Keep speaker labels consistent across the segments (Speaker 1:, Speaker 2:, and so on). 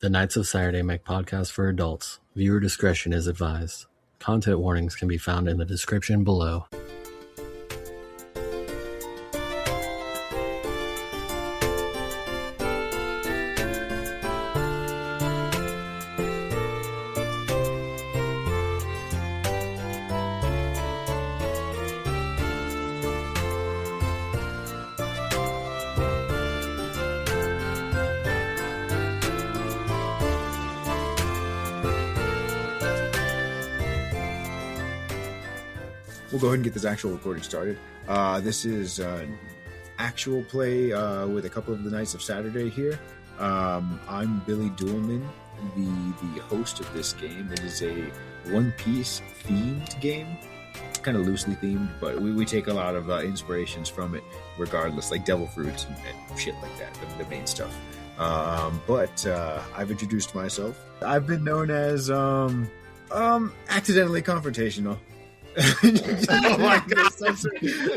Speaker 1: The Knights of Saturday make podcasts for adults. Viewer discretion is advised. Content warnings can be found in the description below.
Speaker 2: We'll go ahead and get this actual recording started. This is actual play with a couple of the Knights of Saturday here. I'm Billy Duelman, the host of this game. It is a One Piece themed game, kind of loosely themed, but we take a lot of inspirations from it regardless, like devil fruits and shit like that, the main stuff. But I've introduced myself. I've been known as accidentally confrontational. Oh my god!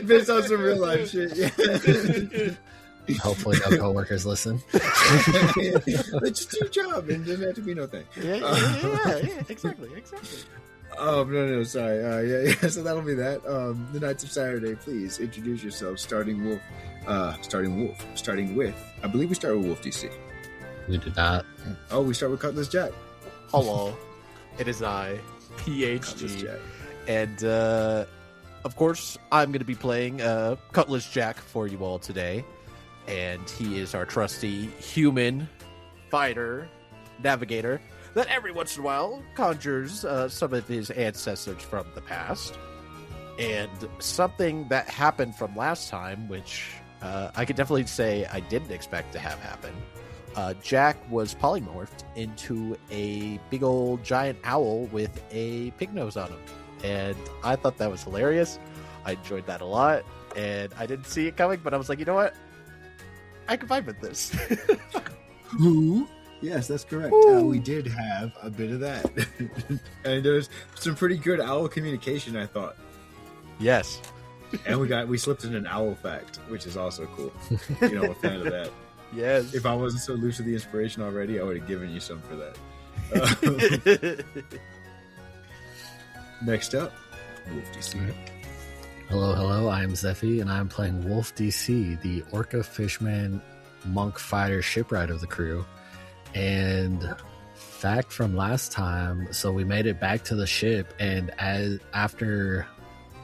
Speaker 2: Based on some real life shit. Yeah.
Speaker 1: Hopefully no coworkers listen.
Speaker 2: Just do your job and doesn't have to be no thing.
Speaker 3: Yeah, exactly.
Speaker 2: No, sorry. So that'll be that. The Knights of Saturday, please introduce yourself. Starting with, I believe we start with Wolf DC.
Speaker 1: We did not.
Speaker 2: Oh, we start with Cutlass Jack.
Speaker 3: Hello, it is I,
Speaker 2: Cutlass
Speaker 3: PhD.
Speaker 2: Jack.
Speaker 3: And, of course, I'm going to be playing Cutlass Jack for you all today. And he is our trusty human fighter, navigator, that every once in a while conjures some of his ancestors from the past. And something that happened from last time, which I could definitely say I didn't expect to have happen. Jack was polymorphed into a big old giant owl with a pig nose on him. And I thought that was hilarious. I enjoyed that a lot. And I didn't see it coming, but I was like, you know what? I can vibe with this.
Speaker 2: Who? Yes, that's correct. We did have a bit of that. And there was some pretty good owl communication, I thought.
Speaker 3: Yes.
Speaker 2: And we slipped in an owl fact, which is also cool. You know, I'm a fan of that.
Speaker 3: Yes.
Speaker 2: If I wasn't so loose with the inspiration already, I would have given you some for that. Next up, Wolf DC.
Speaker 1: Hello, I am Zephy, and I'm playing Wolf DC, the orca fisherman monk fighter shipwright of the crew. And fact from last time, so we made it back to the ship, and after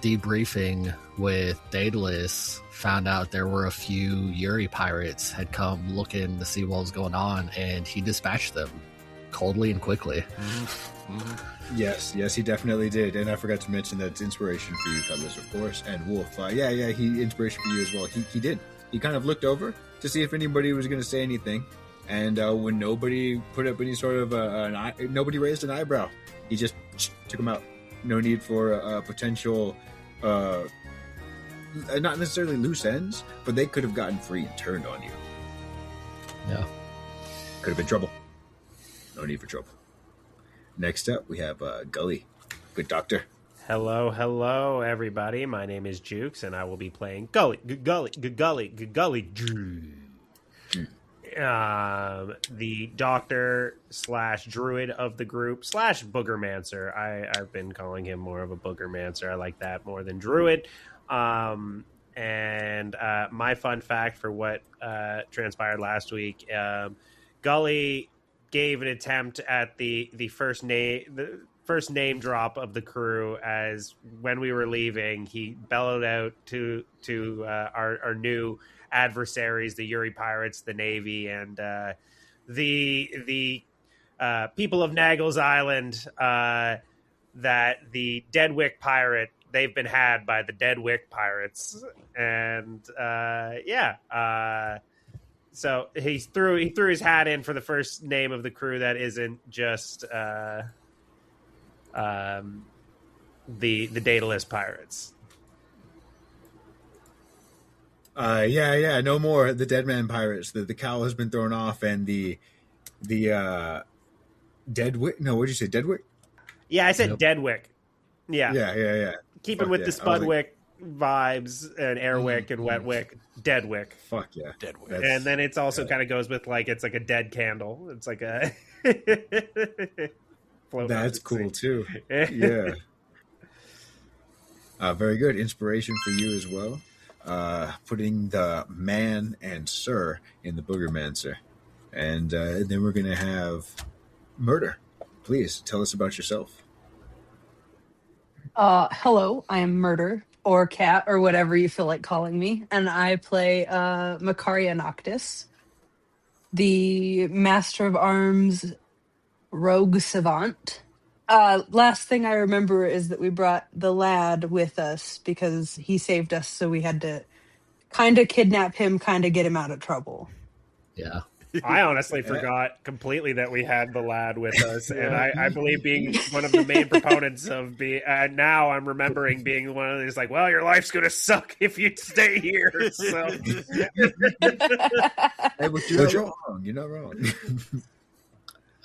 Speaker 1: debriefing with Daedalus, found out there were a few Yuri pirates had come looking to see what was going on, and he dispatched them coldly and quickly.
Speaker 2: Yes, he definitely did. And I forgot to mention that it's inspiration for you, Cutlass, of course, and Wolf. He inspiration for you as well. He did. He kind of looked over to see if anybody was going to say anything, and when nobody put up any sort of nobody raised an eyebrow, he just took them out. No need for a potential, not necessarily loose ends, but they could have gotten free and turned on you.
Speaker 1: Yeah,
Speaker 2: could have been trouble. No need for trouble. Next up, we have Gully. Good doctor.
Speaker 4: Hello, everybody. My name is Jukes, and I will be playing Gully. The doctor / druid of the group / boogermancer. I've been calling him more of a boogermancer. I like that more than druid. And my fun fact for what transpired last week, Gully gave an attempt at the first name drop of the crew, as when we were leaving, he bellowed out to our new adversaries, the Yuri pirates, the Navy, and the people of Naggles Island, that the Deadwick pirate, they've been had by the Deadwick pirates, and so he threw his hat in for the first name of the crew that isn't just the Daedalus pirates.
Speaker 2: No more the Dead Man pirates. The cowl has been thrown off, and the Deadwick. No, what did you say? Deadwick?
Speaker 4: Yeah, I said Deadwick. Yeah. Keeping with the Spudwick vibes and Airwick and Wetwick. Deadwick.
Speaker 2: Fuck yeah.
Speaker 3: Deadwick.
Speaker 4: And then it's also kind of goes with, like, it's like a dead candle. It's like a
Speaker 2: That's cool too. Yeah. Very good. Inspiration for you as well. Putting the man and sir in the Boogermancer. And then we're going to have Murder. Please tell us about yourself.
Speaker 5: Hello, I am Murder, or Cat, or whatever you feel like calling me. And I play Macaria Noctis, the Master of Arms rogue savant. Last thing I remember is that we brought the lad with us because he saved us, so we had to kind of kidnap him, kind of get him out of trouble.
Speaker 1: Yeah.
Speaker 4: I honestly forgot completely that we had the lad with us, and I believe being one of the main proponents of being. Now I'm remembering being one of these like, well, your life's gonna suck if you stay here. So,
Speaker 2: Hey, but you're not wrong. You're not wrong.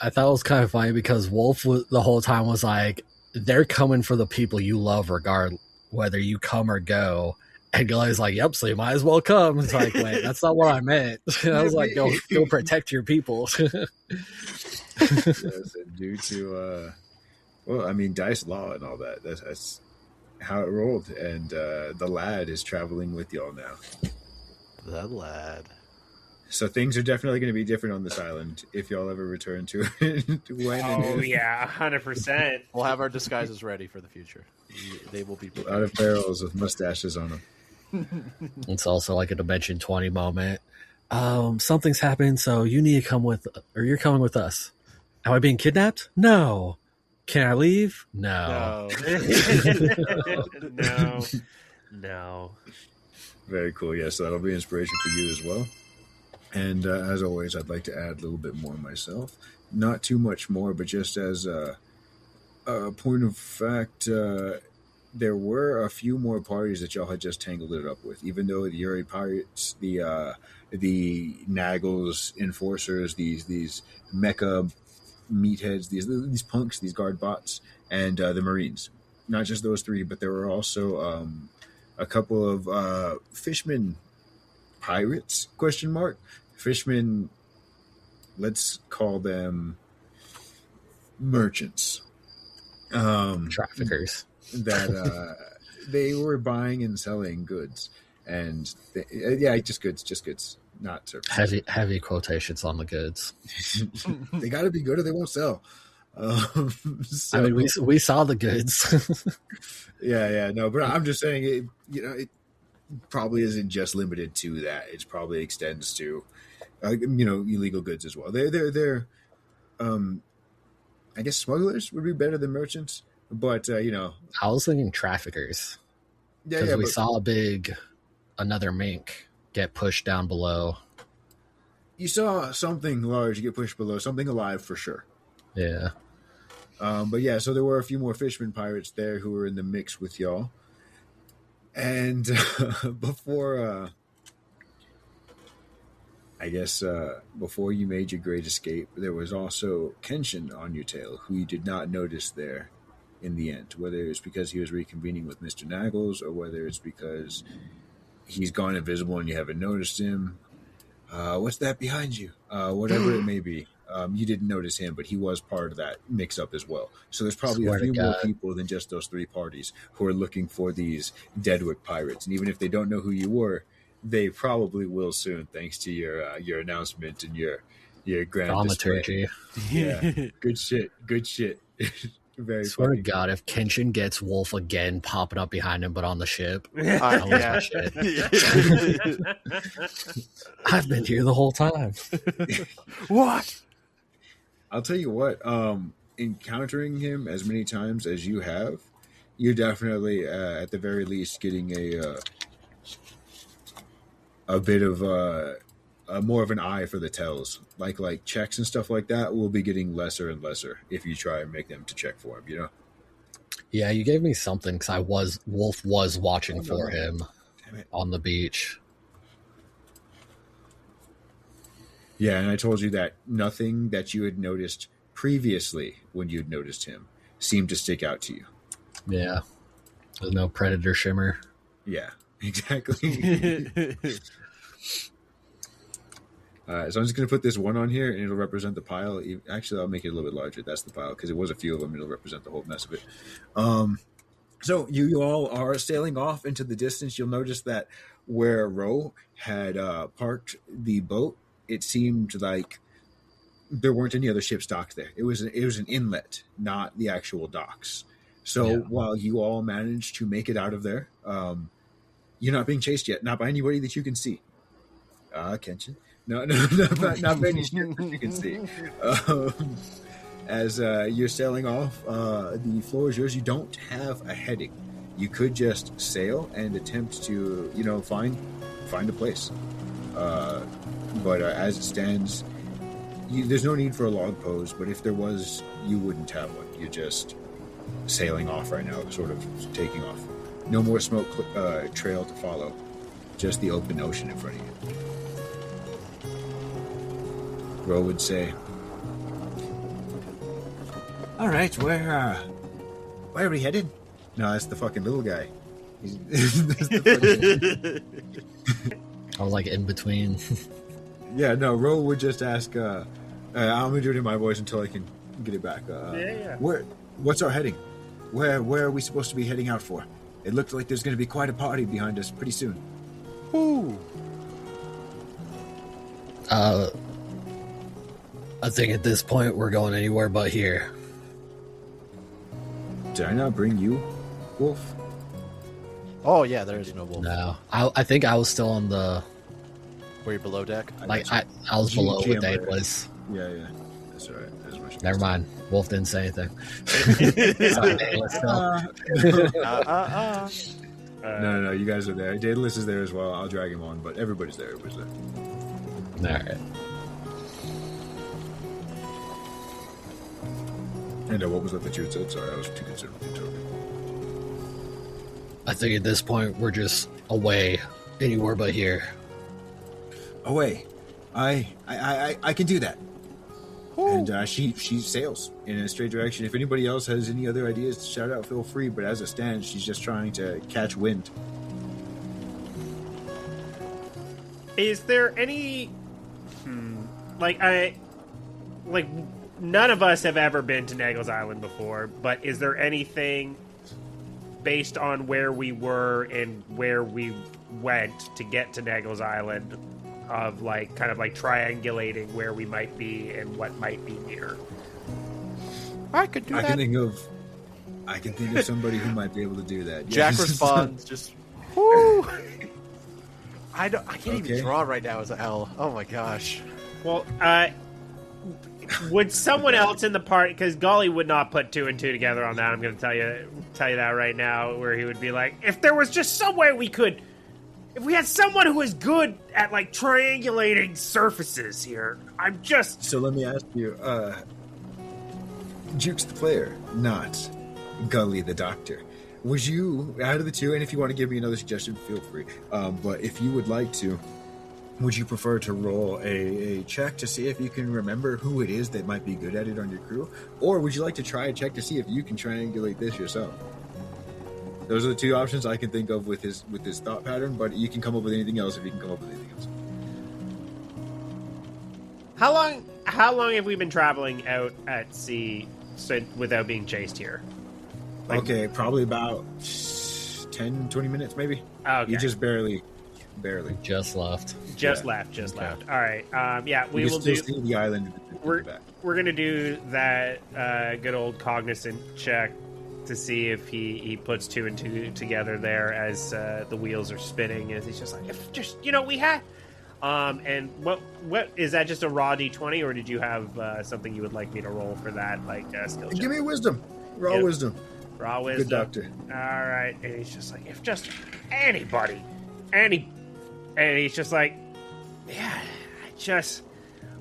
Speaker 1: I thought it was kind of funny because Wolf the whole time was like, they're coming for the people you love, regardless whether you come or go. And Gilly's like, yep, so you might as well come. It's like, wait, that's not what I meant. I was like, go protect your people.
Speaker 2: Yes, and due to, well, I mean, dice law and all that. That's how it rolled. And the lad is traveling with y'all now.
Speaker 3: The lad.
Speaker 2: So things are definitely going to be different on this island if y'all ever return to it.
Speaker 4: oh yeah, 100%.
Speaker 3: We'll have our disguises ready for the future. They will be
Speaker 2: Out of barrels with mustaches on them.
Speaker 1: It's also like a Dimension 20 moment. Something's happened, so you need to come with, or you're coming with us. Am I being kidnapped? No. Can I leave? No.
Speaker 4: No.
Speaker 2: Very cool. Yes, so that'll be inspiration for you as well. And as always, I'd like to add a little bit more myself. Not too much more, but just as a point of fact, there were a few more parties that y'all had just tangled it up with. Even though the Uri Pirates, the Naggles Enforcers, these mecha meatheads, these punks, these guard bots, and the Marines. Not just those three, but there were also a couple of fisherman pirates, ? Fishermen, let's call them merchants.
Speaker 1: Traffickers.
Speaker 2: That they were buying and selling goods. And just goods, not services.
Speaker 1: Heavy quotations on the goods.
Speaker 2: They got to be good or they won't sell. So,
Speaker 1: I mean, we saw the goods.
Speaker 2: no, but I'm just saying, it probably isn't just limited to that. It probably extends to, illegal goods as well. They're I guess smugglers would be better than merchants, but
Speaker 1: I was thinking traffickers. Because we saw another mink get pushed down below.
Speaker 2: You saw something large get pushed below, something alive for sure.
Speaker 1: Yeah.
Speaker 2: But yeah, so there were a few more fisherman pirates there who were in the mix with y'all. And before you made your great escape, there was also Kenshin on your tail, who you did not notice there in the end, whether it's because he was reconvening with Mr. Naggles or whether it's because he's gone invisible and you haven't noticed him. What's that behind you? Whatever it may be. You didn't notice him, but he was part of that mix-up as well. So there's probably a few more people than just those three parties who are looking for these Deadwick pirates. And even if they don't know who you were, they probably will soon, thanks to your announcement and your grand
Speaker 1: dramaturgy.
Speaker 2: Yeah, good shit. Very
Speaker 1: swear
Speaker 2: funny.
Speaker 1: to God, if Kenshin gets Wolf again popping up behind him, but on the ship,
Speaker 3: Yeah.
Speaker 1: I've been here the whole time.
Speaker 3: What?
Speaker 2: I'll tell you what. Encountering him as many times as you have, you're definitely, at the very least, getting a bit of more of an eye for the tells. Like checks and stuff like that will be getting lesser and lesser if you try and make them to check for him,
Speaker 1: Yeah, you gave me something because Wolf was watching for him on the beach.
Speaker 2: Yeah, and I told you that nothing that you had noticed previously when you'd noticed him seemed to stick out to you.
Speaker 1: Yeah. There's no predator shimmer.
Speaker 2: Yeah, exactly. So I'm just going to put this one on here, and it'll represent the pile. Actually, I'll make it a little bit larger. That's the pile, because it was a few of them. It'll represent the whole mess of it. So you all are sailing off into the distance. You'll notice that where Ro had parked the boat, it seemed like there weren't any other ships docked there. It was an inlet, not the actual docks. So while you all managed to make it out of there, you're not being chased yet. Not by anybody that you can see. Kenshin. No, not by any ships that you can see. As you're sailing off, the floor is yours. You don't have a heading. You could just sail and attempt to, find a place. But as it stands, there's no need for a log pose. But if there was, you wouldn't have one. You're just sailing off right now, sort of taking off. No more smoke trail to follow. Just the open ocean in front of you. Ro would say, "All right, where are we headed?" No, that's the fucking little guy.
Speaker 1: I was like in between.
Speaker 2: Yeah, no, Ro would just ask, I'm going to do it in my voice until I can get it back. What's our heading? Where are we supposed to be heading out for? It looks like there's going to be quite a party behind us pretty soon.
Speaker 3: Ooh.
Speaker 1: I think at this point we're going anywhere but here.
Speaker 2: Did I not bring you, Wolf?
Speaker 3: Oh yeah, there is no wolf.
Speaker 1: No, I think I was still on the.
Speaker 3: Were you below deck?
Speaker 1: Like I was below what Dane was.
Speaker 2: Yeah. That's all right. That's much.
Speaker 1: Never mind. Wolf didn't say anything. Sorry, Dane, let's go.
Speaker 2: No. You guys are there. Daedalus is there as well. I'll drag him on, but everybody's there.
Speaker 1: All right.
Speaker 2: And what was that you had said? Sorry, I was too concerned with you talking.
Speaker 1: I think at this point we're just away, anywhere but here.
Speaker 2: Away. I can do that. Ooh. And she sails in a straight direction. If anybody else has any other ideas to shout out, feel free. But as it stands, she's just trying to catch wind.
Speaker 4: Is there any none of us have ever been to Naggles Island before, but is there anything based on where we were and where we went to get to Naggles Island of kind of triangulating where we might be and what might be near?
Speaker 3: I could do that.
Speaker 2: I can think of somebody who might be able to do that.
Speaker 3: Jack responds just, whoo! I can't even draw right now as an L. Oh my gosh.
Speaker 4: Well, would someone else in the party, because Golly would not put two and two together on that, I'm going to tell you that right now, where he would be like, if there was just some way we could, if we had someone who was good at triangulating surfaces here, I'm just...
Speaker 2: So let me ask you, Jukes the player, not Gully the doctor. Was you, out of the two, and if you want to give me another suggestion, feel free, but if you would like to, would you prefer to roll a check to see if you can remember who it is that might be good at it on your crew? Or would you like to try a check to see if you can triangulate this yourself? Those are the two options I can think of with his thought pattern, but you can come up with anything else if you can come up with anything else.
Speaker 4: How long have we been traveling out at sea without being chased here?
Speaker 2: Okay, probably about 10, 20 minutes maybe.
Speaker 4: Okay.
Speaker 2: You just barely.
Speaker 1: Just left.
Speaker 4: Just left. All right. We will do
Speaker 2: the island.
Speaker 4: We're gonna do that good old cognizant check to see if he puts two and two together there as the wheels are spinning, and he's just like, we had. And what is that? Just a raw D20, or did you have something you would like me to roll for that, skill check?
Speaker 2: Give me wisdom. Raw wisdom. Good doctor.
Speaker 4: All right. And he's just like, if just anybody, and he's just like, yeah,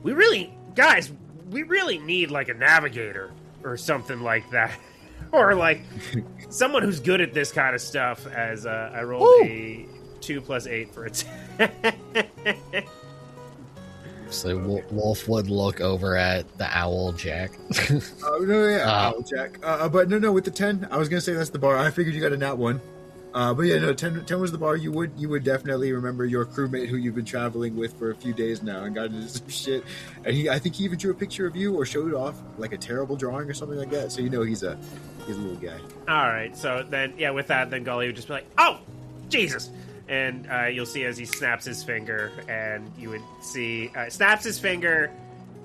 Speaker 4: we really need a navigator or something like that. Or someone who's good at this kind of stuff, as I rolled a 2 + 8 for a 10.
Speaker 1: So Wolf would look over at the owl Jack.
Speaker 2: Owl Jack. But no, with the 10, I was going to say that's the bar. I figured you got a nat 1. But yeah, no, 10 was the bar. You would definitely remember your crewmate who you've been traveling with for a few days now and got into some shit. And I think he even drew a picture of you or showed off like a terrible drawing or something like that. So you know he's a little guy.
Speaker 4: All right, so then with that, then Gully would just be like, "Oh, Jesus!" And you'll see as he snaps his finger, and you would see snaps his finger,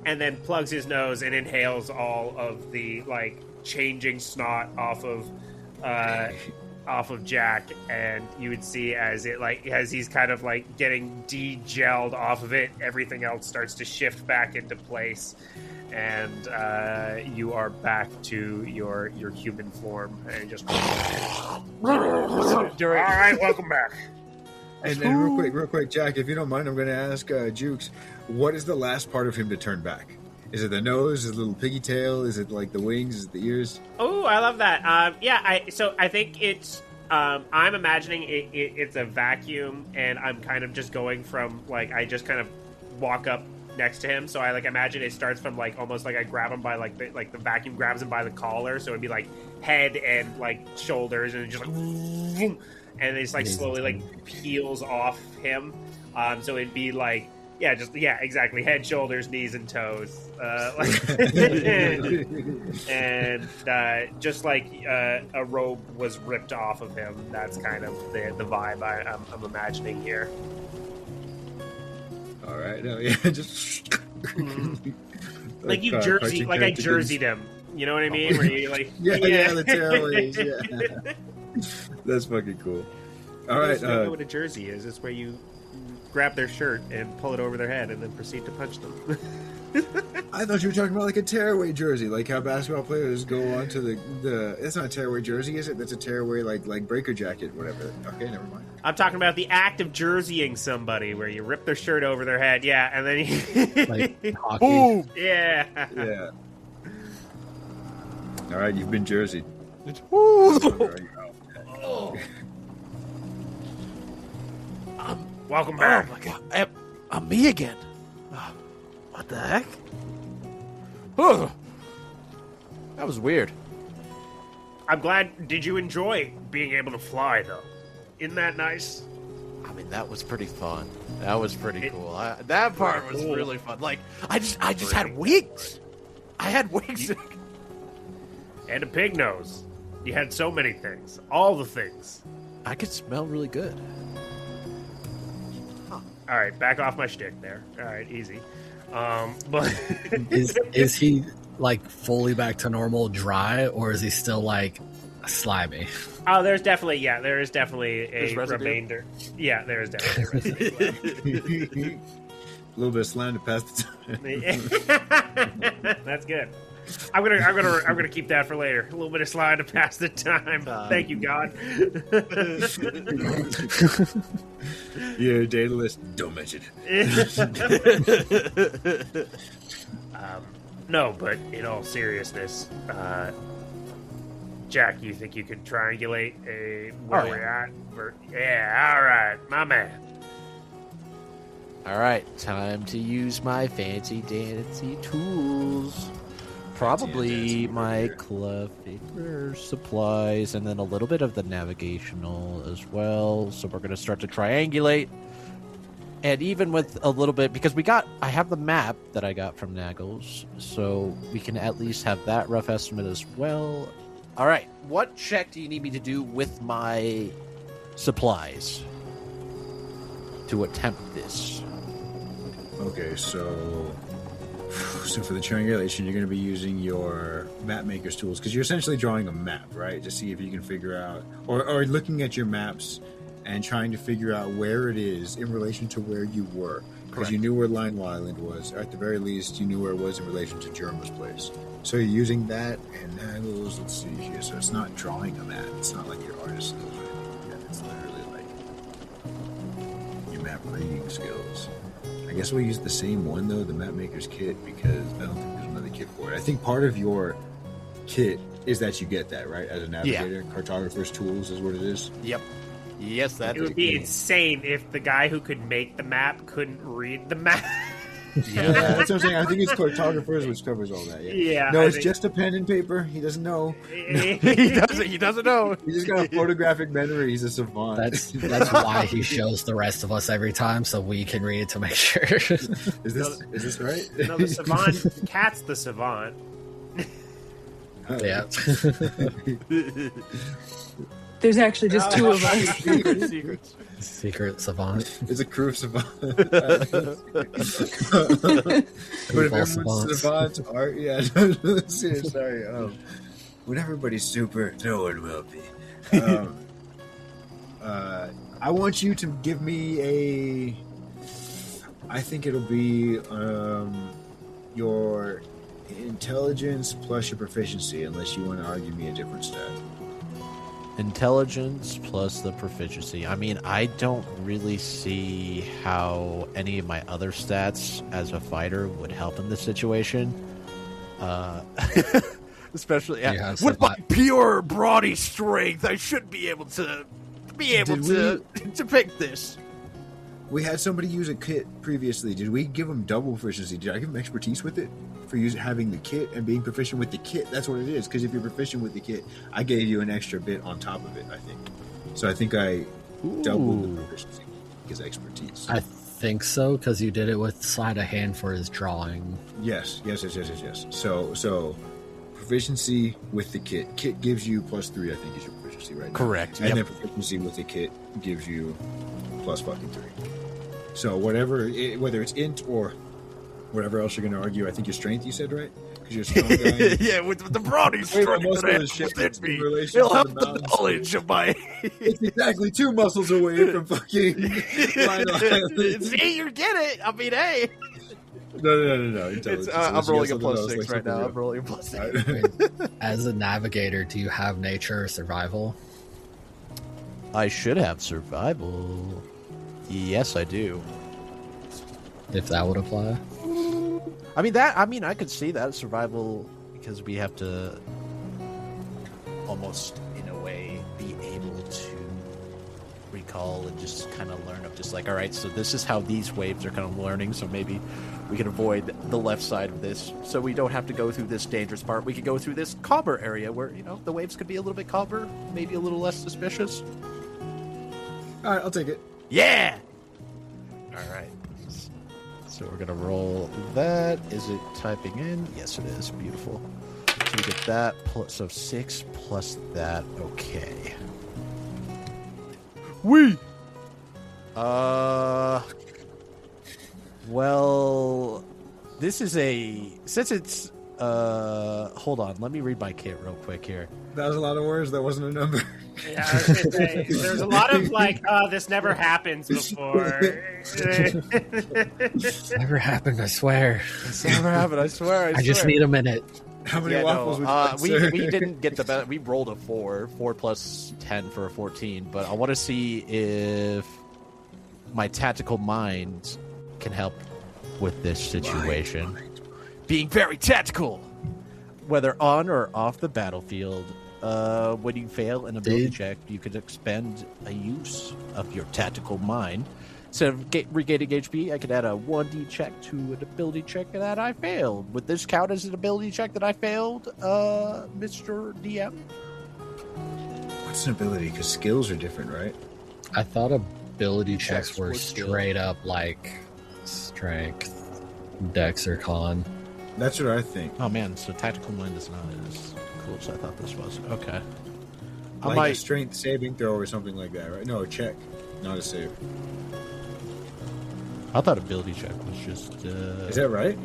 Speaker 4: and then plugs his nose and inhales all of the like changing snot off of Jack, and you would see as he's kind of like getting de-gelled off of it, everything else starts to shift back into place, and you are back to your human form, and just all right, welcome back.
Speaker 2: And real quick, Jack, if you don't mind, I'm going to ask Jukes, what is the last part of him to turn back? Is it the nose? Is it the little piggy tail? Is it like the wings? Is it the ears?
Speaker 4: Oh, I love that. I think it's. I'm imagining it's a vacuum, and I'm kind of just going from like I just kind of walk up next to him. So I like imagine it starts from like almost like I grab him by like the vacuum grabs him by the collar. So it'd be like head and like shoulders, and just like, and it's like slowly like peels off him. So it'd be like. Yeah, exactly. Head, shoulders, knees, and toes. And just like a robe was ripped off of him. That's kind of the vibe I'm imagining here.
Speaker 2: All right. No, yeah, just
Speaker 4: like you jersey, like I jerseyed him. You know what I mean? Where you like,
Speaker 2: yeah, the tailways. Yeah, that's fucking cool. All right.
Speaker 4: You know what a jersey is? It's where you grab their shirt and pull it over their head and then proceed to punch them.
Speaker 2: I thought you were talking about like a tearaway jersey, like how basketball players go on to the it's not a tearaway jersey, is it? That's a tearaway like breaker jacket, whatever. Okay, never mind.
Speaker 4: I'm talking about the act of jerseying somebody where you rip their shirt over their head, yeah, and then you
Speaker 1: Like hockey.
Speaker 3: Boom!
Speaker 4: Yeah.
Speaker 2: Yeah. All right, you've been jerseyed.
Speaker 4: Welcome back.
Speaker 3: Oh my god, I'm me again. What the heck? Oh, that was weird.
Speaker 4: I'm glad. Did you enjoy being able to fly, though? Isn't that nice?
Speaker 3: I mean, that was pretty fun. That was pretty cool. That part was really fun. Like, I just had wings. I had wings.
Speaker 4: And a pig nose. You had so many things. All the things.
Speaker 3: I could smell really good.
Speaker 4: All right, back off my shtick there. All right, easy. But
Speaker 1: is he like fully back to normal dry, or is he still like slimy?
Speaker 4: Oh, there is definitely a
Speaker 3: residue?
Speaker 4: remainder. Yeah, there is definitely a residue.
Speaker 2: A little bit of slime to pass the time.
Speaker 4: That's good. I'm gonna keep that for later. A little bit of slide to pass the time. Thank you, God.
Speaker 2: Yeah, Daedalus, don't mention
Speaker 4: it. No, but in all seriousness, Jack, you think you could triangulate where we're at? Yeah, all right, my man.
Speaker 3: All right, time to use my fancy dancy tools. Probably my clever supplies, and then a little bit of the navigational as well. So we're going to start to triangulate. And even with a little bit, because I have the map that I got from Naggles, so we can at least have that rough estimate as well. All right, what check do you need me to do with my supplies to attempt this?
Speaker 2: Okay, so for the triangulation, you're going to be using your map maker's tools because you're essentially drawing a map, right? To see if you can figure out, or looking at your maps and trying to figure out where it is in relation to where you were. Because you knew where Lionel Island was, or at the very least, you knew where it was in relation to Jerma's place. So you're using that and Naggles. Let's see here. So it's not drawing a map. It's not like your artist skills or anything like that. It's literally like your map reading skills. I guess we'll use the same one, though, the map maker's kit, because I don't think there's another kit for it. I think part of your kit is that you get that, right? As a navigator, cartographer's tools is what it is.
Speaker 3: Yep. Yes, that
Speaker 4: it would be insane if the guy who could make the map couldn't read the map.
Speaker 2: That's what I'm saying. I think it's cartographers, which covers all that.
Speaker 4: Yeah,
Speaker 2: No,
Speaker 4: I
Speaker 2: it's
Speaker 4: think-
Speaker 2: just a pen and paper. He doesn't know.
Speaker 3: He doesn't know.
Speaker 2: He's just got a photographic memory. He's a savant.
Speaker 1: That's why he shows the rest of us every time, so we can read it to make sure.
Speaker 2: Is this right?
Speaker 4: No, the savant. Cat's the savant.
Speaker 1: Yeah.
Speaker 5: There's actually just two of us.
Speaker 3: Secrets.
Speaker 1: Secret savant.
Speaker 2: It's a crew of savants. But
Speaker 1: Group
Speaker 2: if
Speaker 1: all
Speaker 2: everyone's
Speaker 1: savants.
Speaker 2: savants are, yeah, serious, sorry. When everybody's super, no one will be. I want you to give me I think it'll be your intelligence plus your proficiency, unless you want to argue me a different stat.
Speaker 3: Intelligence plus the proficiency. I mean, I don't really see how any of my other stats as a fighter would help in this situation. Especially
Speaker 1: Yeah, it's
Speaker 3: with
Speaker 1: like
Speaker 3: my pure brawny strength, I should be able to depict this.
Speaker 2: We had somebody use a kit previously. Did we give them double proficiency? Did I give them expertise with it for having the kit and being proficient with the kit? That's what it is. Because if you're proficient with the kit, I gave you an extra bit on top of it, I think. So I think I doubled the proficiency because expertise.
Speaker 1: I think so, because you did it with sleight of hand for his drawing.
Speaker 2: Yes. So proficiency with the kit. Kit gives you +3, I think, is your proficiency right now.
Speaker 3: Correct.
Speaker 2: And
Speaker 3: Yep.
Speaker 2: then proficiency with the kit gives you +3. So whether it's int or whatever else you're going to argue, I think your strength, you said, right? Because you're a strong guy.
Speaker 3: Yeah, with the brawny
Speaker 2: Wait,
Speaker 3: strength
Speaker 2: most
Speaker 3: that I
Speaker 2: of the
Speaker 3: have
Speaker 2: shit
Speaker 3: within
Speaker 2: that's in
Speaker 3: me,
Speaker 2: relation
Speaker 3: it'll
Speaker 2: to
Speaker 3: help
Speaker 2: the
Speaker 3: the
Speaker 2: mountains.
Speaker 3: knowledge of my...
Speaker 2: It's exactly 2 muscles away from fucking Rhino Island.
Speaker 3: See, you get it. I mean, hey.
Speaker 2: No.
Speaker 3: It's, I'm rolling a +6 right now. I'm rolling a +6.
Speaker 1: As a navigator, do you have nature or survival?
Speaker 3: I should have survival. Yes, I do.
Speaker 1: If that would apply.
Speaker 3: I mean, I could see that survival, because we have to almost, in a way, be able to recall and just kind of learn of just like, all right, so this is how these waves are kind of learning, so maybe we can avoid the left side of this, so we don't have to go through this dangerous part. We could go through this calmer area where, the waves could be a little bit calmer, maybe a little less suspicious.
Speaker 2: All right, I'll take it.
Speaker 3: Yeah! All right. So we're going to roll that. Is it typing in? Yes, it is. Beautiful. So we get that. So 6 plus that. Okay. Well, this is since it's, hold on. Let me read my kit real quick here.
Speaker 2: That was a lot of words. That wasn't a number.
Speaker 4: Yeah, I was gonna say, there's a lot of like, this never happens before.
Speaker 1: Never happened, I swear.
Speaker 3: It's never happened. I swear.
Speaker 1: I just need a minute.
Speaker 2: How many
Speaker 3: Yeah,
Speaker 2: waffles
Speaker 3: no,
Speaker 2: would you like,
Speaker 3: we
Speaker 2: sir?
Speaker 3: didn't get the best. We rolled a 4 plus 10 for a 14, but I want to see if my tactical mind can help with this situation. Being very tactical, whether on or off the battlefield. When you fail an ability check, you could expend a use of your tactical mind. Instead of regaining HP, I could add a 1d check to an ability check that I failed. Would this count as an ability check that I failed, Mr. DM?
Speaker 2: What's an ability? Because skills are different, right?
Speaker 1: I thought ability checks
Speaker 3: Checks
Speaker 1: were
Speaker 3: were skill.
Speaker 1: straight up like strength, dex, or con.
Speaker 2: That's what I think.
Speaker 3: Oh man, so tactical mind is not as cool as I thought this was. Okay. I
Speaker 2: Like a
Speaker 3: might.
Speaker 2: strength saving throw or something like that, right? No, a check, not a save.
Speaker 3: I thought ability check was just
Speaker 2: Is that right?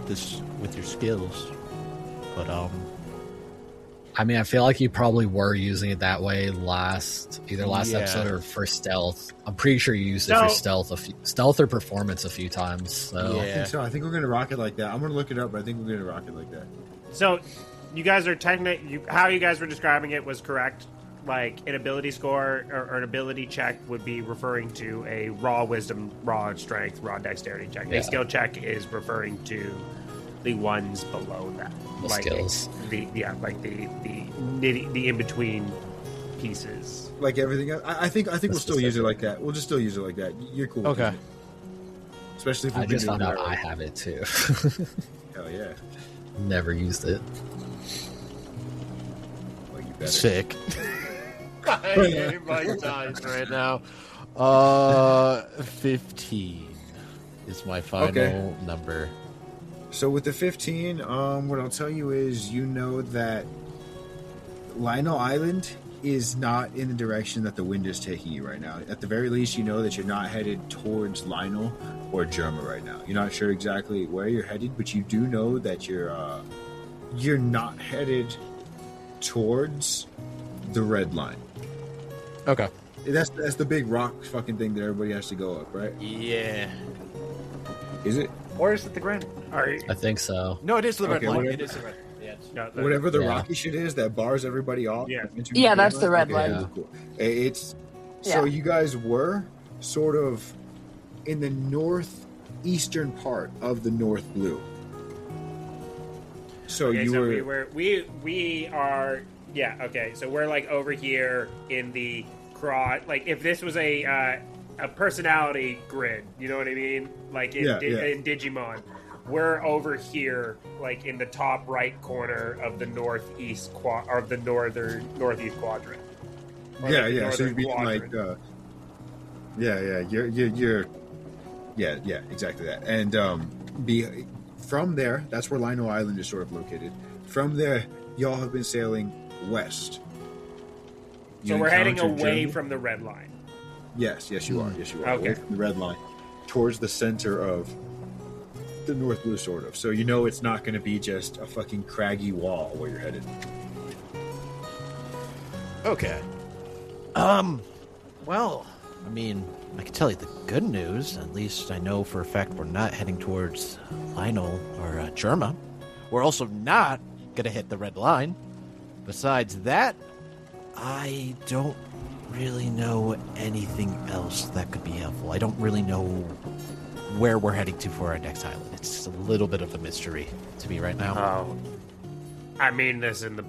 Speaker 3: this with your skills, but
Speaker 1: I mean, I feel like you probably were using it that way last
Speaker 3: Yeah.
Speaker 1: episode or for stealth. I'm pretty sure you used it
Speaker 4: No.
Speaker 1: for stealth or performance a few times. So
Speaker 2: I
Speaker 3: Yeah.
Speaker 2: think so. I think we're gonna rock it like that. I'm gonna look it up, but I think we're gonna rock it like that.
Speaker 4: So, you guys are how you guys were describing it was correct. Like an ability score or an ability check would be referring to a raw wisdom, raw strength, raw dexterity check.
Speaker 1: Yeah.
Speaker 4: A skill check is referring to the ones below that,
Speaker 1: The
Speaker 4: like
Speaker 1: skills.
Speaker 4: the in between pieces.
Speaker 2: Like everything else. I think we'll
Speaker 1: That's
Speaker 2: still use it
Speaker 1: specific.
Speaker 2: like that. We'll just still use it like that. You're cool. with
Speaker 3: Okay.
Speaker 2: it. especially if
Speaker 1: I
Speaker 2: we've been
Speaker 1: just
Speaker 2: doing
Speaker 1: found out
Speaker 2: that.
Speaker 1: I have it too.
Speaker 2: Hell yeah.
Speaker 1: Never used it.
Speaker 2: Well, you better.
Speaker 3: Sick. I hate my dice right now. 15 is my final number.
Speaker 2: So with the 15, what I'll tell you is, you know that Lionel Island is not in the direction that the wind is taking you right now. At the very least, you know that you're not headed towards Lionel or Germa right now. You're not sure exactly where you're headed, but you do know that you're not headed towards the red line.
Speaker 3: Okay.
Speaker 2: That's the big rock fucking thing that everybody has to go up, right?
Speaker 3: Yeah.
Speaker 2: Is it?
Speaker 3: Or is it the grand?
Speaker 1: I think so.
Speaker 3: No, it is the red
Speaker 2: Okay,
Speaker 3: line.
Speaker 2: whatever.
Speaker 3: It is the red. Yeah.
Speaker 4: No,
Speaker 2: Whatever the
Speaker 1: Yeah.
Speaker 2: rocky shit is that bars everybody off.
Speaker 4: Yeah.
Speaker 5: Yeah, that's the red
Speaker 2: Okay,
Speaker 5: line.
Speaker 2: cool. It's so
Speaker 5: Yeah.
Speaker 2: you guys were sort of in the northeastern part of the North Blue. So
Speaker 4: Okay,
Speaker 2: you
Speaker 4: so
Speaker 2: were
Speaker 4: we are okay. So we're like over here in the cross. Like if this was a personality grid, you know what I mean? Like in, in Digimon, we're over here, like in the top right corner of the northeast or the northeast quadrant. Or
Speaker 2: yeah,
Speaker 4: like the
Speaker 2: yeah. So you'd be
Speaker 4: quadrant.
Speaker 2: like, you're exactly that. And be from there, that's where Lino Island is sort of located. From there, y'all have been sailing west.
Speaker 4: So
Speaker 2: You
Speaker 4: we're heading
Speaker 2: encountered
Speaker 4: away
Speaker 2: Germany.
Speaker 4: from the red line.
Speaker 2: Yes, you are. Yes, you are.
Speaker 4: Okay.
Speaker 2: Away from the red line, towards the center of the North Blue, sort of. So you know it's not going to be just a fucking craggy wall where you're headed.
Speaker 3: Okay. Well, I mean, I can tell you the good news. At least I know for a fact we're not heading towards Lionel or Germa. We're also not going to hit the red line. Besides that, I don't really know anything else that could be helpful. I don't really know where we're heading to for our next island. It's a little bit of a mystery to me right now.
Speaker 4: Oh, I mean this in the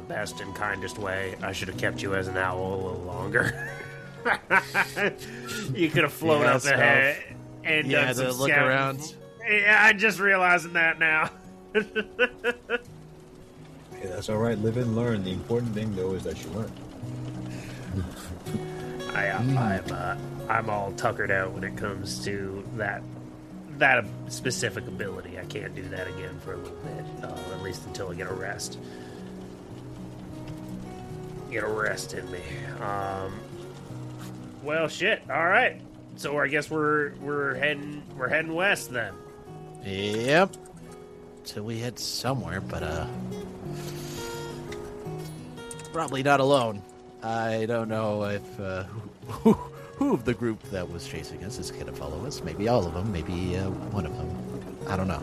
Speaker 4: best and kindest way. I should have kept you as an owl a little longer. You could have flown
Speaker 3: Yeah,
Speaker 4: up ahead and done some
Speaker 3: to look
Speaker 4: scouting.
Speaker 3: around.
Speaker 4: Yeah, I'm just realizing that now.
Speaker 2: Hey, that's all right. Live and learn. The important thing, though, is that you learn.
Speaker 4: I'm all tuckered out when it comes to that specific ability. I can't do that again for a little bit, at least until I get a rest. Get a rest in me. Well, shit. All right. So I guess we're heading west then.
Speaker 3: Yep. Till we head somewhere, but probably not alone. I don't know if who of the group that was chasing us is gonna follow us. Maybe all of them. Maybe one of them. I don't know.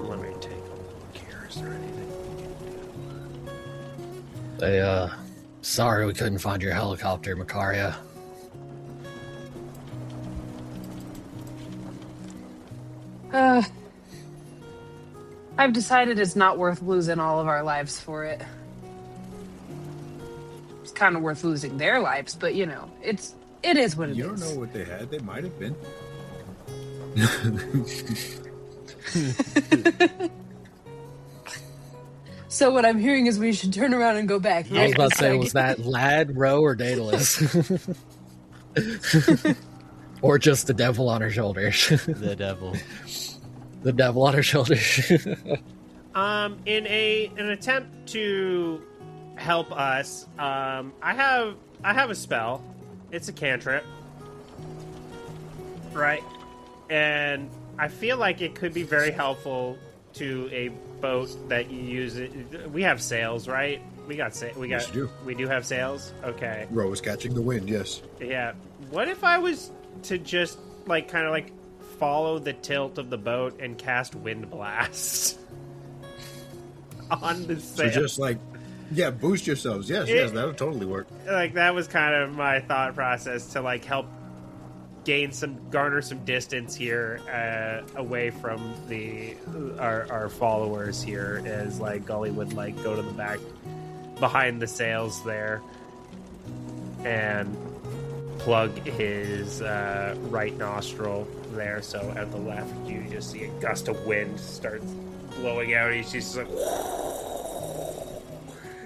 Speaker 4: Let me take a look here. Is there anything we can do?
Speaker 1: They, sorry we couldn't find your helicopter, Makaria.
Speaker 5: I've decided it's not worth losing all of our lives for it. It's kind of worth losing their lives, but it is what it is.
Speaker 2: You don't know what they had. They might have been.
Speaker 5: So what I'm hearing is we should turn around and go back.
Speaker 1: I was about to say,
Speaker 5: Right?
Speaker 1: was that Lad, Ro, or Daedalus? Or just the devil on her shoulders?
Speaker 3: The devil.
Speaker 1: The devil on her shoulders.
Speaker 4: In an attempt to help us, I have a spell. It's a cantrip, right? And I feel like it could be very helpful to a boat that you use. We have sails, right?
Speaker 2: Yes, you do.
Speaker 4: We do have sails. Okay.
Speaker 2: Ro is catching the wind, yes.
Speaker 4: Yeah. What if I was to just kind of follow the tilt of the boat and cast wind blast on the sail?
Speaker 2: So just boost yourselves. Yes, that would totally work.
Speaker 4: That was kind of my thought process to help garner some distance here away from our followers here, as Gully would go to the back behind the sails there and plug his right nostril there. So at the left, you just see a gust of wind starts blowing out. He's just like,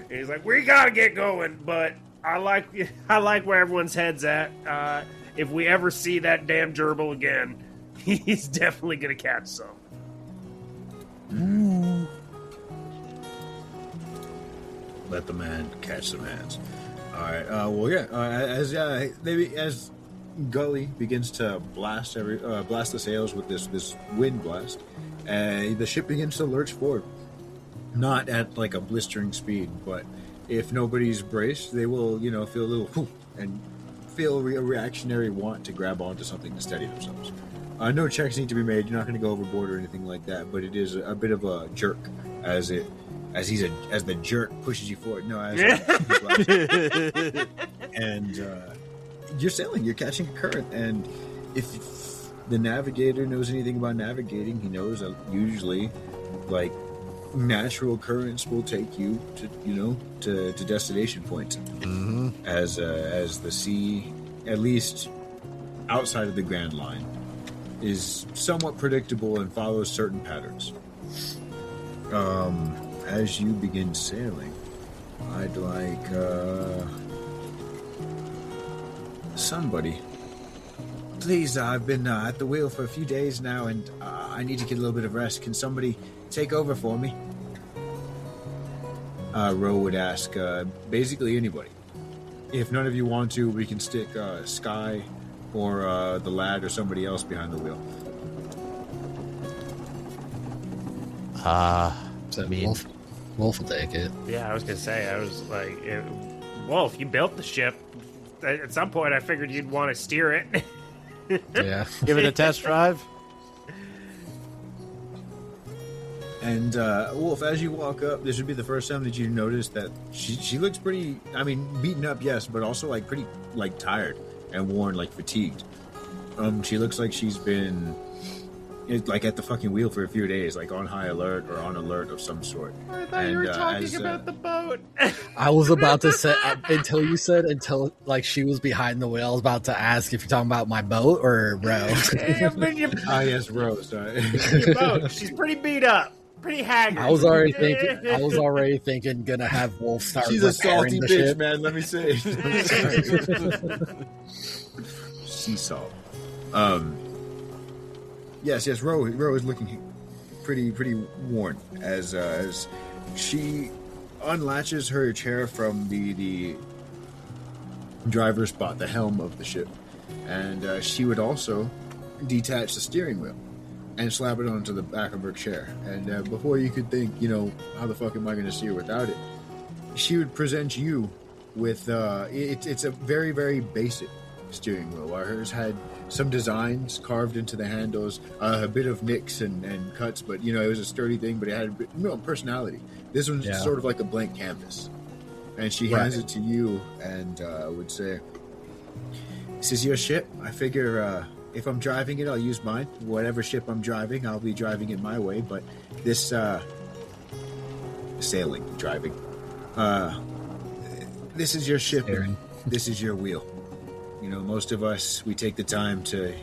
Speaker 4: and he's like, we gotta get going, but I like where everyone's head's at. If we ever see that damn gerbil again, he's definitely gonna catch some.
Speaker 2: Let the man catch some hands. All right. Well, yeah. As Gully begins to blast the sails with this wind blast, the ship begins to lurch forward. Not at like a blistering speed, but if nobody's braced, they will, feel a little whoosh and feel a reactionary want to grab onto something to steady themselves. No checks need to be made. You're not going to go overboard or anything like that, but it is a bit of a jerk as the jerk pushes you forward. No, and you're sailing. You're catching a current, and if the navigator knows anything about navigating, he knows that usually, like, natural currents will take you to destination points.
Speaker 3: Mm-hmm.
Speaker 2: As the sea, at least outside of the Grand Line, is somewhat predictable and follows certain patterns. As you begin sailing, I'd like somebody. Please, I've been at the wheel for a few days now, and I need to get a little bit of rest. Can somebody take over for me? Ro would ask basically anybody. If none of you want to, we can stick Sky or the lad or somebody else behind the wheel.
Speaker 1: Wolf will take it.
Speaker 4: Yeah, I was gonna say. I was like, Wolf, you built the ship. At some point, I figured you'd want to steer it.
Speaker 1: Yeah.
Speaker 3: Give it a test drive.
Speaker 2: And Wolf, as you walk up, this would be the first time that you notice that she looks pretty. I mean, beaten up, yes, but also like pretty tired and worn, like fatigued. She looks like she's been like at the fucking wheel for a few days, like on high alert or on alert of some sort.
Speaker 4: I thought you were talking about the boat.
Speaker 1: I was about to say until like she was behind the wheel. I was about to ask if you're talking about my boat or Ro.
Speaker 2: Yes, Ro. Sorry.
Speaker 4: Your boat. She's pretty beat up, pretty haggard.
Speaker 1: I was already thinking gonna have Wolf start.
Speaker 2: She's a salty
Speaker 1: the
Speaker 2: bitch,
Speaker 1: ship.
Speaker 2: man. Let me say. Sea salt. Yes. Ro is looking pretty worn as she unlatches her chair from the driver's spot, the helm of the ship, and she would also detach the steering wheel and slap it onto the back of her chair. And before you could think, how the fuck am I going to steer without it? She would present you with it's a very, very basic steering wheel, while hers had some designs carved into the handles, a bit of nicks and cuts, but it was a sturdy thing, but it had a bit personality. This one's sort of like a blank canvas, and she hands it to you and would say, "This is your ship. I figure if I'm driving it, I'll use mine. Whatever ship I'm driving, I'll be driving it my way, but this driving this is your ship. This is your wheel. Most of us, we take the time to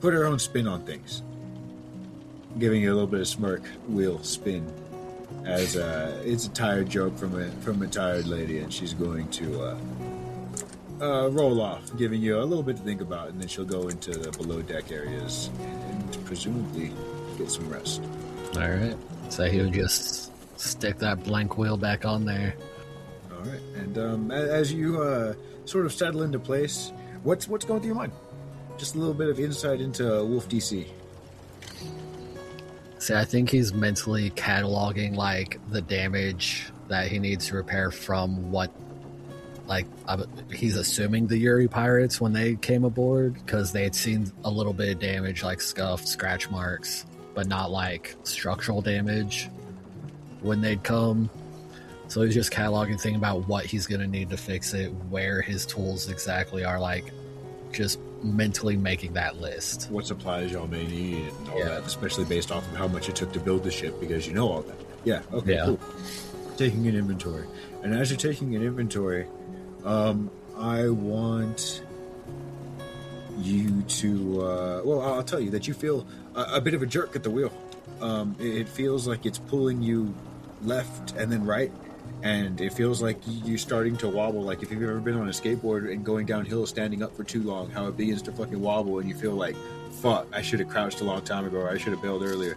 Speaker 2: put our own spin on things." Giving you a little bit of smirk, wheel spin, as it's a tired joke from a tired lady, and she's going to roll off, giving you a little bit to think about, and then she'll go into the below deck areas and presumably get some rest.
Speaker 1: All right, so he'll just stick that blank wheel back on there.
Speaker 2: All right, and as you sort of settle into place, what's going through your mind? Just a little bit of insight into Wolf DC.
Speaker 1: See, I think he's mentally cataloging like the damage that he needs to repair from what, like, he's assuming the Yuri pirates when they came aboard, because they had seen a little bit of damage, like scuffed scratch marks, but not like structural damage when they'd come. So he's just cataloging, thinking about what he's going to need to fix it, where his tools exactly are, like, just mentally making that list.
Speaker 2: What supplies y'all may need and all that, especially based off of how much it took to build the ship, because you know all that. Yeah, okay, cool. Taking an inventory. And as you're taking an inventory, I want you to I'll tell you that you feel a bit of a jerk at the wheel. It feels like it's pulling you left and then right, and it feels like you're starting to wobble. Like if you've ever been on a skateboard and going downhill standing up for too long, how it begins to fucking wobble, and you feel like, fuck, I should have crouched a long time ago, or I should have bailed earlier.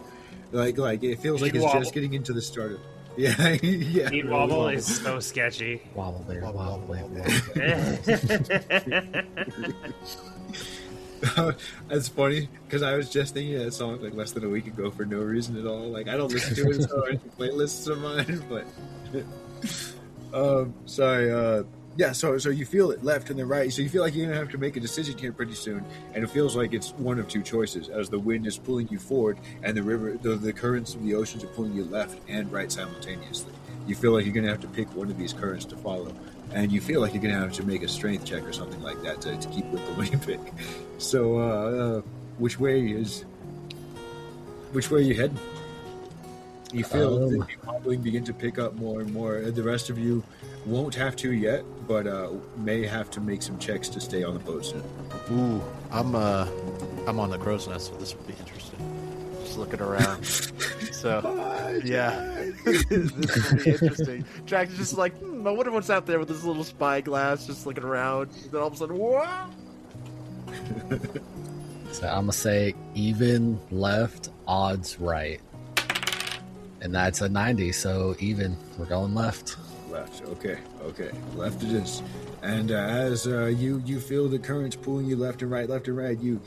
Speaker 2: Like it feels like it's just getting into the start of. Yeah, yeah.
Speaker 4: Speed wobble is so sketchy.
Speaker 1: Wobble there, wobble there.
Speaker 2: That's funny because I was just thinking of that song like less than a week ago for no reason at all. Like I don't listen to it, so I playlists of mine. But sorry. Yeah. So you feel it left and then right. So you feel like you're gonna have to make a decision here pretty soon, and it feels like it's one of two choices as the wind is pulling you forward and the currents of the oceans are pulling you left and right simultaneously. You feel like you're gonna have to pick one of these currents to follow. And you feel like you're going to have to make a strength check or something like that to keep with the one you pick. So, which way are you heading? You feel the wobbling begin to pick up more and more. The rest of you won't have to yet, but may have to make some checks to stay on the boat soon.
Speaker 3: Ooh, I'm on the crow's nest, so this would be interesting. Just looking around. So, yeah, this will be interesting. Jack's just like, I wonder what's out there with this little spyglass, just looking around. And then all of a sudden, whoa!
Speaker 1: So I'm gonna say even left, odds right, and that's a 90. So even, we're going left.
Speaker 2: Left, okay, left it is. And as you feel the currents pulling you left and right, you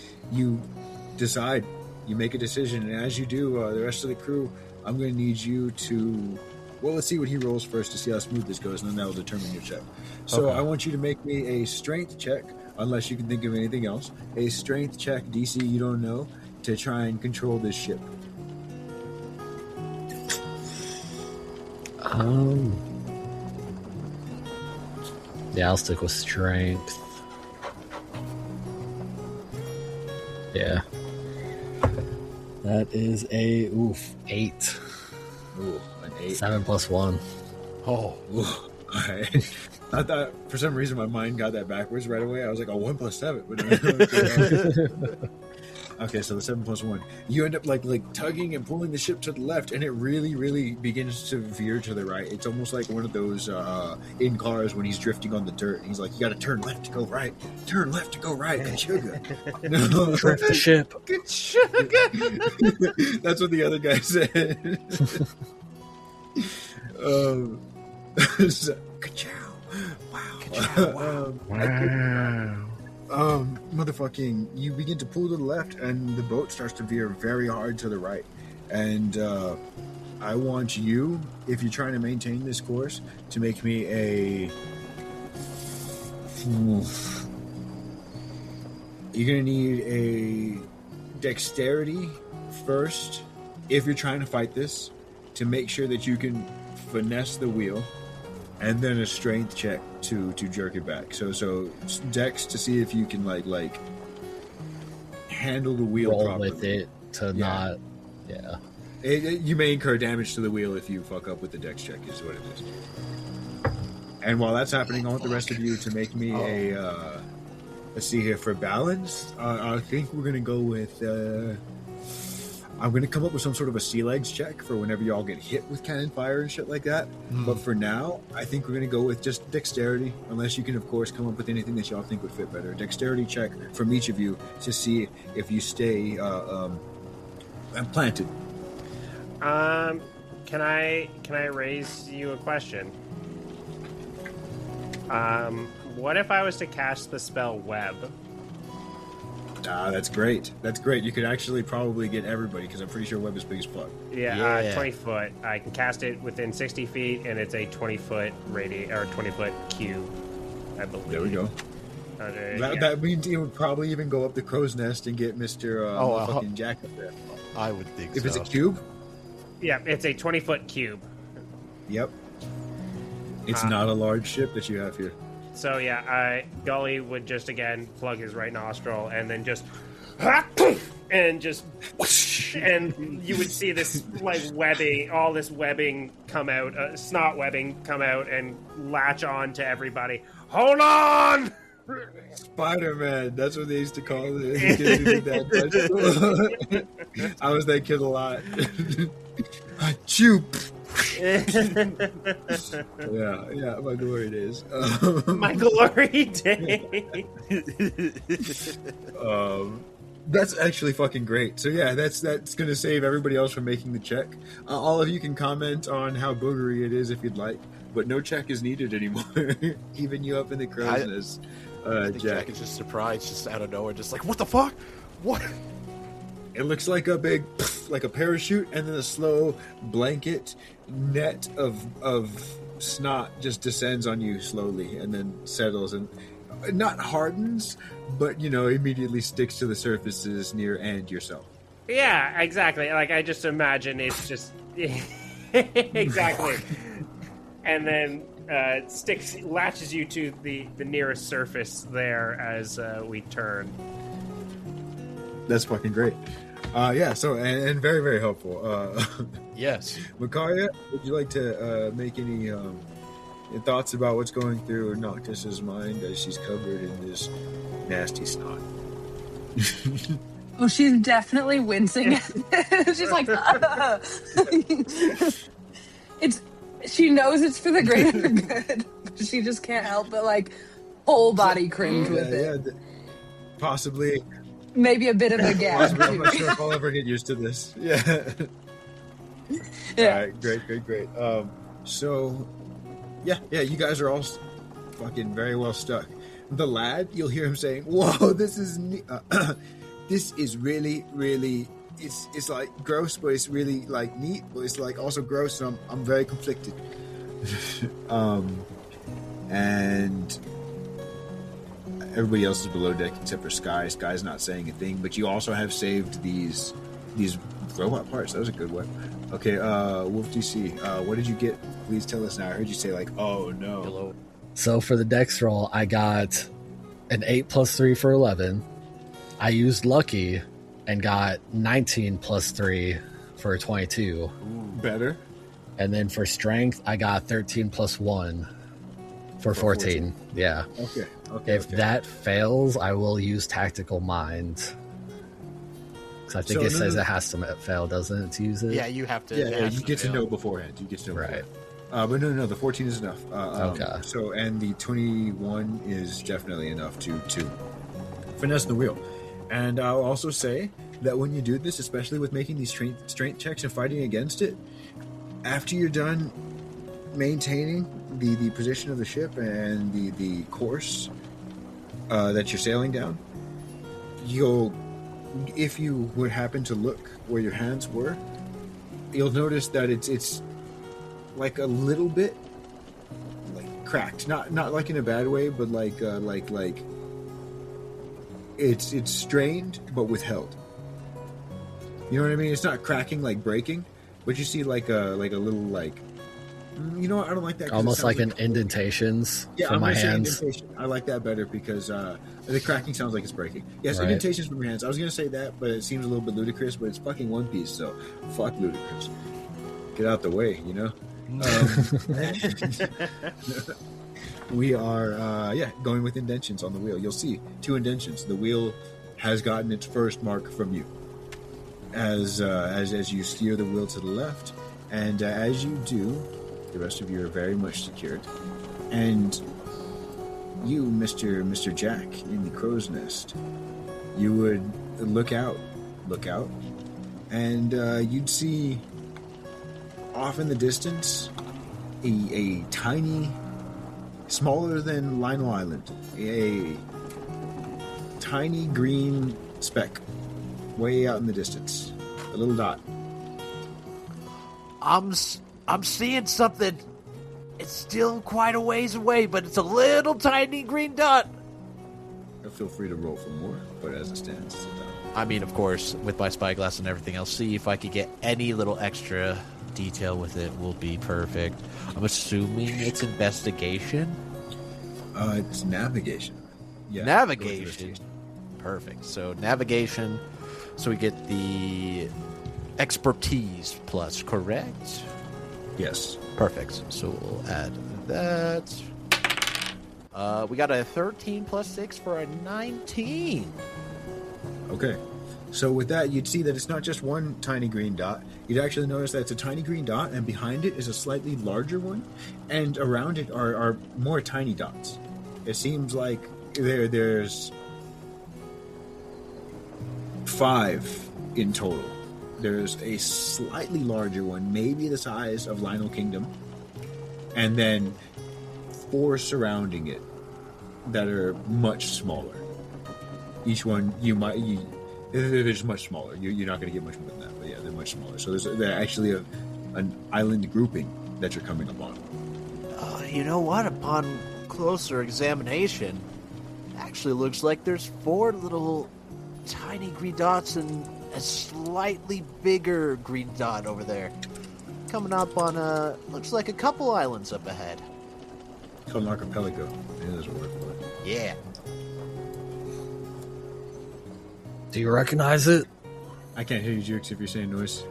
Speaker 2: decide. You make a decision, and as you do, the rest of the crew, I'm going to need you to... Well, let's see what he rolls first to see how smooth this goes, and then that will determine your check. So okay. I want you to make me a strength check, unless you can think of anything else. A strength check, DC you don't know, to try and control this ship.
Speaker 1: Yeah, I'll stick with strength. Yeah. That is a 8.
Speaker 2: Ooh, an 8.
Speaker 1: 7 plus 1.
Speaker 2: Oh, ooh. All right. I thought for some reason my mind got that backwards right away. I was like, 1 plus 7. Okay, so the 7 plus 1. You end up like tugging and pulling the ship to the left, and it really, really begins to veer to the right. It's almost like one of those in cars when he's drifting on the dirt. He's like, you got to turn left to go right. Turn left to go right. Good sugar. No.
Speaker 1: Drift the ship.
Speaker 2: Good sugar. That's what the other guy said. Ka-chow. Wow.
Speaker 3: Ka-chow.
Speaker 1: Wow.
Speaker 2: Motherfucking, you begin to pull to the left, and the boat starts to veer very hard to the right. And I want you, if you're trying to maintain this course, to make me a... You're going to need a dexterity first, if you're trying to fight this, to make sure that you can finesse the wheel. And then a strength check to jerk it back. So dex to see if you can like handle the wheel
Speaker 1: roll
Speaker 2: properly.
Speaker 1: with it to not. Yeah.
Speaker 2: You may incur damage to the wheel if you fuck up with the dex check. Is what it is. And while that's happening, I want the rest of you to make me a. Let's see here for balance. I think we're gonna go with. I'm going to come up with some sort of a sea legs check for whenever y'all get hit with cannon fire and shit like that. But for now, I think we're going to go with just dexterity, unless you can, of course, come up with anything that y'all think would fit better. Dexterity check from each of you to see if you stay planted.
Speaker 4: Can I raise you a question? What if I was to cast the spell web?
Speaker 2: That's great. That's great. You could actually probably get everybody because I'm pretty sure web is big as fuck.
Speaker 4: Yeah. 20 foot. I can cast it within 60 feet, and it's a 20-foot radius or 20-foot cube, I believe.
Speaker 2: There we go. That means it would probably even go up the crow's nest and get Mr. Fucking Jack up there.
Speaker 3: I would think
Speaker 2: if it's a cube?
Speaker 4: Yeah, it's a 20-foot cube.
Speaker 2: Yep. It's not a large ship that you have here.
Speaker 4: So yeah, Gully would just again plug his right nostril and then just and you would see this like webbing, all this webbing come out, snot webbing come out and latch on to everybody. Hold on!
Speaker 2: Spider-Man. That's what they used to call it. Kids who did that. I was that kid a lot. Achoo. Yeah, my glory days.
Speaker 4: My glory day.
Speaker 2: That's actually fucking great. So yeah, that's gonna save everybody else from making the check. All of you can comment on how boogery it is if you'd like, but no check is needed anymore. Even you up in the crow's nest,
Speaker 3: Jack is just surprised, just out of nowhere, just like, what the fuck? What?
Speaker 2: It looks like a big, like a parachute, and then a slow blanket net of snot just descends on you slowly, and then settles and not hardens, but immediately sticks to the surfaces near and yourself.
Speaker 4: Yeah, exactly. Like I just imagine it's just exactly, and then latches you to the nearest surface there as we turn.
Speaker 2: That's fucking great. Yeah, so, and very, very helpful.
Speaker 3: Yes.
Speaker 2: Makaria, would you like to make any thoughts about what's going through Noctis's mind as she's covered in this nasty snot?
Speaker 5: Oh, she's definitely wincing. She's like, she knows it's for the greater good. She just can't help but like whole body cringe with it.
Speaker 2: Yeah, possibly.
Speaker 5: Maybe a bit of a gap.
Speaker 2: I'm not sure if I'll ever get used to this. Yeah.
Speaker 5: Yeah.
Speaker 2: All right, great. So, yeah, you guys are all fucking very well stuck. The lad, you'll hear him saying, "Whoa, this is this is really, really. It's like gross, but it's really like neat, but it's like also gross. And I'm very conflicted." And everybody else is below deck except for Sky. Sky's not saying a thing, but you also have saved these robot parts. That was a good one. Okay, Wolf DC, what did you get? Please tell us now. I heard you say like, "Oh no."
Speaker 3: Hello.
Speaker 1: So for the dex roll, I got an 8 plus 3 for 11. I used lucky and got 19 plus 3 for 22.
Speaker 2: Better.
Speaker 1: And then for strength, I got 13 plus 1 for 14. Yeah.
Speaker 2: Okay.
Speaker 1: If that fails, I will use tactical mind. Because I think it says it has to fail, doesn't it, to use it?
Speaker 3: Yeah, you have to.
Speaker 2: Yeah, you get to know beforehand. You get to know
Speaker 1: right.
Speaker 2: But no, the 14 is enough.
Speaker 1: Okay.
Speaker 2: So, and the 21 is definitely enough to finesse the wheel. And I'll also say that when you do this, especially with making these strength checks and fighting against it, after you're done maintaining the position of the ship and the course that you're sailing down, if you would happen to look where your hands were, you'll notice that it's like a little bit like cracked, not like in a bad way, but like it's strained but withheld. You know what I mean? It's not cracking like breaking, but you see like a little like, you know what? I don't like that.
Speaker 1: Almost like an indentations from my hands.
Speaker 2: Indentation. I like that better because the cracking sounds like it's breaking. Yes,
Speaker 1: right.
Speaker 2: Indentations from your hands. I was going to say that, but it seems a little bit ludicrous, but it's fucking One Piece, so fuck ludicrous. Get out the way, you know? We are, going with indentions on the wheel. You'll see 2 indentions. The wheel has gotten its first mark from you. As you steer the wheel to the left, and as you do, the rest of you are very much secured. And you, Mr. Jack, in the crow's nest, you would look out, and you'd see off in the distance a tiny, smaller than Lionel Island, a tiny green speck way out in the distance, a little dot.
Speaker 3: I'm seeing something. It's still quite a ways away, but it's a little tiny green dot.
Speaker 2: Feel free to roll for more, but as it stands, it's a dot.
Speaker 3: I mean, of course, with my spyglass and everything, I'll see if I could get any little extra detail with it. Will be perfect. I'm assuming it's investigation.
Speaker 2: It's navigation. Yeah,
Speaker 3: navigation. Perfect. So navigation. So we get the expertise plus, correct?
Speaker 2: Yes.
Speaker 3: Perfect. So we'll add that. We got a 13 plus 6 for a 19.
Speaker 2: Okay. So with that, you'd see that it's not just one tiny green dot. You'd actually notice that it's a tiny green dot, and behind it is a slightly larger one, and around it are more tiny dots. It seems like there's 5 in total. There's a slightly larger one, maybe the size of Lionel Kingdom, and then 4 surrounding it that are much smaller. Each one they're just much smaller. You're not going to get much more than that, but yeah, they're much smaller. So they're actually an island grouping that you're coming upon.
Speaker 3: You know what? Upon closer examination, it actually looks like there's 4 little tiny green dots and a slightly bigger green dot over there. Coming up on looks like a couple islands up ahead.
Speaker 2: It's called an archipelago. Yeah, there's a word for it.
Speaker 3: Yeah.
Speaker 1: Do you recognize it?
Speaker 2: I can't hear you, Jukes, if you're saying noise.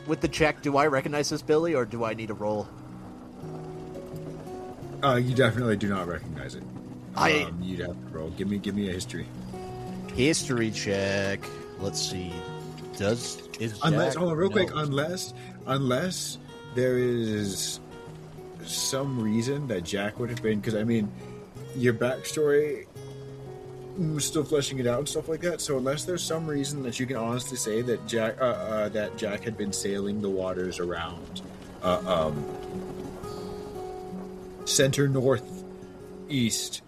Speaker 3: With the check, do I recognize this, Billy, or do I need a roll?
Speaker 2: You definitely do not recognize it.
Speaker 3: I
Speaker 2: You'd have to roll. Give me a history.
Speaker 3: History check. Let's see. Is
Speaker 2: Unless,
Speaker 3: Jack...
Speaker 2: hold on, real
Speaker 3: no.
Speaker 2: quick. Unless there is some reason that Jack would have been, because I mean, your backstory was still fleshing it out and stuff like that. So unless there's some reason that you can honestly say that Jack had been sailing the waters around center northeast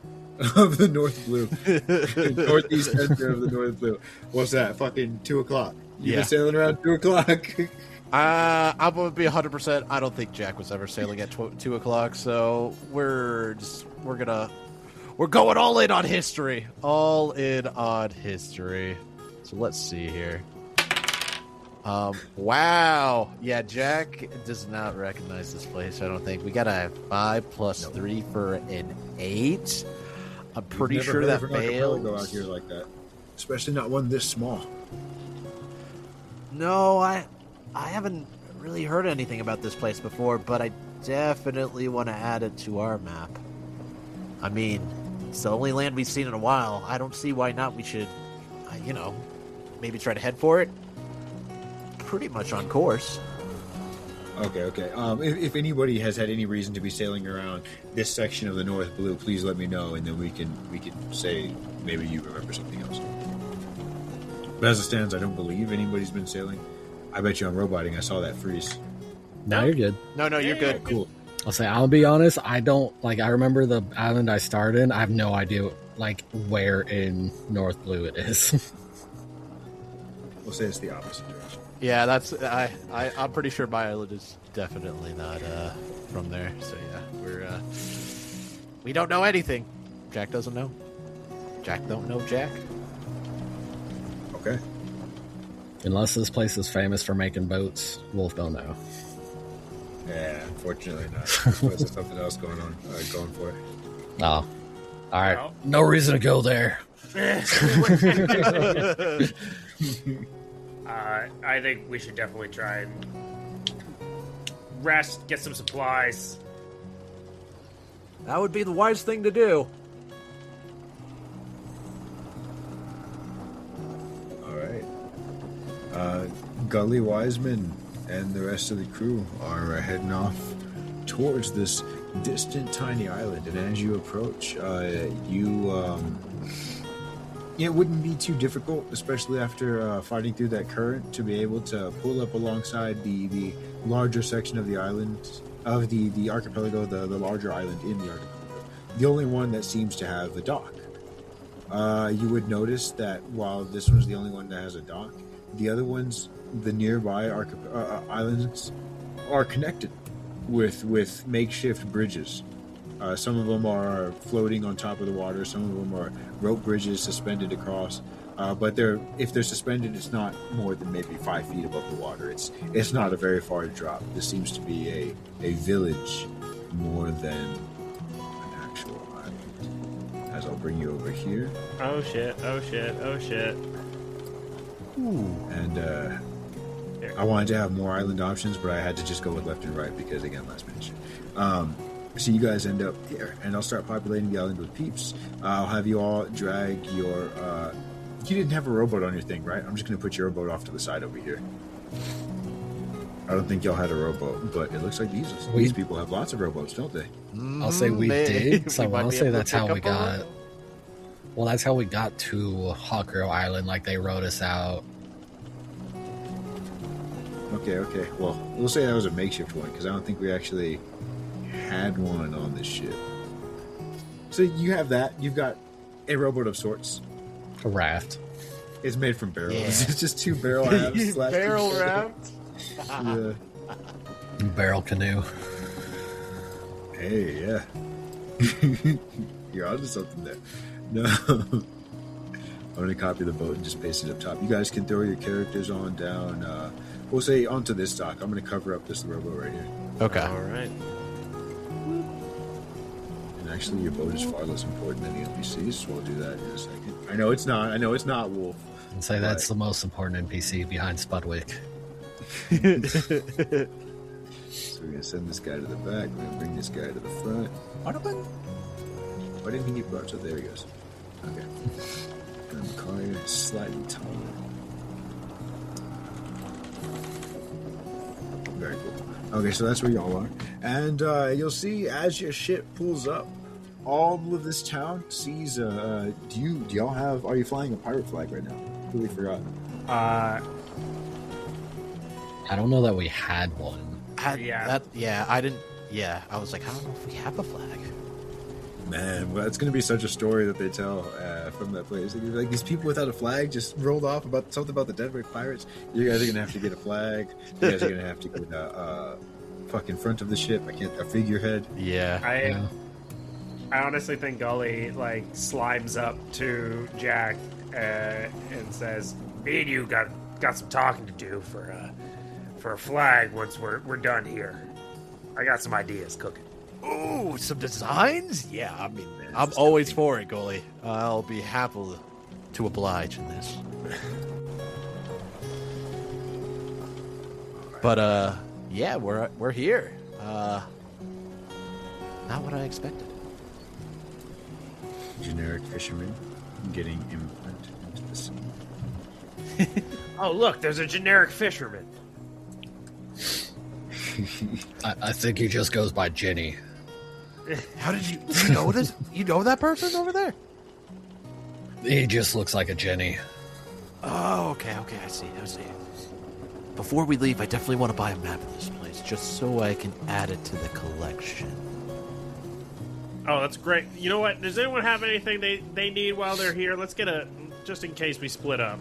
Speaker 2: of the North Blue, northeast center of the North Blue. What's that? Fucking 2:00. You've been sailing around 2:00.
Speaker 3: I'm gonna be 100%. I don't think Jack was ever sailing at 2:00. So we're going all in on history. All in on history. So let's see here. Wow. Yeah, Jack does not recognize this place, I don't think. We got a 5 plus 3 for an 8. I'm pretty sure that fails.
Speaker 2: Go out here like that, especially not one this small.
Speaker 3: No, I haven't really heard anything about this place before, but I definitely want to add it to our map. I mean, it's the only land we've seen in a while. I don't see why not. We should, maybe try to head for it. Pretty much on course.
Speaker 2: Okay. If anybody has had any reason to be sailing around this section of the North Blue, please let me know, and then we can say maybe you remember something else. But as it stands, I don't believe anybody's been sailing. I bet you I'm roboting. I saw that freeze.
Speaker 1: No, you're good.
Speaker 3: No, you're good.
Speaker 2: Cool.
Speaker 1: I'll say, I'll be honest, I don't, I remember the island I started in. I have no idea, where in North Blue it is.
Speaker 2: We'll say it's the opposite direction.
Speaker 3: Yeah, I'm pretty sure my island is definitely not from there. So yeah, we don't know anything. Jack doesn't know. Jack don't know Jack.
Speaker 2: Okay.
Speaker 1: Unless this place is famous for making boats, Wolf don't know.
Speaker 2: Yeah, unfortunately not. There's something else going for it.
Speaker 1: Oh. All right. Well, no reason to go there.
Speaker 4: I think we should definitely try and rest, get some supplies.
Speaker 3: That would be the wise thing to do.
Speaker 2: All right. Gully Wiseman and the rest of the crew are heading off towards this distant tiny island, and as you approach, it wouldn't be too difficult, especially after fighting through that current, to be able to pull up alongside the larger section of the island, of the archipelago, the larger island in the archipelago, the only one that seems to have a dock. You would notice that while this one's the only one that has a dock, the other ones, the nearby islands, are connected with makeshift bridges. Some of them are floating on top of the water. Some of them are rope bridges suspended across. But if they're suspended, it's not more than maybe 5 feet above the water. It's not a very far drop. This seems to be a village more than an actual island. As I'll bring you over here.
Speaker 4: Oh shit.
Speaker 2: Ooh. And
Speaker 4: There.
Speaker 2: I wanted to have more island options, but I had to just go with left and right because, again, last minute shit. So you guys end up here, and I'll start populating the island with peeps. I'll have you all drag your... you didn't have a rowboat on your thing, right? I'm just going to put your rowboat off to the side over here. I don't think y'all had a rowboat, but it looks like these people have lots of rowboats, don't they?
Speaker 1: I'll say we did. So
Speaker 3: We might
Speaker 1: I'll
Speaker 3: be
Speaker 1: say
Speaker 3: able to
Speaker 1: that's how
Speaker 3: pick
Speaker 1: we
Speaker 3: up a
Speaker 1: got.
Speaker 3: rowboat.
Speaker 1: Well, that's how we got to Hawker Island. Like they rowed us out.
Speaker 2: Okay. Well, we'll say that was a makeshift one because I don't think we actually had one on this ship. So you have that. You've got a rowboat of sorts.
Speaker 1: A raft.
Speaker 2: It's made from barrels.
Speaker 3: Yeah.
Speaker 2: It's just two barrel halves.
Speaker 3: Barrel raft.
Speaker 2: Yeah.
Speaker 1: Barrel canoe.
Speaker 2: Hey, yeah. You're onto something there. No. I'm going to copy the boat and just paste it up top. You guys can throw your characters on down. We'll say onto this dock. I'm going to cover up this rowboat right here.
Speaker 3: Okay.
Speaker 4: All right.
Speaker 2: And actually, your boat is far less important than the NPCs, so we'll do that in a second. I know it's not, Wolf.
Speaker 1: And say that's the most important NPC behind Spudwick.
Speaker 2: So we're going to send this guy to the back. We're going to bring this guy to the front. Why didn't he get brought? So there he goes. Okay. And Macaria is slightly taller. Very cool. Okay, so that's where y'all are. And you'll see as your ship pulls up, all of this town sees, do y'all have, are you flying a pirate flag right now? Really forgot.
Speaker 1: I don't know that we had one.
Speaker 3: I didn't. Yeah, I was like, I don't know if we have a flag.
Speaker 2: Man, well, it's going to be such a story that they tell from that place. Like these people without a flag just rolled off about something about the Deadwood Pirates. You guys are going to have to get a flag. You guys are going to have to get a fucking front of the ship. A figurehead.
Speaker 3: Yeah.
Speaker 4: I honestly think Gully like slimes up to Jack and says, "Me and you got some talking to do for a flag once we're done here. I got some ideas cooking."
Speaker 3: Ooh, some designs? Yeah, I mean,
Speaker 2: Man,
Speaker 3: I'm always for it, Goalie. I'll be happy to oblige in this. But, yeah, we're here. Not what I expected.
Speaker 2: Generic fisherman getting implant into the sea.
Speaker 4: Oh, look, there's a generic fisherman.
Speaker 1: I think he just goes by Jenny.
Speaker 3: How did you know this? You know that person over there?
Speaker 1: He just looks like a Jenny.
Speaker 3: Oh, okay, I see. Before we leave, I definitely want to buy a map of this place, just so I can add it to the collection.
Speaker 4: Oh, that's great. You know what? Does anyone have anything they need while they're here? Let's get just in case we split up.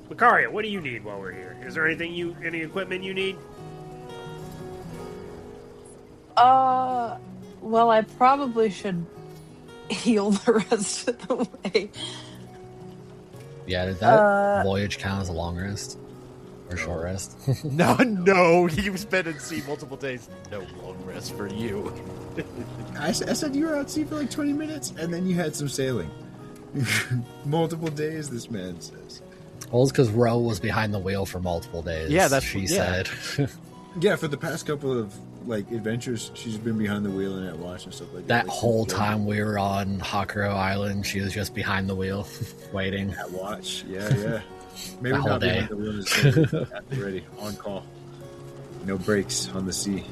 Speaker 4: Macaria, what do you need while we're here? Is there any equipment you need?
Speaker 5: Well, I probably should heal the rest of the way.
Speaker 1: Yeah, did that voyage count as a long rest? Or short rest?
Speaker 3: No, you've been at sea multiple days. No long rest for you.
Speaker 2: I said you were out at sea for like 20 minutes, and then you had some sailing. Multiple days, this man says.
Speaker 1: Well, it's because Ro was behind the wheel for multiple days.
Speaker 3: Yeah, that's
Speaker 1: she
Speaker 3: what-
Speaker 1: said.
Speaker 2: Yeah, for the past couple of adventures, she's been behind the wheel and at watch and stuff like that.
Speaker 1: That whole time we were on Hakuro Island, she was just behind the wheel, waiting.
Speaker 2: At watch, yeah. Maybe
Speaker 1: The whole
Speaker 2: not
Speaker 1: day.
Speaker 2: behind the wheel, just at the ready, on call. No breaks on the sea.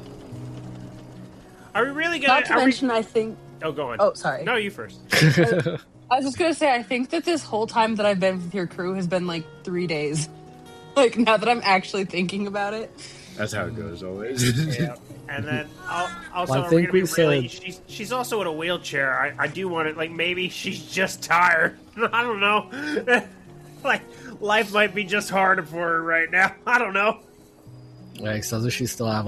Speaker 4: Are we really gonna?
Speaker 5: Not to mention, I think...
Speaker 4: Oh, go on.
Speaker 5: Oh, sorry.
Speaker 4: No, you first.
Speaker 5: I was just going to say, I think that this whole time that I've been with your crew has been like 3 days. Like, now that I'm actually thinking about it.
Speaker 2: That's how it goes always.
Speaker 4: Yeah. And then also,
Speaker 1: Well, I
Speaker 4: are
Speaker 1: think
Speaker 4: we
Speaker 1: we
Speaker 4: gonna be really?
Speaker 1: said-
Speaker 4: She's also in a wheelchair. I do want to maybe she's just tired. I don't know. Like life might be just hard for her right now. I don't know.
Speaker 1: Like, so does she still have,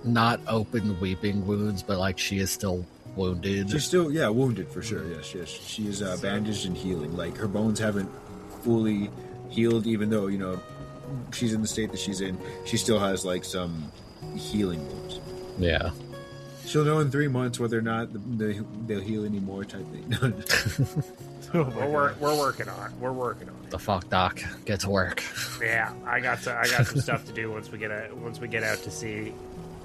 Speaker 1: not open weeping wounds, but, she is still wounded?
Speaker 2: She's still, wounded for sure. Yes, she is bandaged and healing. Like, her bones haven't fully healed, even though, she's in the state that she's in. She still has, some healing wounds.
Speaker 1: Yeah.
Speaker 2: She'll know in 3 months whether or not they'll heal anymore type thing.
Speaker 4: We're working on it. We're working on it.
Speaker 1: The fuck, Doc? Get to work.
Speaker 4: Yeah, I got some stuff to do once we get out to sea.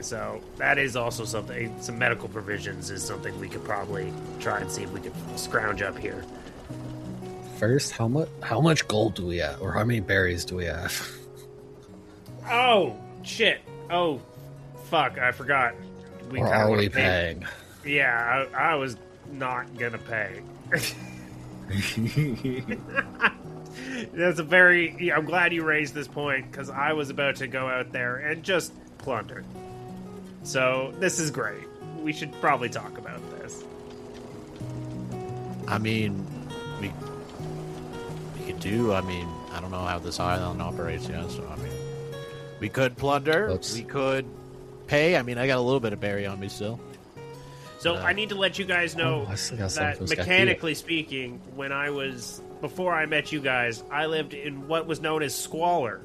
Speaker 4: So that is also something. Some medical provisions is something we could probably try and see if we could scrounge up here.
Speaker 1: First, how much gold do we have, or how many berries do we have?
Speaker 4: Oh shit! Oh fuck! I forgot.
Speaker 1: Or are we paying?
Speaker 4: Yeah, I was not gonna pay. That's a very. I'm glad you raised this point because I was about to go out there and just plunder. So this is great. We should probably talk about this.
Speaker 3: I mean, we could do. I mean, I don't know how this island operates yet, so I mean, we could plunder.
Speaker 1: Oops.
Speaker 3: We could pay. I mean, I got a little bit of berry on me still.
Speaker 4: So I need to let you guys know
Speaker 1: I still got
Speaker 4: that
Speaker 1: something.
Speaker 4: mechanically speaking, before I met you guys, I lived in what was known as squalor.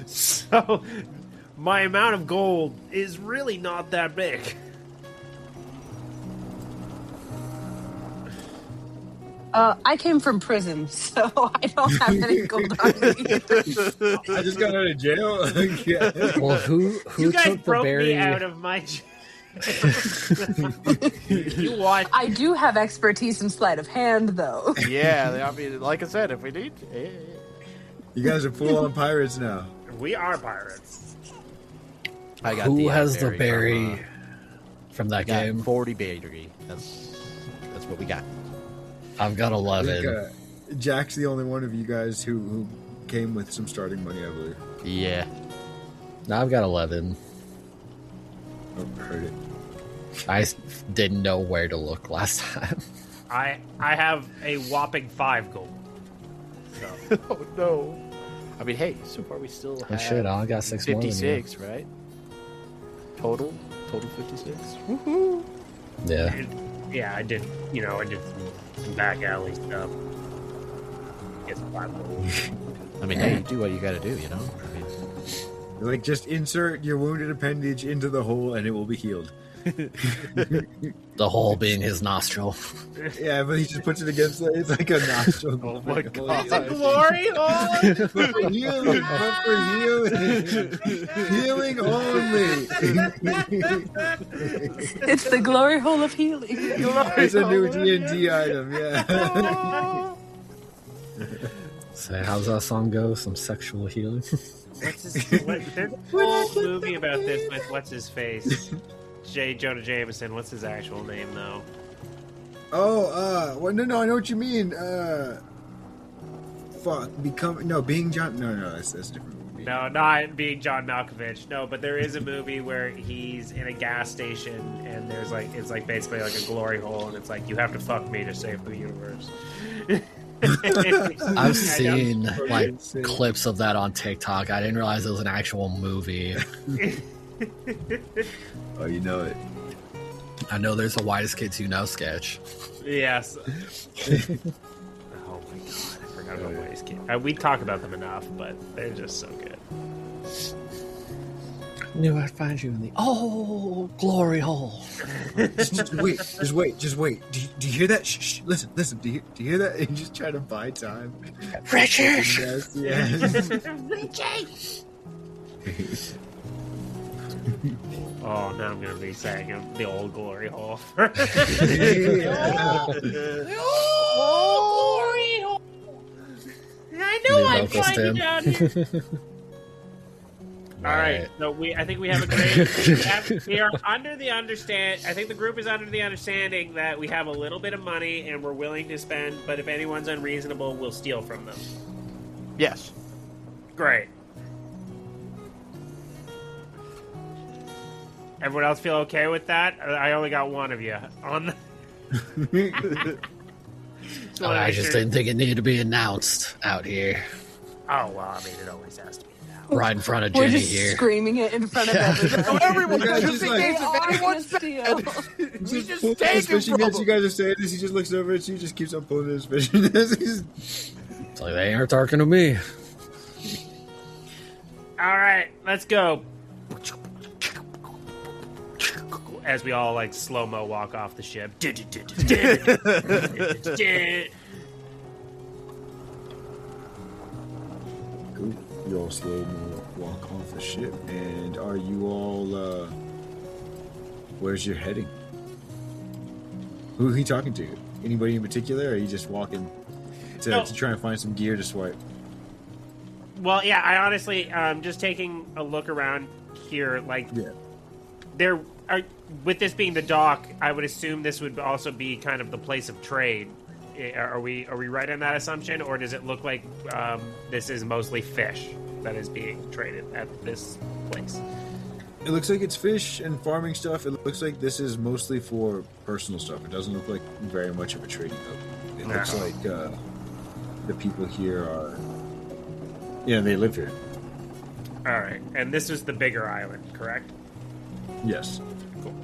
Speaker 4: So my amount of gold is really not that big.
Speaker 5: I came from prison, so I don't have any gold on me.
Speaker 2: I just got out of jail. Yeah.
Speaker 1: Well, who
Speaker 4: You guys
Speaker 1: took the
Speaker 4: broke
Speaker 1: berry?
Speaker 4: me out of my You watch.
Speaker 5: I do have expertise in sleight of hand, though.
Speaker 3: Yeah, I mean, like I said, if we need,
Speaker 2: You guys are full-on pirates now.
Speaker 4: We are pirates.
Speaker 3: I got
Speaker 1: Who has the
Speaker 3: berry
Speaker 1: berry from that
Speaker 3: got
Speaker 1: game?
Speaker 3: 40 berry. That's what we got.
Speaker 1: I've got
Speaker 2: I
Speaker 1: 11.
Speaker 2: think, Jack's the only one of you guys who came with some starting money, I believe.
Speaker 3: Yeah.
Speaker 1: Now I've got 11.
Speaker 2: Oh, heard it.
Speaker 1: I didn't know where to look last time.
Speaker 4: I have a whopping 5 gold. So.
Speaker 3: Oh no. I mean, hey, so far we still
Speaker 1: Oh
Speaker 3: have
Speaker 1: shit, I only got 6 more than you.
Speaker 3: 56, right? Total 56.
Speaker 1: Yeah.
Speaker 4: Yeah, I did. I did some back alley stuff. Get some 5 gold.
Speaker 3: I mean, hey, you do what you gotta do, you know? I mean,
Speaker 2: Like, just insert your wounded appendage into the hole and it will be healed.
Speaker 1: The hole being his nostril.
Speaker 2: Yeah, but he just puts it against it. It's like a nostril.
Speaker 3: Oh my God.
Speaker 4: Glory hole!
Speaker 2: For healing, but for healing. Healing only.
Speaker 5: It's the glory hole of healing.
Speaker 2: It's a new D&D item, yeah.
Speaker 1: Say, how's that song go? Some sexual healing?
Speaker 4: There's a whole movie about this with what's his face, J. Jonah Jameson. What's his actual name though?
Speaker 2: Oh, well, no, I know what you mean. Being John. No, that's a different movie.
Speaker 4: No, not being John Malkovich. No, but there is a movie where he's in a gas station and it's basically like a glory hole, and it's like you have to fuck me to save the universe.
Speaker 1: I've seen like clips of that on TikTok. I didn't realize it was an actual movie.
Speaker 2: Oh, you know it.
Speaker 1: I know there's a Whitest Kids You Know sketch.
Speaker 4: Yes. Oh my god, I forgot about Ways Kid. We talk about them enough, but they're just so good.
Speaker 1: Knew I'd find you in the glory hole.
Speaker 2: Just wait. Do you hear that? Shh, listen. Do you hear that? And just try to buy time.
Speaker 1: Richard!
Speaker 2: Yes.
Speaker 4: Oh, now I'm gonna be saying the old glory hole. Glory hole. I know
Speaker 1: New
Speaker 4: I'm
Speaker 1: vocal
Speaker 4: finding
Speaker 1: stem.
Speaker 4: down here. All right, so I think we have a great. We are under the understand. I think the group is under the understanding that we have a little bit of money and we're willing to spend. But if anyone's unreasonable, we'll steal from them.
Speaker 3: yes.
Speaker 4: Great. Everyone else feel okay with that? I only got one of you on.
Speaker 1: I just didn't think it needed to be announced out here.
Speaker 4: Oh well, I mean, it always has to be now.
Speaker 1: Right in front of
Speaker 5: We're
Speaker 1: Jenny
Speaker 5: just
Speaker 1: here.
Speaker 5: screaming it in front of everybody.
Speaker 3: Everyone,
Speaker 2: guys
Speaker 3: just
Speaker 2: just
Speaker 3: in
Speaker 2: like-
Speaker 3: case if anyone's
Speaker 5: Steal.
Speaker 3: we just
Speaker 2: As
Speaker 3: take
Speaker 2: fishing
Speaker 3: him
Speaker 2: nets,
Speaker 3: from
Speaker 2: you guys are saying this. He just looks over at you, just keeps on pulling his fishing nets.
Speaker 1: It's like, they ain't talking to me.
Speaker 4: All right, let's go. as we all like slow mo walk off the ship.
Speaker 2: Cool. You all slow walk off the ship, and are you all? Where's your heading? Who are you talking to? Anybody in particular, or are you just walking to try and find some gear to swipe?
Speaker 4: Well, yeah, I honestly, just taking a look around here, like, there are, with this being the dock, I would assume this would also be kind of the place of trade. Are we right in that assumption, or does it look like this is mostly fish that is being traded at this place?
Speaker 2: It looks like it's fish and farming stuff. It looks like this is mostly for personal stuff. It doesn't look like very much of a trading hub. It looks like the people here are... Yeah, they live here.
Speaker 4: All right. And this is the bigger island, correct?
Speaker 2: Yes.
Speaker 4: Cool.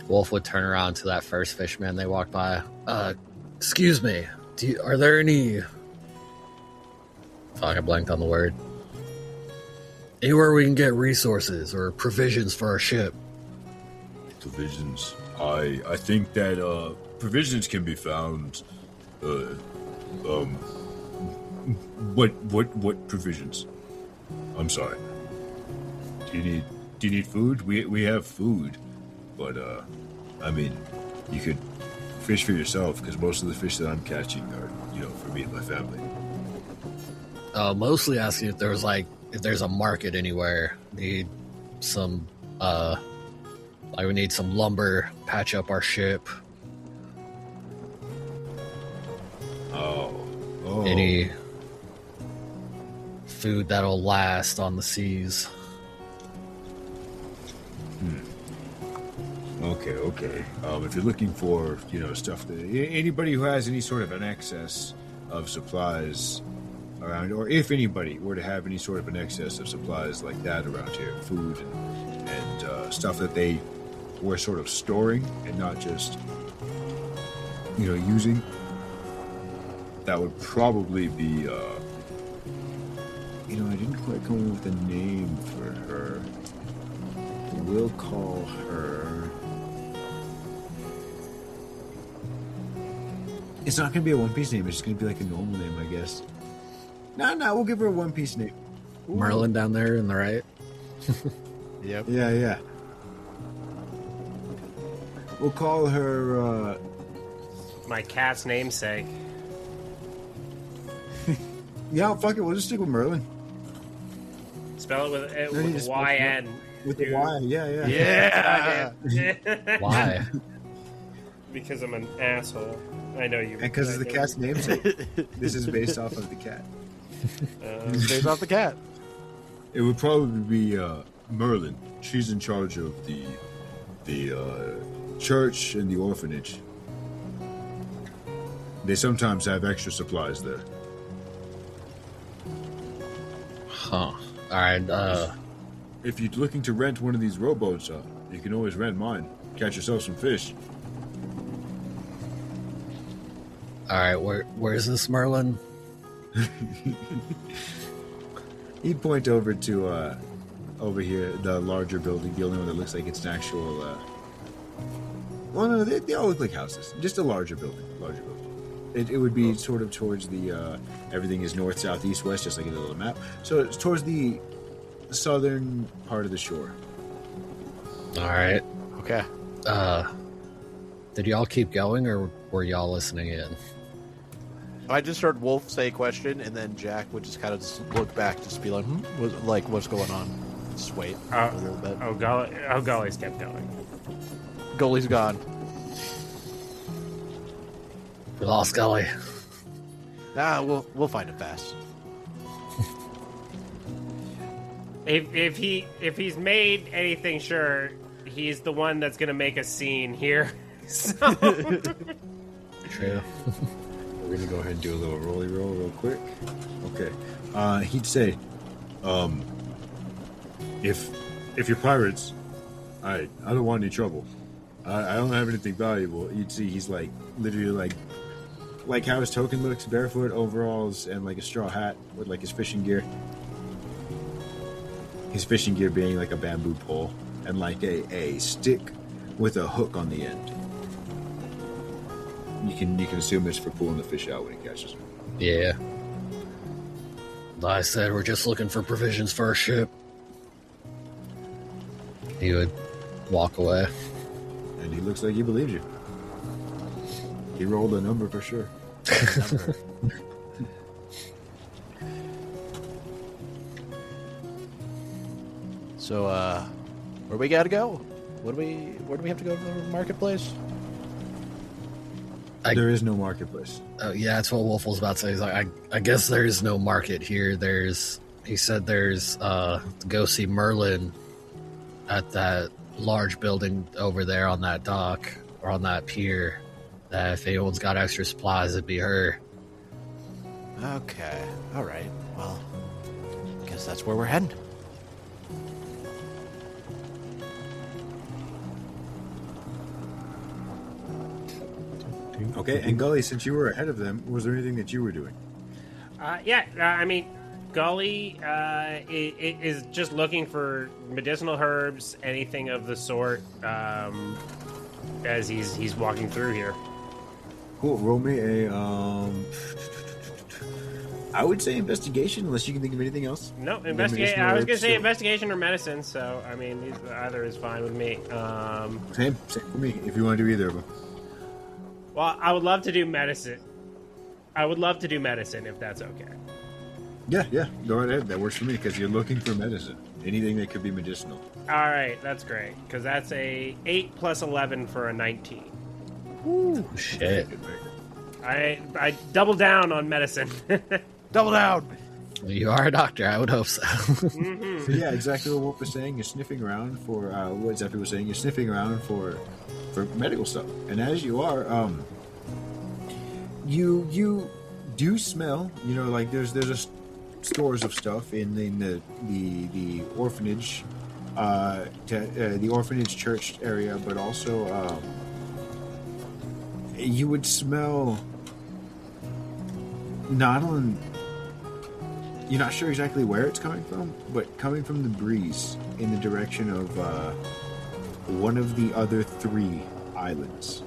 Speaker 1: Wolf would turn around to that first fisherman they walked by. Excuse me. Are there any... Fuck, I blanked on the word. Anywhere we can get resources or provisions for our ship?
Speaker 6: Provisions. I think that provisions can be found. What provisions? I'm sorry. Do you need food? We have food, but I mean, you could fish for yourself because most of the fish that I'm catching are, for me and my family.
Speaker 1: Mostly asking if there's a market anywhere. Need some we need some lumber, patch up our ship.
Speaker 6: Oh.
Speaker 1: Any food that'll last on the seas.
Speaker 6: Okay. If you're looking for, stuff that anybody who has any sort of an excess of supplies around, or if anybody were to have any sort of an excess of supplies like that around here, food and stuff that they were sort of storing and not just, using, that would probably be, I didn't quite come up with a name for her. We'll call her... It's not going to be a One Piece name. It's just going to be like a normal name, I guess. No, we'll give her a One Piece name.
Speaker 1: Ooh. Merlin down there in the right.
Speaker 3: Yep.
Speaker 2: Yeah. We'll call her,
Speaker 4: My cat's namesake.
Speaker 2: Yeah, fuck it. We'll just stick with Merlin.
Speaker 4: Spell it with Y-N.
Speaker 2: With the Y, yeah.
Speaker 3: Yeah.
Speaker 1: Why?
Speaker 4: Because I'm an asshole. I know you.
Speaker 2: And because it's the cat's namesake. This is based off of the cat.
Speaker 3: Based off the cat.
Speaker 6: It would probably be Merlin. She's in charge of the church and the orphanage. They sometimes have extra supplies there.
Speaker 1: Huh. Alright,
Speaker 6: If you're looking to rent one of these rowboats, you can always rent mine. Catch yourself some fish.
Speaker 1: alright, where's this Merlin?
Speaker 2: He'd point over to, over here, the larger building, the only one that looks like it's an actual, well, no, they all look like houses. Just a larger building. It would be sort of towards the, everything is north, south, east, west, just like in the little map. So it's towards the southern part of the shore.
Speaker 1: Alright.
Speaker 3: Okay.
Speaker 1: Did y'all keep going, or were y'all listening in?
Speaker 3: I just heard Wolf say a question, and then Jack would just kind of just look back, just be like, what's going on? Just wait a little bit.
Speaker 4: Golly's kept going.
Speaker 3: Goalie's gone.
Speaker 1: We lost Gully.
Speaker 3: We'll find him fast.
Speaker 4: If he's made anything sure, he's the one that's gonna make a scene here. So.
Speaker 1: True.
Speaker 2: We're gonna go ahead and do a little rolly roll real quick. Okay. He'd say,
Speaker 6: If you're pirates, I don't want any trouble. I don't have anything valuable.
Speaker 2: you'd see he's like literally like how his token looks, barefoot, overalls, and like a straw hat with like his fishing gear. His fishing gear being like a bamboo pole
Speaker 6: and like a stick with a hook on the end. You can assume it's for pulling the fish out when he catches them.
Speaker 1: Yeah. Like I said, we're just looking for provisions for our ship. He would walk away.
Speaker 6: And he looks like he believes you. He rolled a number for sure.
Speaker 3: So, where we gotta go? Where do we have to go to the marketplace?
Speaker 6: There is no marketplace.
Speaker 1: Yeah, that's what Wolf was about to say. He's like, I guess there's no market here. He said there's go see Merlin at that large building over there on that dock or on that pier. That if anyone's got extra supplies, it'd be her.
Speaker 3: Okay, all right. Well, I guess that's where we're heading.
Speaker 6: Okay, and Gully, since you were ahead of them, was there anything that you were doing?
Speaker 4: I mean, Gully is just looking for medicinal herbs, anything of the sort, as he's walking through here.
Speaker 6: Cool. Roll me a I would say investigation, unless you can think of anything else.
Speaker 4: No, investigation. I was gonna say investigation or medicine. So I mean, either is fine with me.
Speaker 6: Same for me. If you want to do either of them.
Speaker 4: Well, I would love to do medicine. I would love to do medicine if that's okay.
Speaker 6: Yeah, go right ahead. That works for me because you're looking for medicine. Anything that could be medicinal.
Speaker 4: All right, that's great because that's a 8 plus 11 for a 19.
Speaker 1: Ooh, shit.
Speaker 4: I double down on medicine.
Speaker 3: Double down.
Speaker 1: Well, you are a doctor. I would hope so.
Speaker 4: Mm-hmm.
Speaker 6: So yeah, exactly what Wolf was saying. You're sniffing around for what Zephyr was saying. You're sniffing around for medical stuff, and as you are, you do smell. You know, like there's stores of stuff in the orphanage, the orphanage church area, but also you would smell not on. You're not sure exactly where it's coming from, but coming from the breeze in the direction of one of the other 3 islands.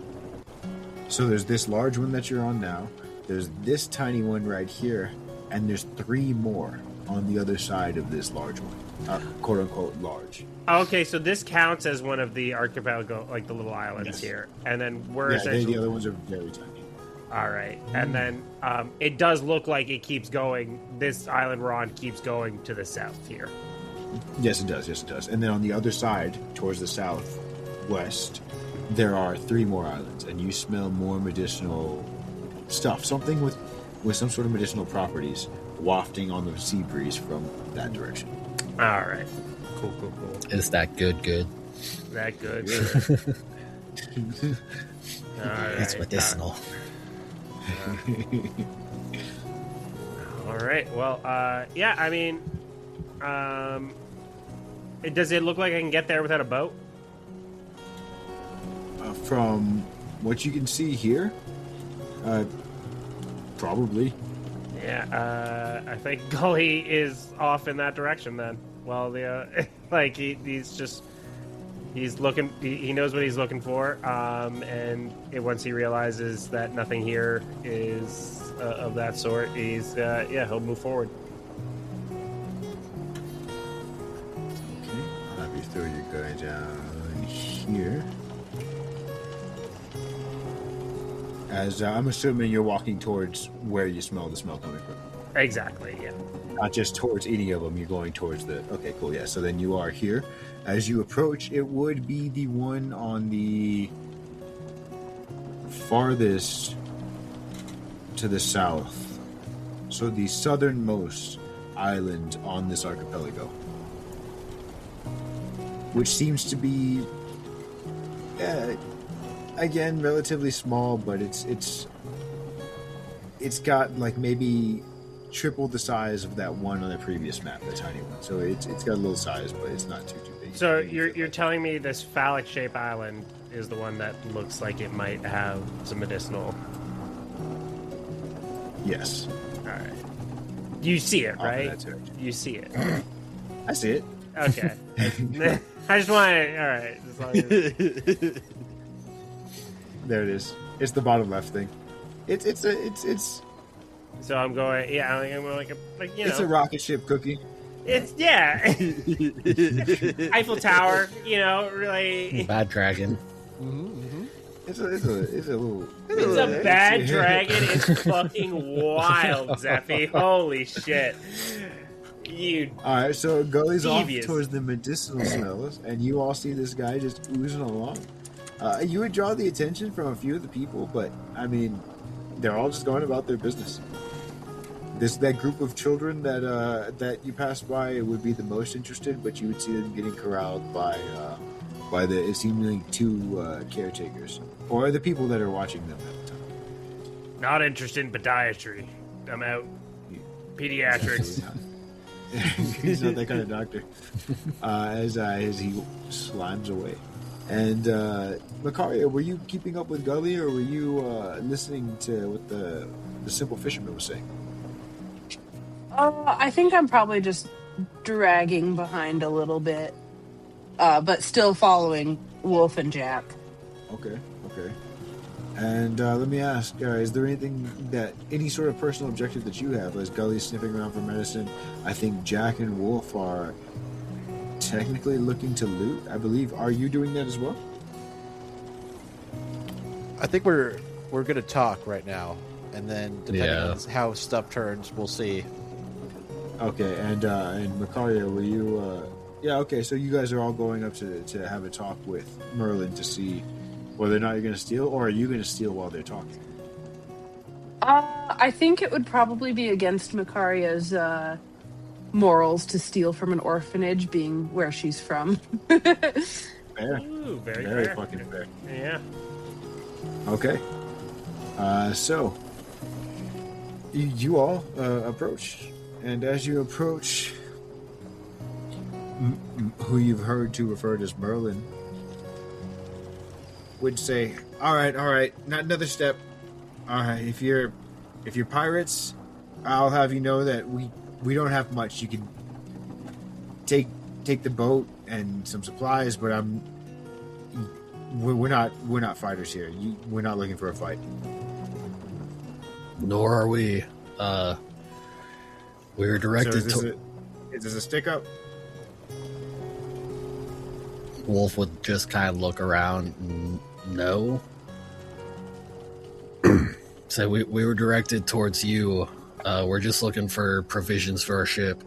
Speaker 6: So there's this large one that you're on now, there's this tiny one right here, and there's 3 more on the other side of this large one. Quote-unquote large.
Speaker 4: Okay, so this counts as one of the archipelago, like the little islands here. And then we're essentially...
Speaker 6: the other ones are very tiny.
Speaker 4: All right. And then it does look like it keeps going. This island we're on keeps going to the south here.
Speaker 6: Yes, it does. And then on the other side, towards the southwest, there are 3 more islands, and you smell more medicinal stuff. Something with some sort of medicinal properties wafting on the sea breeze from that direction.
Speaker 4: All right. Cool.
Speaker 1: Is that good?
Speaker 4: That good? All right.
Speaker 1: It's medicinal.
Speaker 4: All right. Well, yeah, I mean, does it look like I can get there without a boat?
Speaker 6: From what you can see here, probably.
Speaker 4: Yeah, I think Gully is off in that direction then. Well, like he's looking. He knows what he's looking for, and once he realizes that nothing here is of that sort, he'll move forward.
Speaker 6: Okay, I'll have you throw your guy down here. As I'm assuming you're walking towards where you smell the smell coming from.
Speaker 4: Exactly. Yeah.
Speaker 6: Not just towards any of them. You're going towards the. Okay, cool. Yeah. So then you are here. As you approach, it would be the one on the farthest to the south. So the southernmost island on this archipelago, which seems to be, again, relatively small, but it's got like maybe triple the size of that one on the previous map, the tiny one. So it's got a little size, but it's not too big.
Speaker 4: So you're telling me this phallic-shaped island is the one that looks like it might have some medicinal?
Speaker 6: Yes.
Speaker 4: All right. You see it, right?
Speaker 6: That's it.
Speaker 4: You see it.
Speaker 6: I see it.
Speaker 4: Okay. I just want to. All right. As long as-
Speaker 2: There it is. It's the bottom left thing. It's
Speaker 4: So I'm going. Yeah, I'm like you know.
Speaker 2: it's a rocket ship cookie.
Speaker 4: It's Eiffel Tower. You know, really.
Speaker 1: Bad dragon.
Speaker 2: It's a little.
Speaker 4: It's a bad dragon. It's fucking wild, Zeffy. Holy shit. You.
Speaker 2: All right, so it goes off
Speaker 4: Devious.
Speaker 2: towards the medicinal smells, and you all see this guy just oozing along. You would draw the attention from a few of the people, but I mean, they're all just going about their business. That group of children that you passed by would be the most interested, but you would see them getting corralled by the seemingly two caretakers, or the people that are watching them at the time.
Speaker 4: Not interested in podiatry. I'm out. Pediatrics.
Speaker 2: He's not that kind of doctor. As he slimes away. And Macario, were you keeping up with Gully, or were you listening to what the simple fisherman was saying?
Speaker 5: I think I'm probably just dragging behind a little bit, but still following Wolf and Jack.
Speaker 2: Okay. And let me ask, is there any sort of personal objective that you have? As Gully's sniffing around for medicine, I think Jack and Wolf are technically looking to loot, I believe. Are you doing that as well?
Speaker 3: I think we're going to talk right now, and then depending on how stuff turns, we'll see.
Speaker 2: Okay, and Macario, were you? Yeah, okay. So you guys are all going up to have a talk with Merlin to see whether or not you're going to steal, or are you going to steal while they're talking?
Speaker 5: I think it would probably be against Macaria's morals to steal from an orphanage, being where she's from.
Speaker 2: Fair.
Speaker 4: Ooh, very fair.
Speaker 2: Fucking fair.
Speaker 4: Yeah.
Speaker 2: Okay. So you all approach, and as you approach, who you've heard to referred as Merlin would say, all right, not another step. All right, if you're pirates, I'll have you know that we don't have much. You can take the boat and some supplies, but we're not fighters here. We're not looking for a fight.
Speaker 1: Nor are we. We were directed
Speaker 2: is this a stick up?
Speaker 1: Wolf would just kind of look around and no. So we were directed towards you. We're just looking for provisions for our ship.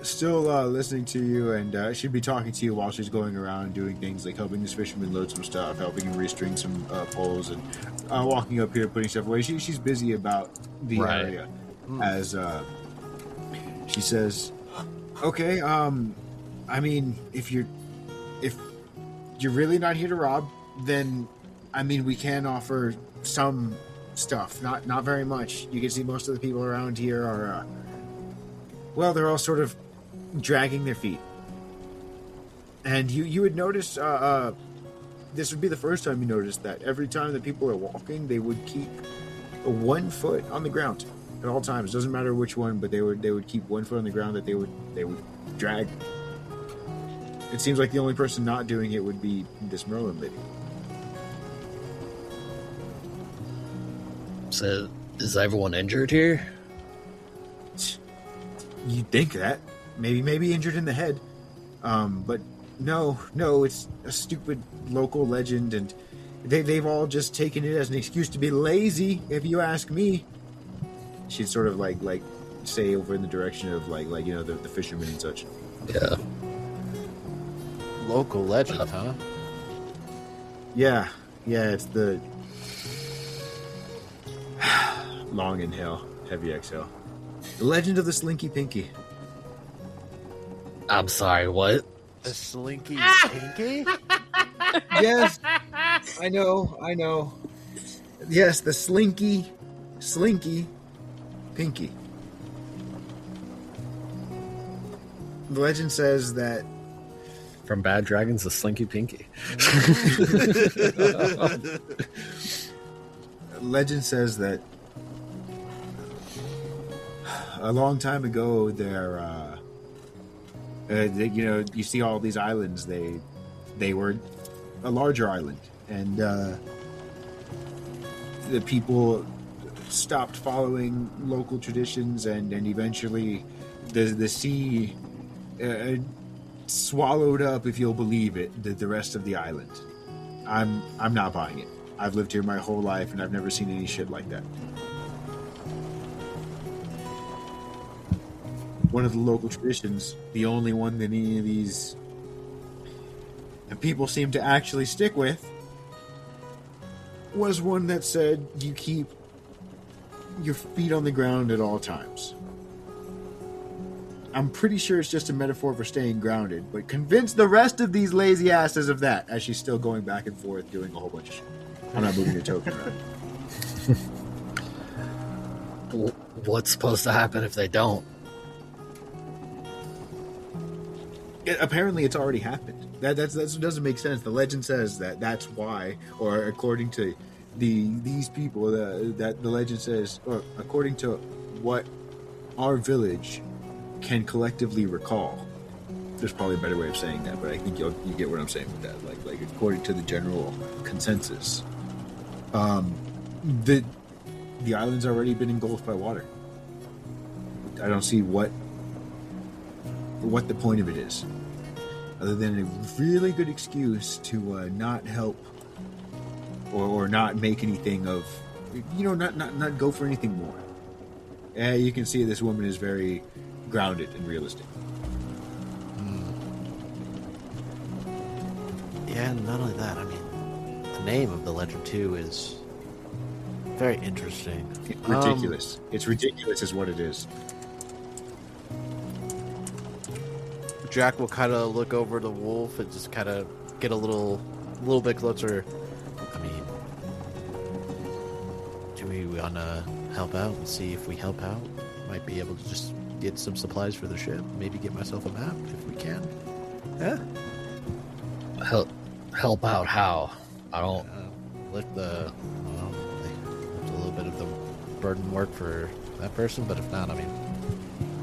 Speaker 2: Still listening to you, and she'd be talking to you while she's going around doing things like helping this fisherman load some stuff, helping him restring some poles, and walking up here, putting stuff away. She's busy about the area. As she says, okay, I mean, if you're really not here to rob, then I mean, we can offer some stuff, not very much. You can see most of the people around here are well, they're all sort of dragging their feet, and you would notice this would be the first time you noticed that every time that people are walking, they would keep 1 foot on the ground at all times. Doesn't matter which one, but they would keep 1 foot on the ground that they would drag. It seems like the only person not doing it would be this Merlin lady.
Speaker 1: So, is everyone injured here?
Speaker 2: You'd think that. Maybe injured in the head. But no, it's a stupid local legend, and they've all just taken it as an excuse to be lazy, if you ask me. She'd sort of like say over in the direction of like you know, the fishermen and such.
Speaker 1: Yeah.
Speaker 3: Local legend, huh?
Speaker 2: Yeah, it's the long inhale, heavy exhale. The legend of the Slinky Pinky.
Speaker 1: I'm sorry, what?
Speaker 3: The Slinky Pinky?
Speaker 2: Yes, I know. Yes, the Slinky Pinky. The legend says that
Speaker 1: From Bad Dragons, the Slinky Pinky.
Speaker 2: legend says that a long time ago, You see all these islands. They were a larger island, and the people stopped following local traditions, and eventually the sea swallowed up, if you'll believe it, the rest of the island. I'm not buying it. I've lived here my whole life, and I've never seen any shit like that. One of the local traditions, the only one that any of these people seem to actually stick with, was one that said you keep your feet on the ground at all times. I'm pretty sure it's just a metaphor for staying grounded, but convince the rest of these lazy asses of that, as she's still going back and forth doing a whole bunch of shit. I'm not moving your token around.
Speaker 1: What's supposed to happen if they don't?
Speaker 2: Apparently it's already happened. That doesn't make sense. The legend says that's why, or according to these people, that the legend says, or according to what our village can collectively recall. There's probably a better way of saying that, but I think you get what I'm saying with that. Like according to the general consensus, the island's already been engulfed by water. I don't see what the point of it is, other than a really good excuse to not help or not make anything of, not go for anything more. You can see this woman is very grounded and realistic.
Speaker 3: Yeah, and not only that, I mean, the name of the legend too is very interesting.
Speaker 2: Ridiculous. It's ridiculous is what it is.
Speaker 3: Jack will kind of look over the wolf and just kind of get a little bit closer. I mean, do we want to help out and see if we help out? Might be able to just get some supplies for the ship. Maybe get myself a map if we can. Yeah.
Speaker 1: Help out how? I don't...
Speaker 3: Lift a little bit of the burden work for that person, but if not, I mean,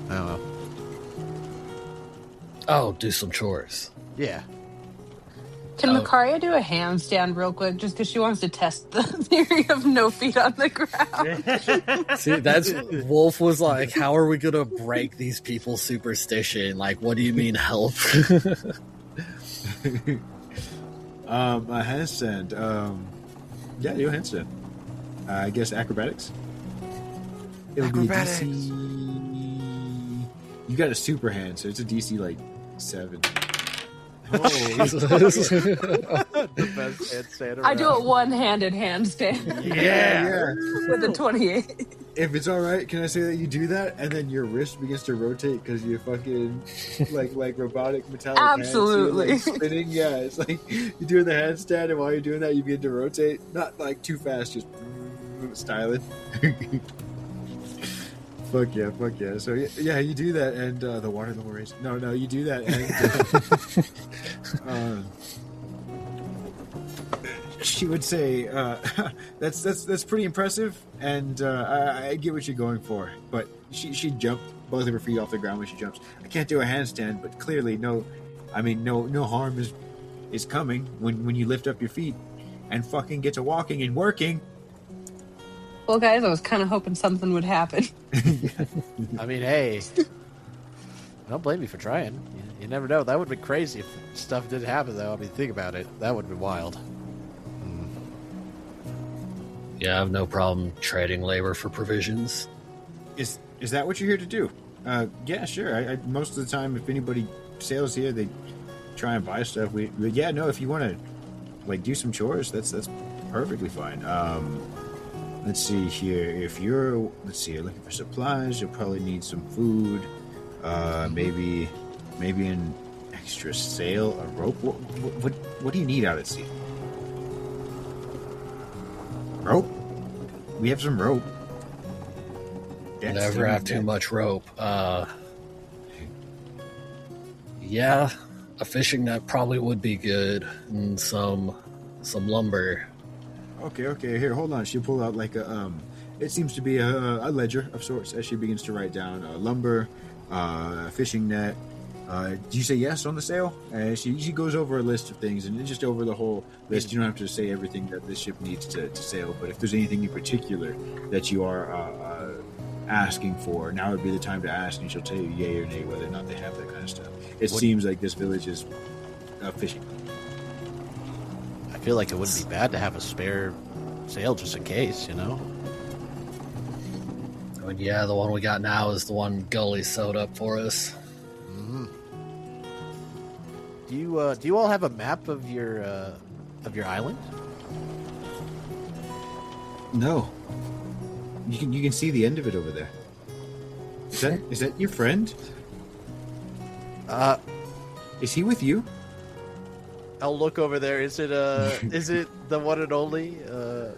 Speaker 3: I don't know.
Speaker 1: Oh, do some chores.
Speaker 3: Yeah.
Speaker 5: Can Makaria do a handstand real quick, just because she wants to test the theory of no feet on the ground?
Speaker 1: See, that's Wolf was like, how are we going to break these people's superstition? Like, what do you mean help?
Speaker 2: A handstand. Yeah, do a handstand. I guess acrobatics. It'll
Speaker 3: Acrobatics.
Speaker 2: be a DC. You got a super hand, so it's a DC like 7.
Speaker 3: The best handstand around.
Speaker 5: I do a one-handed handstand
Speaker 2: Yeah.
Speaker 5: with a 28.
Speaker 2: If it's all right, can I say that you do that and then your wrist begins to rotate because you're fucking like robotic metallic
Speaker 5: Absolutely.
Speaker 2: hands, so you're, like, spinning. Yeah, it's like you're doing the handstand, and while you're doing that, you begin to rotate, not like too fast, just styling. Fuck yeah. So yeah, you do that, and the water level raise. No, you do that, and she would say, "That's pretty impressive," and I get what you're going for. But she jumped both of her feet off the ground when she jumps. I can't do a handstand, but clearly no harm is coming when you lift up your feet and fucking get to walking and working.
Speaker 5: Well, guys, I was kind of hoping something would happen.
Speaker 3: I mean, hey, I don't blame you for trying. You never know. That would have been crazy if stuff did happen, though. I mean, think about it. That would have been wild.
Speaker 1: Yeah, I have no problem trading labor for provisions.
Speaker 2: Is that what you're here to do? Yeah, sure. I most of the time, if anybody sails here, they try and buy stuff. If you want to like do some chores, that's perfectly fine. Let's see here. If you're looking for supplies, you'll probably need some food. Maybe an extra sail, a rope. What do you need out at sea? Rope? We have some rope.
Speaker 1: Never have too much rope. Yeah, a fishing net probably would be good, and some lumber.
Speaker 2: Okay. Here, hold on. She'll pull out like a it seems to be a ledger of sorts as she begins to write down lumber, fishing net,
Speaker 6: Do you say yes on the sale? She goes over a list of things, and just over the whole list. You don't have to say everything that this ship needs to sail, but if there's anything in particular that you are asking for, now would be the time to ask, and she'll tell you yay or nay whether or not they have that kind of stuff. It seems like this village is fishing.
Speaker 3: I feel like it wouldn't be bad to have a spare sail just in case, you know?
Speaker 1: I mean, yeah, the one we got now is the one Gully sewed up for us.
Speaker 3: Mm-hmm. Do you all have a map of your island?
Speaker 6: No. You can see the end of it over there. Is that your friend? Is he with you?
Speaker 3: I'll look over there. Is it the one and only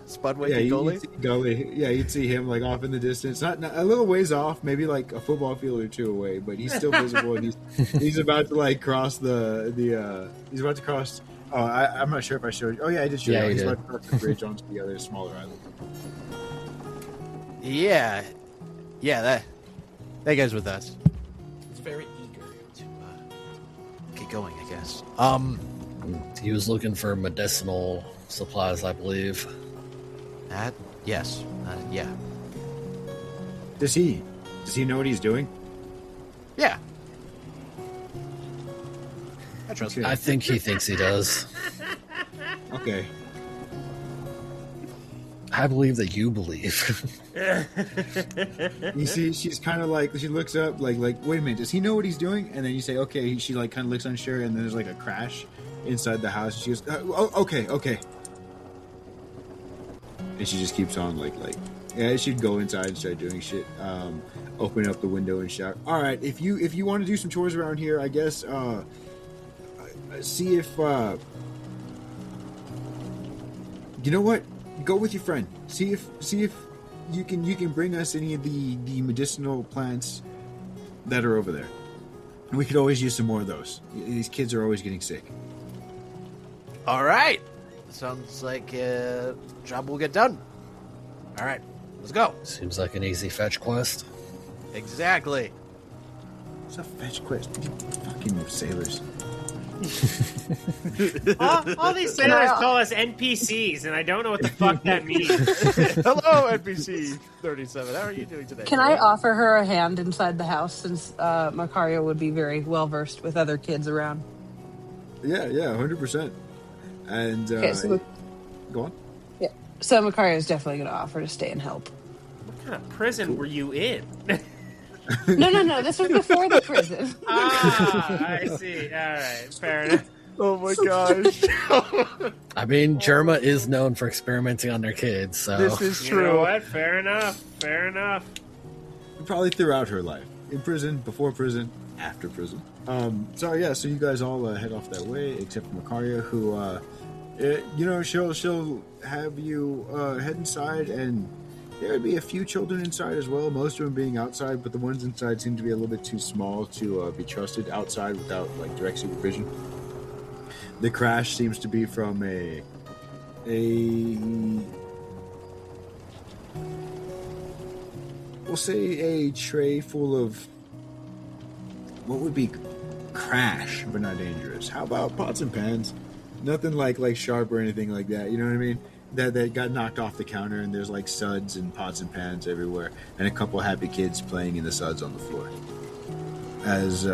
Speaker 3: Spudwake and Gully?
Speaker 6: Gully. Yeah, you'd see him like off in the distance, not a little ways off, maybe like a football field or two away, but he's still visible. And he's about to like cross he's about to cross. Oh, I'm not sure if I showed you. Oh yeah, I did show you. He's about to cross the bridge onto the other smaller island.
Speaker 3: Yeah, that guy's with us. He's very eager to get going, I guess.
Speaker 1: He was looking for medicinal supplies, I believe.
Speaker 3: Yes. Yeah.
Speaker 6: Does he know what he's doing?
Speaker 3: Yeah. I trust him.
Speaker 1: I think he thinks he does.
Speaker 6: Okay.
Speaker 1: I believe that you believe.
Speaker 6: You see, she's kind of like, she looks up, like, wait a minute, does he know what he's doing? And then you say, okay. She like kind of looks unsure, and then there's like a crash inside the house. She goes, okay. And she just keeps on yeah, she'd go inside and start doing shit. Open up the window and shout, all right, if you want to do some chores around here, I guess, see if, you know what? Go with your friend. See if you can bring us any of the medicinal plants that are over there. We could always use some more of those. These kids are always getting sick.
Speaker 3: All right. Sounds like a job will get done. All right, let's go.
Speaker 1: Seems like an easy fetch quest.
Speaker 3: Exactly.
Speaker 6: It's a fetch quest. Fucking sailors.
Speaker 4: all these sailors call us NPCs, and I don't know what the fuck that means.
Speaker 3: Hello, NPC 37. How are you doing today?
Speaker 5: Can I offer her a hand inside the house, since Macario would be very well versed with other kids around?
Speaker 6: Yeah, 100%. And
Speaker 5: Okay, so
Speaker 6: go on.
Speaker 5: yeah, so Macario is definitely going to offer to stay and help.
Speaker 4: What kind of prison were you in?
Speaker 5: No. This was before the prison.
Speaker 4: I see. All right, fair enough.
Speaker 3: Oh my gosh.
Speaker 1: I mean, Germa is known for experimenting on their kids, so
Speaker 3: This is true.
Speaker 4: You know what? Fair enough.
Speaker 6: Probably throughout her life. In prison, before prison, after prison. So you guys all head off that way, except for Macaria, who, she'll have you head inside, and there would be a few children inside as well, most of them being outside, but the ones inside seem to be a little bit too small to be trusted outside without like direct supervision. The crash seems to be from we'll say a tray full of what would be crash but not dangerous. How about pots and pans? Nothing like sharp or anything like that, you know what I mean? That got knocked off the counter, and there's like suds and pots and pans everywhere, and a couple happy kids playing in the suds on the floor. As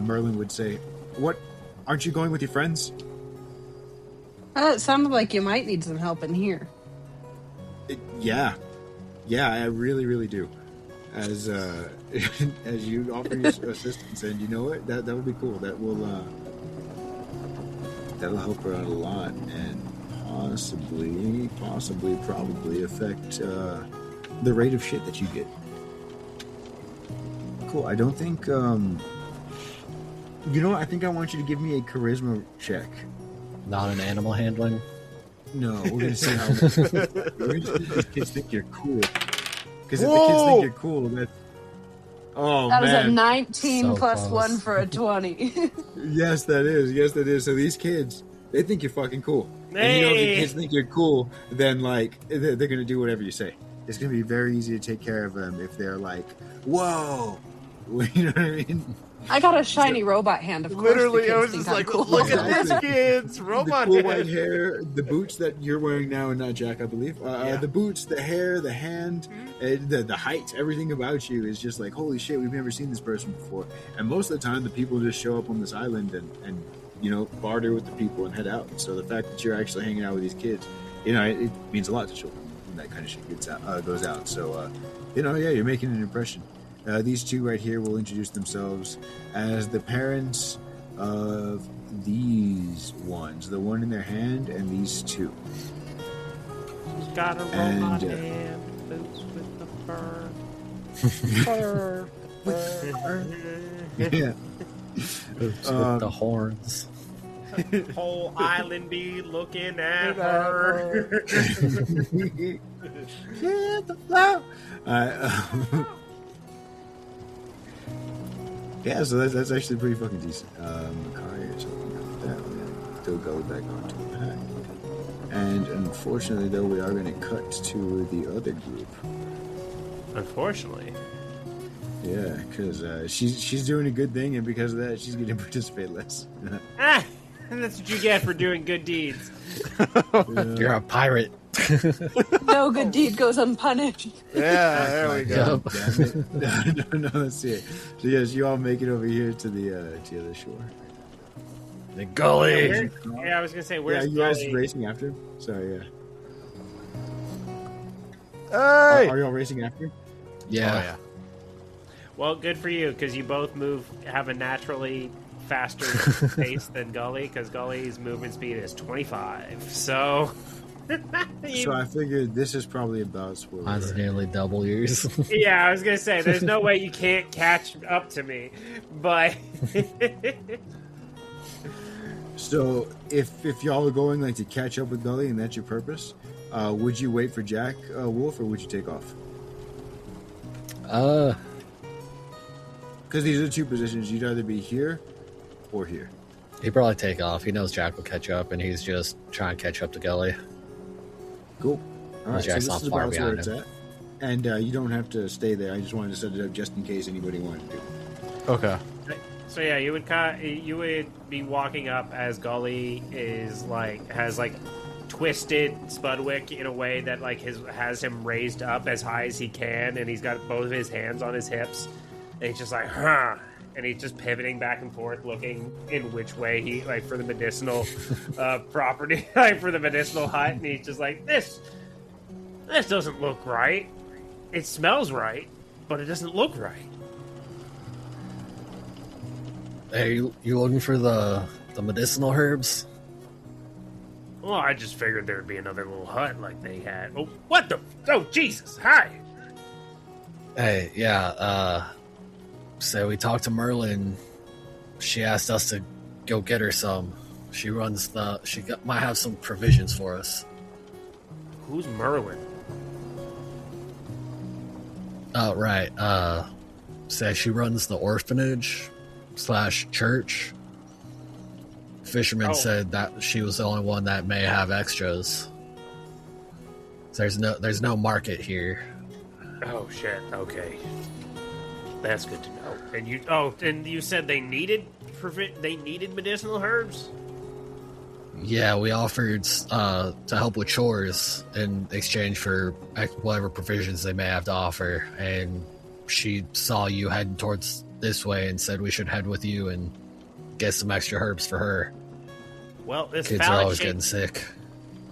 Speaker 6: Merlin would say, "What? Aren't you going with your friends?"
Speaker 5: It sounded like you might need some help in here.
Speaker 6: Yeah, I really, really do. As as you offer your assistance, and you know what, that would be cool. That'll help her out a lot, and possibly, probably affect the rate of shit that you get. Cool. I don't think. I think I want you to give me a charisma check.
Speaker 1: not an animal handling.
Speaker 6: No, we're gonna see how. We're gonna see if these kids think you're cool. Because if the kids think you're cool, that's. Oh,
Speaker 5: that
Speaker 6: man.
Speaker 5: was a 19
Speaker 1: So
Speaker 5: plus
Speaker 1: close.
Speaker 5: 1 for a 20.
Speaker 6: Yes, that is. So these kids, they think you're fucking cool. And if the kids think you're cool, then they're gonna do whatever you say. It's gonna be very easy to take care of them if they're like, "Whoa, You know what I mean?
Speaker 5: I got a shiny robot hand, of course.
Speaker 3: Literally,
Speaker 5: the
Speaker 3: I
Speaker 5: kids
Speaker 3: was
Speaker 5: think
Speaker 3: just
Speaker 5: I'm
Speaker 3: like,
Speaker 5: cool.
Speaker 3: look at this,
Speaker 6: Exactly.
Speaker 3: kids! Robot
Speaker 6: The cool
Speaker 3: head.
Speaker 6: white hair, the boots that you're wearing now, and not Jack, I believe.
Speaker 3: Yeah.
Speaker 6: The boots, the hair, the hand, the height, everything about you is just like, holy shit, we've never seen this person before. And most of the time, the people just show up on this island and barter with the people and head out. So the fact that you're actually hanging out with these kids, it means a lot to children when that kind of shit goes out. So, you're making an impression. These two right here will introduce themselves as the parents of these ones, the one in their hand and these two.
Speaker 4: She's got a robot hand, boots with the fur.
Speaker 6: Yeah.
Speaker 1: With the horns.
Speaker 4: Whole island be looking at her.
Speaker 6: Get the flow. Yeah, so that's actually pretty fucking decent. Makari is opening up that one. Throw Gully back onto the pack. And unfortunately, though, we are going to cut to the other group.
Speaker 4: Unfortunately.
Speaker 6: Yeah, because she's doing a good thing, and because of that, she's going to participate less.
Speaker 4: That's what you get for doing good deeds.
Speaker 1: You're a pirate.
Speaker 5: No good deed goes unpunished.
Speaker 3: Yeah, there we go.
Speaker 6: Damn it. No, let's see it. So yes, you all make it over here to the other shore.
Speaker 1: The gully.
Speaker 4: Yeah, I was gonna say, where's
Speaker 6: you guys
Speaker 4: Gully?
Speaker 6: racing after? Sorry, yeah.
Speaker 3: Hey!
Speaker 6: Are y'all racing after?
Speaker 1: Yeah.
Speaker 3: Oh, yeah.
Speaker 4: Well, good for you, because you both have a naturally faster pace than Gully, because Gully's movement speed is 25. So,
Speaker 6: So I figured this is probably about where
Speaker 1: Mine's
Speaker 6: we're at.
Speaker 1: nearly double yours.
Speaker 4: yeah, I was gonna say, there's no way you can't catch up to me, but
Speaker 6: So if y'all are going like to catch up with Gully and that's your purpose, would you wait for Jack Wolf or would you take off? Because these are two positions. You'd either be here or here.
Speaker 1: He'd probably take off. He knows Jack will catch up, and he's just trying to catch up to Gully.
Speaker 6: Cool. All right, so
Speaker 1: Jack's
Speaker 6: this
Speaker 1: not
Speaker 6: is
Speaker 1: far
Speaker 6: about where
Speaker 1: behind
Speaker 6: it's
Speaker 1: him.
Speaker 6: at. And you don't have to stay there. I just wanted to set it up just in case anybody wanted to.
Speaker 3: Okay.
Speaker 4: so yeah, you would be walking up as Gully has twisted Spudwick in a way that has him raised up as high as he can, and he's got both of his hands on his hips, and he's just like, huh. And he's just pivoting back and forth, looking in which way he for the medicinal property, for the medicinal hut, and he's just like, this doesn't look right. It smells right, but it doesn't look right.
Speaker 1: Hey, you looking for the medicinal herbs?
Speaker 4: Well, I just figured there'd be another little hut like they had. Oh, what the? Oh, Jesus! Hi.
Speaker 1: Hey, yeah. So we talked to Merlin. She asked us to go get her some. She might have some provisions for us.
Speaker 4: Who's Merlin?
Speaker 1: Oh, right. So she runs the orphanage / church. Fisherman said that she was the only one that may have extras. There's no market here.
Speaker 4: Oh shit. Okay, that's good to know. And you said they needed medicinal herbs.
Speaker 1: Yeah, we offered to help with chores in exchange for whatever provisions they may have to offer, and she saw you heading towards this way and said we should head with you and get some extra herbs for her.
Speaker 4: Well, this
Speaker 1: Kids are always getting sick.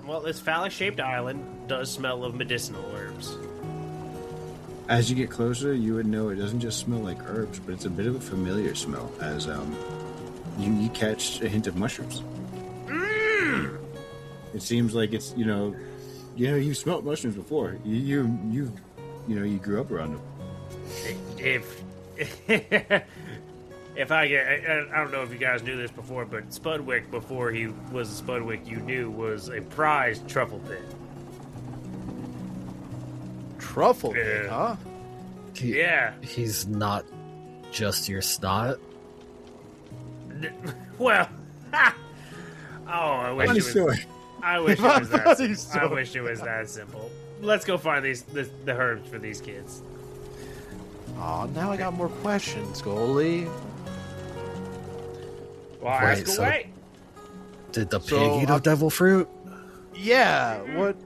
Speaker 4: Well, this phallic-shaped island does smell of medicinal herbs.
Speaker 6: As you get closer, you would know it doesn't just smell like herbs, but it's a bit of a familiar smell as you catch a hint of mushrooms. It seems like it's you've smelled mushrooms before. You grew up around them.
Speaker 4: If I don't know if you guys knew this before, but Spudwick, before he was a Spudwick you knew, was a prized truffle pit.
Speaker 3: Truffle,
Speaker 4: Yeah.
Speaker 3: huh?
Speaker 4: Yeah.
Speaker 1: He's not just your snot.
Speaker 4: Well, I wish
Speaker 6: Funny
Speaker 4: it was.
Speaker 6: story.
Speaker 4: I wish it was that.
Speaker 3: Funny
Speaker 4: I wish it was that simple. Let's go find the herbs for these kids.
Speaker 3: Oh, now I got more questions, Goalie.
Speaker 4: Well, ask
Speaker 1: so-
Speaker 4: away.
Speaker 1: Did the
Speaker 3: So,
Speaker 1: pig eat a devil fruit?
Speaker 3: Yeah, what?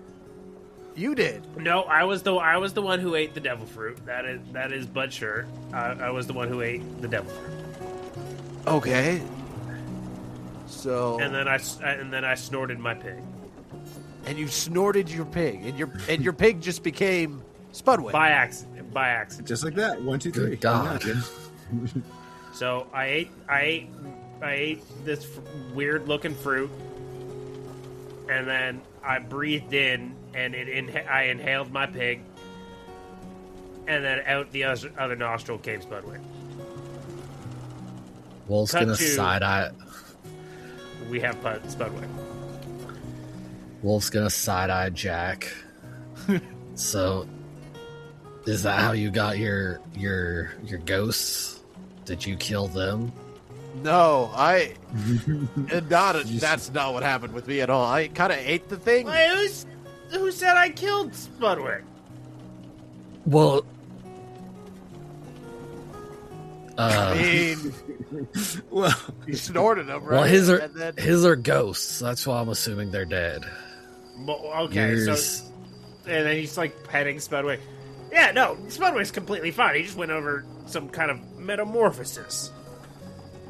Speaker 3: You did.
Speaker 4: No, I was the one who ate the devil fruit. That is but sure. I was the one who ate the devil fruit.
Speaker 3: Okay. So.
Speaker 4: And then I snorted my pig.
Speaker 3: And you snorted your pig, and your pig just became Spudwick.
Speaker 4: By accident.
Speaker 2: Just like that. 1, 2, 3.
Speaker 1: Good God.
Speaker 4: So I ate this weird looking fruit, and then I breathed in, and I inhaled my pig, and then out the other nostril came Spudwick.
Speaker 1: Wolf's
Speaker 4: Cut
Speaker 1: gonna
Speaker 4: to-
Speaker 1: side eye.
Speaker 4: We have Spudwick.
Speaker 1: Wolf's gonna side eye Jack. So, is that how you got your ghosts? Did you kill them?
Speaker 3: No, that's not what happened with me at all. I kind of ate the thing.
Speaker 4: Wait, who said I killed Spudwick?
Speaker 1: Well,
Speaker 3: I mean,
Speaker 2: Well,
Speaker 3: you snorted them, right?
Speaker 1: well,
Speaker 3: And then-
Speaker 1: his are ghosts. That's why I'm assuming they're dead.
Speaker 4: Okay,
Speaker 1: Yours-
Speaker 4: so and then he's like petting Spudwick. Yeah, no, Spudwick's completely fine. He just went over some kind of metamorphosis.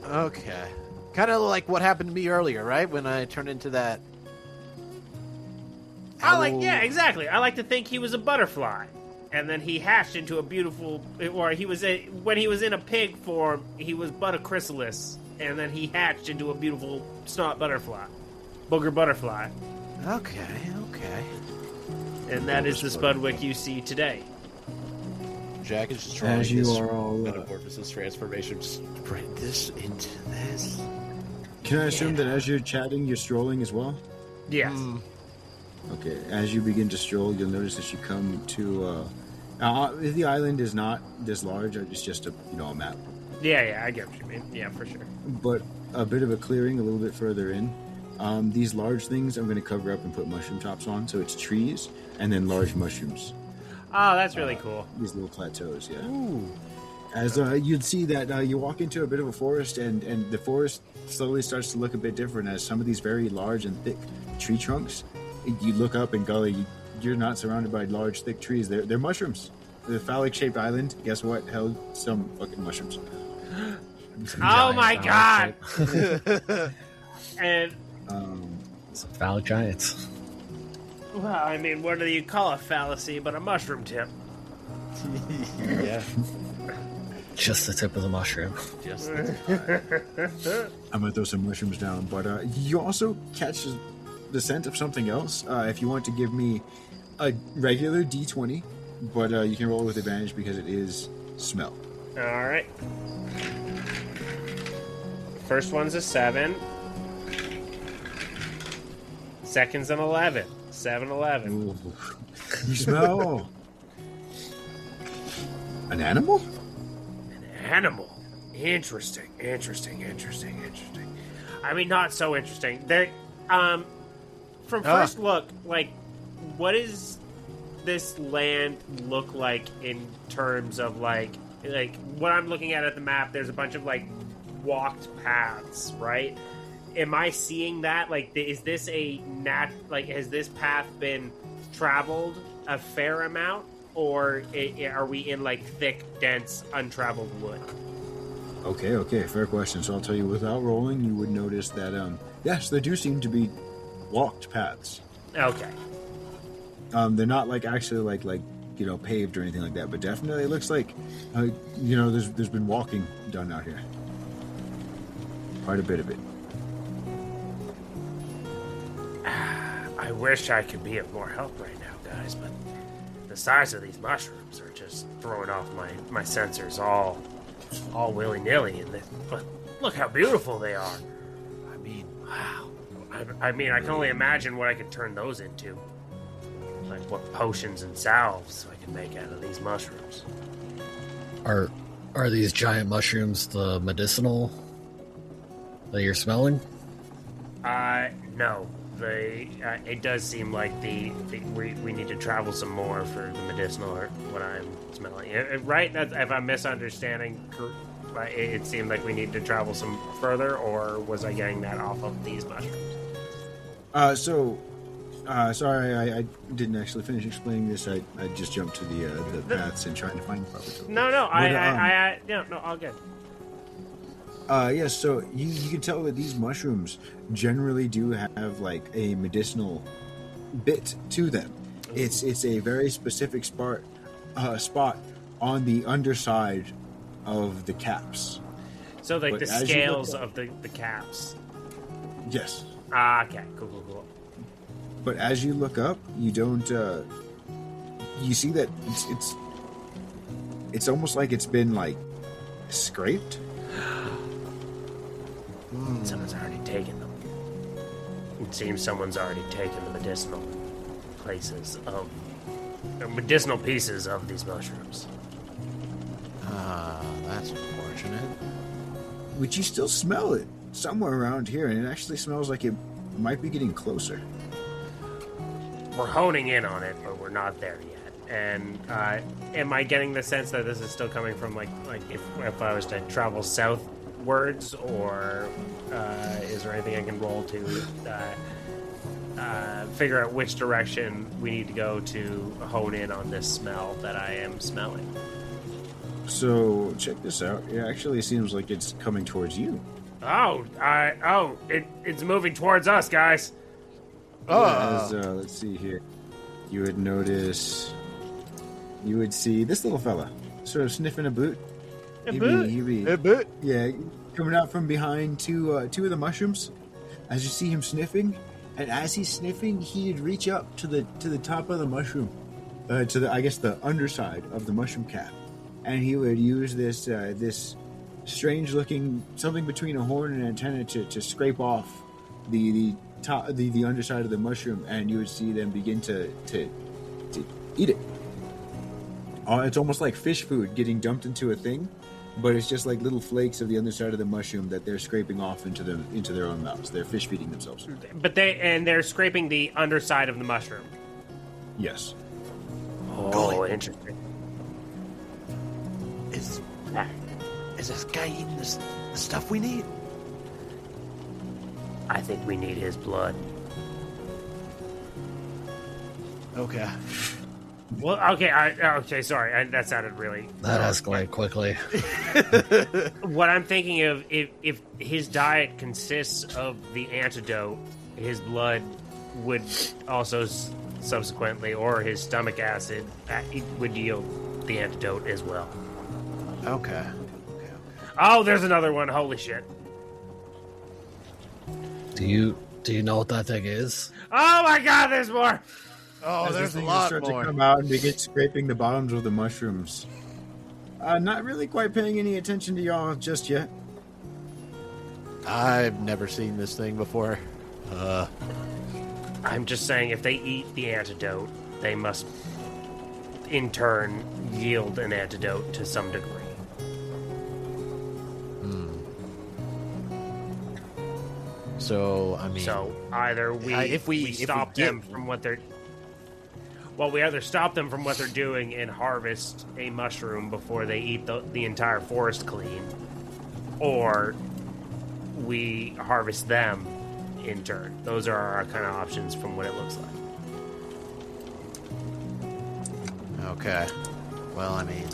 Speaker 3: Okay. Kind of like what happened to me earlier, right? When I turned into that.
Speaker 4: Yeah, exactly. I like to think he was a butterfly, and then he hatched into a beautiful. Or when he was in a pig form, he was but a chrysalis, and then he hatched into a beautiful snot butterfly, booger butterfly,
Speaker 3: Okay.
Speaker 4: and that is the Spudwick you see today.
Speaker 3: Jack is just trying
Speaker 2: as
Speaker 3: to
Speaker 2: you are all.
Speaker 3: metamorphosis transformation. Just bring this into this.
Speaker 2: Can I assume that as you're chatting, you're strolling as well?
Speaker 4: Yes.
Speaker 3: Mm.
Speaker 2: Okay, as you begin to stroll, you'll notice that you come to. The island is not this large. It's just a map,
Speaker 4: Yeah, I get what you mean. Yeah, for sure.
Speaker 2: but a bit of a clearing a little bit further in. These large things I'm going to cover up and put mushroom tops on, so it's trees and then large mushrooms.
Speaker 4: Oh, that's really cool.
Speaker 2: These little plateaus, yeah.
Speaker 3: Ooh.
Speaker 2: As you'd see that you walk into a bit of a forest, and the forest slowly starts to look a bit different as some of these very large and thick tree trunks. You look up and Gully, you're not surrounded by large, thick trees. They're mushrooms. The phallic-shaped island, guess what? Held some fucking mushrooms.
Speaker 4: Oh my god! And
Speaker 1: Some phallic giants.
Speaker 4: well, I mean, what do you call a fallacy but a mushroom tip?
Speaker 3: Yeah.
Speaker 1: Just the tip of the mushroom.
Speaker 3: Just.
Speaker 2: I'm gonna throw some mushrooms down, but you also catch the scent of something else. If you want to give me a regular D20, but you can roll with advantage because it is smell.
Speaker 4: All right. First one's a 7. Second's an 11. 7, 11.
Speaker 2: Ooh. You smell an animal?
Speaker 4: Animal. Interesting. I mean, not so interesting. There, from first look, like, what does this land look like in terms of like what I'm looking at the map? There's a bunch of like walked paths, right? Am I seeing that? Like, is this has this path been traveled a fair amount, or are we in like thick, dense, untraveled wood?
Speaker 2: Okay, fair question. So I'll tell you, without rolling, you would notice that, yes, there do seem to be walked paths.
Speaker 4: Okay.
Speaker 2: They're not like actually like paved or anything like that, but definitely it looks like, there's been walking done out here. Quite a bit of it.
Speaker 4: I wish I could be of more help right now, guys, but the size of these mushrooms are just throwing off my sensors all willy-nilly. But look how beautiful they are.
Speaker 3: I mean,
Speaker 4: Wow. I mean, I can only imagine what I could turn those into. Like what potions and salves I can make out of these mushrooms.
Speaker 1: Are these giant mushrooms the medicinal that you're smelling?
Speaker 4: No. it does seem like we need to travel some more for the medicinal or what I'm smelling. Right? If I'm misunderstanding, it seemed like we need to travel some further, or was I getting that off of these mushrooms?
Speaker 2: Sorry, I didn't actually finish explaining this. I just jumped to the paths and trying to find the proper token.
Speaker 4: No, all good.
Speaker 2: Yes, so you can tell that these mushrooms generally do have like a medicinal bit to them. It's a very specific spot on the underside of the caps.
Speaker 4: So like the scales of the caps.
Speaker 2: Yes.
Speaker 4: Okay, cool.
Speaker 2: But as you look up, you don't. You see that it's almost like it's been like scraped.
Speaker 4: Someone's already taken them. It seems someone's already taken the medicinal medicinal pieces of these mushrooms.
Speaker 3: That's unfortunate.
Speaker 2: But you still smell it somewhere around here, and it actually smells like it might be getting closer.
Speaker 4: We're honing in on it, but we're not there yet. And am I getting the sense that this is still coming from like if I was to travel southwards, or is there anything I can roll to figure out which direction we need to go to hone in on this smell that I am smelling?
Speaker 2: So check this out. It actually seems like it's coming towards you.
Speaker 4: It's moving towards us, guys.
Speaker 2: Let's see here. You would see this little fella sort of sniffing a boot.
Speaker 3: A boot?
Speaker 2: Yeah, coming out from behind two of the mushrooms. As you see him sniffing, and as he's sniffing, he'd reach up to the top of the mushroom, to the underside of the mushroom cap, and he would use this strange looking something between a horn and an antenna to scrape off the top, the underside of the mushroom, and you would see them begin to eat it. It's almost like fish food getting dumped into a thing, but it's just like little flakes of the underside of the mushroom that they're scraping off into their own mouths. They're fish feeding themselves.
Speaker 4: But they're scraping the underside of the mushroom.
Speaker 2: Yes.
Speaker 4: Oh, interesting.
Speaker 3: Is this guy eating the stuff we need?
Speaker 4: I think we need his blood.
Speaker 3: Okay.
Speaker 4: Well, okay, sorry. That sounded really...
Speaker 1: That escalated quickly.
Speaker 4: What I'm thinking of, if his diet consists of the antidote, his blood would also subsequently, or his stomach acid, would yield the antidote as well.
Speaker 3: Okay.
Speaker 4: Oh, there's another one. Holy shit.
Speaker 1: Do you know what that thing is?
Speaker 4: Oh my god, there's more!
Speaker 3: Oh,
Speaker 2: As
Speaker 3: there's
Speaker 2: the
Speaker 3: a
Speaker 2: things
Speaker 3: lot
Speaker 2: start
Speaker 3: more.
Speaker 2: to come out and begin scraping the bottoms of the mushrooms. Not really quite paying any attention to y'all just yet.
Speaker 3: I've never seen this thing before.
Speaker 4: I'm just saying, if they eat the antidote, they must, in turn, yield an antidote to some degree.
Speaker 3: So, I mean...
Speaker 4: So, either we stop them from what they're... Well, we either stop them from what they're doing and harvest a mushroom before they eat the entire forest clean, or we harvest them in turn. Those are our kind of options from what it looks like.
Speaker 3: Okay. Well, I mean...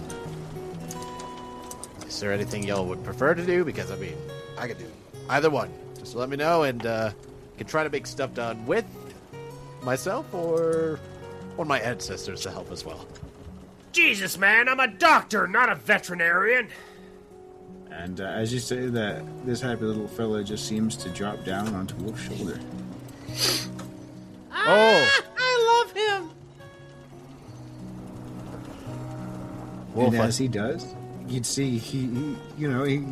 Speaker 3: Is there anything y'all would prefer to do? Because, I mean, I could do either one. Just let me know, and can try to make stuff done with myself or one of my ancestors to help as well.
Speaker 4: Jesus, man, I'm a doctor, not a veterinarian.
Speaker 2: And as you say that, this happy little fella just seems to drop down onto Wolf's shoulder.
Speaker 4: I love him.
Speaker 2: And as he does, you'd see he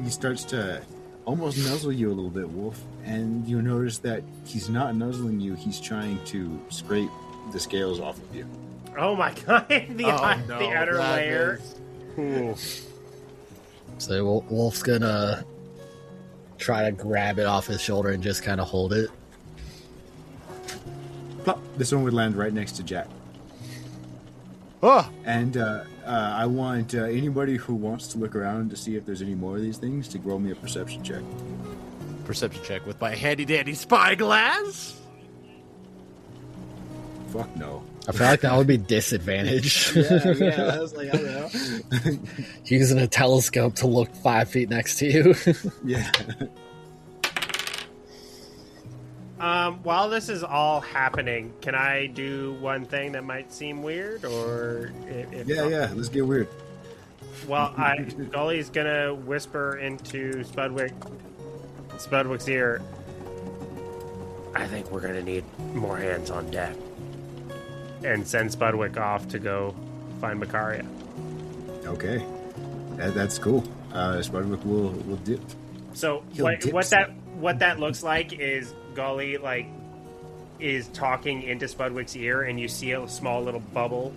Speaker 2: starts to almost nuzzle you a little bit, Wolf. And you notice that he's not nuzzling you; he's trying to scrape the scales off of you.
Speaker 4: Oh my god, the outer layer.
Speaker 1: So Wolf's gonna try to grab it off his shoulder and just kind of hold it.
Speaker 2: plop. This one would land right next to Jack.
Speaker 3: Oh,
Speaker 2: And I want anybody who wants to look around to see if there's any more of these things to roll me a perception check.
Speaker 3: perception check with my handy dandy spyglass.
Speaker 2: Fuck no.
Speaker 1: I feel like that would be disadvantage.
Speaker 2: Yeah. I was like, I don't know.
Speaker 1: Using a telescope to look 5 feet next to you.
Speaker 2: Yeah.
Speaker 4: While this is all happening, can I do one thing that might seem weird, or if not?
Speaker 2: Yeah. Let's get weird.
Speaker 4: Well, Gully's gonna whisper into Spudwick's ear. I think we're gonna need more hands on deck, and send Spudwick off to go find Macaria.
Speaker 2: Okay. That's cool. Spudwick will dip.
Speaker 4: So
Speaker 2: He'll dip
Speaker 4: what that looks like is Gully is talking into Spudwick's ear, and you see a small little bubble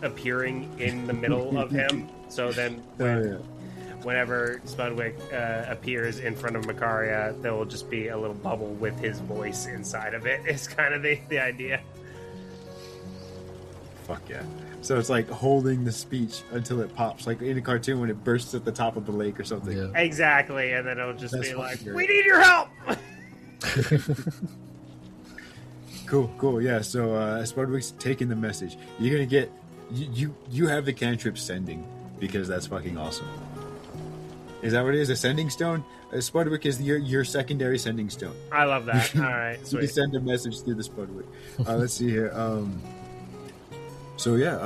Speaker 4: appearing in the middle of him. So then, whenever Spudwick appears in front of Macaria, there will just be a little bubble with his voice inside of it. It's kind of the idea.
Speaker 2: Fuck yeah. So it's like holding the speech until it pops, like in a cartoon when it bursts at the top of the lake or something.
Speaker 1: Yeah.
Speaker 4: Exactly, and then it'll just
Speaker 2: That's
Speaker 4: be like,
Speaker 2: fucking
Speaker 4: "We
Speaker 2: great.
Speaker 4: need your help."
Speaker 2: Cool. Yeah. So Spudwick's taking the message. You're gonna get you have the cantrip sending because that's fucking awesome. Is that what it is? A sending stone? Spudwick is your secondary sending stone.
Speaker 4: I love that. All right,
Speaker 2: You can
Speaker 4: sweet.
Speaker 2: send a message through the Spudwick. Let's see here. So yeah,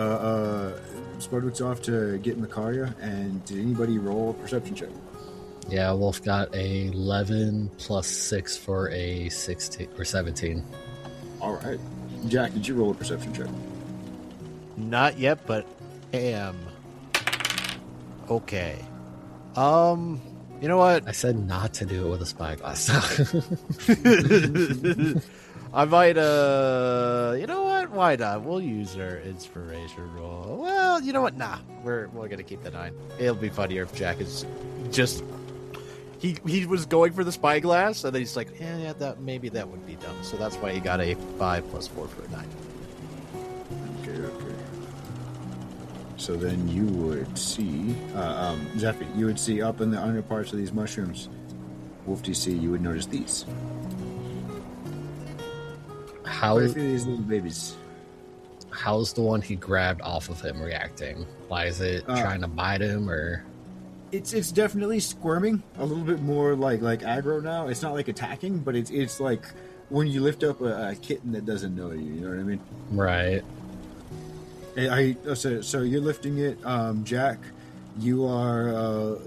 Speaker 2: Spudwick's off to get Macaria, and did anybody roll a perception check?
Speaker 1: Yeah, Wolf got a 11 plus 6 for a 16 or 17.
Speaker 2: All right. Jack, did you roll a perception check?
Speaker 3: Not yet, but am. Okay. You know what?
Speaker 1: I said not to do it with a spyglass.
Speaker 3: I might, you know what? Why not? We'll use our inspiration roll. Well, you know what? Nah, we're gonna keep the 9. It'll be funnier if Jack is just he was going for the spyglass, and then he's like, yeah, that maybe that would be dumb. So that's why he got a 5 plus 4 for a 9.
Speaker 2: Okay. So then you would see, Zephy, you would see up in the under parts of these mushrooms, Wolf DC, you would notice these.
Speaker 1: How
Speaker 2: Quite a few of these little babies.
Speaker 1: how's the one he grabbed off of him reacting? Why is it trying to bite him or?
Speaker 2: It's definitely squirming a little bit more like aggro now. It's not like attacking, but it's like when you lift up a kitten that doesn't know you. You know what I mean?
Speaker 1: Right.
Speaker 2: So you're lifting it, Jack. You are,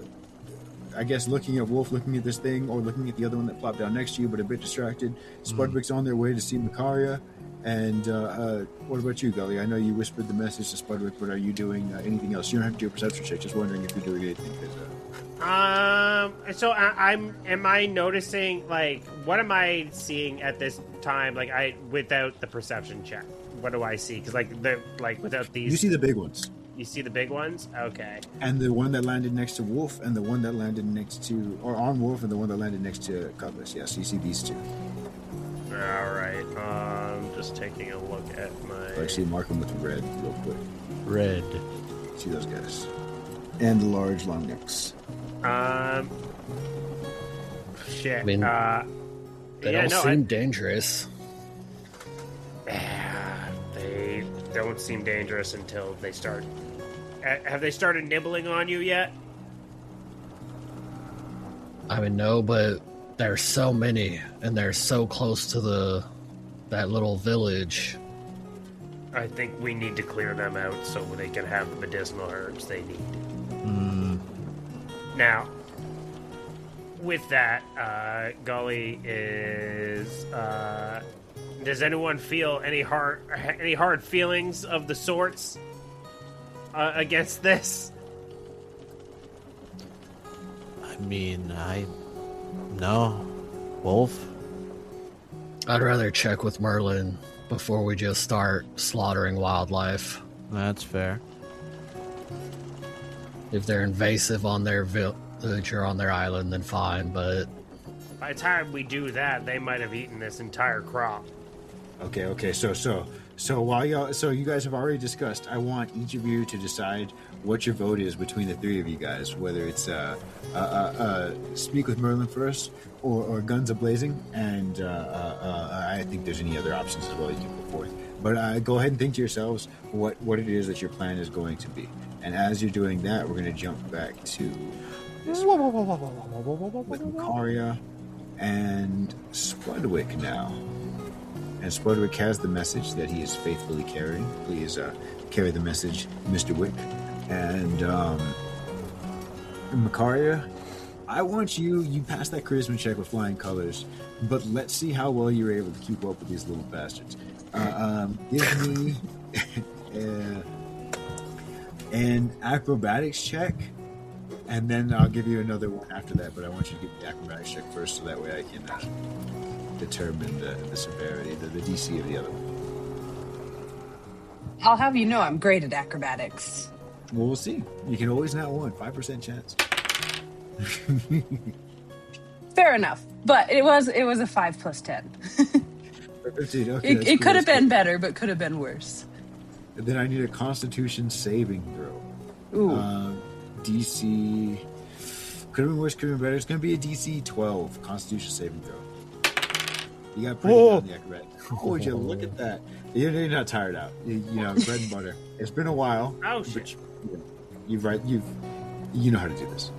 Speaker 2: I guess, looking at Wolf, looking at this thing, or looking at the other one that plopped down next to you, but a bit distracted. Spudwick's on their way to see Macaria. And what about you, Gully? I know you whispered the message to Spudwick, but are you doing anything else? You don't have to do a perception check. Just wondering if you're doing anything.
Speaker 4: So am I noticing, like, what am I seeing at this time? Like, without the perception check, what do I see? Because without these,
Speaker 2: You see the big ones.
Speaker 4: You see the big ones? Okay.
Speaker 2: And the one that landed next to Wolf, and the one that landed next to, or on Wolf, and the one that landed next to Cutlass. Yes, you see these two.
Speaker 4: All right. Just taking a look at my.
Speaker 2: Actually, mark them with red real quick.
Speaker 3: Red.
Speaker 2: See those guys. And the large long necks.
Speaker 4: Shit.
Speaker 1: I mean, they don't seem dangerous.
Speaker 4: They don't seem dangerous until they start. Have they started nibbling on you yet?
Speaker 1: I mean, no, but there's so many, and they're so close to that little village.
Speaker 4: I think we need to clear them out so they can have the medicinal herbs they need. Now, with that, Gully is. Does anyone feel any hard feelings of the sorts against this?
Speaker 3: I mean, no. Wolf?
Speaker 1: I'd rather check with Merlin before we just start slaughtering wildlife.
Speaker 3: That's fair.
Speaker 1: If they're invasive on their village or on their island, then fine, but
Speaker 4: By the time we do that, they might have eaten this entire crop.
Speaker 6: Okay. So while you guys have already discussed, I want each of you to decide what your vote is between the three of you guys. Whether it's speak with Merlin first, or guns a blazing, and I think there's any other options as well you can put forth. But go ahead and think to yourselves what it is that your plan is going to be. And as you're doing that, we're going to jump back to this with Makaria and Spudwick now. And Spudwick has the message that he is faithfully carrying. Please carry the message, Mr. Wick. And Makaria, I want you passed that charisma check with flying colors, but let's see how well you're able to keep up with these little bastards. Give me an acrobatics check, and then I'll give you another one after that, but I want you to get the acrobatics check first, so that way I can determine the severity, the DC of the other one.
Speaker 5: I'll have you know I'm great at acrobatics.
Speaker 6: Well, we'll see. You can always not win. 5% chance.
Speaker 5: Fair enough, but it was a 5 plus 10.
Speaker 6: 15. Okay,
Speaker 5: it could have been better, but could have been worse.
Speaker 6: And then I need a Constitution saving throw.
Speaker 5: Ooh.
Speaker 6: DC could have been worse, could have been better. It's going to be a DC 12 Constitution saving throw. You got pretty good on the acrobat. Oh, would you look at that? You're not tired out. You know, bread and butter. It's been a while.
Speaker 4: Oh shit!
Speaker 6: You know how to do this.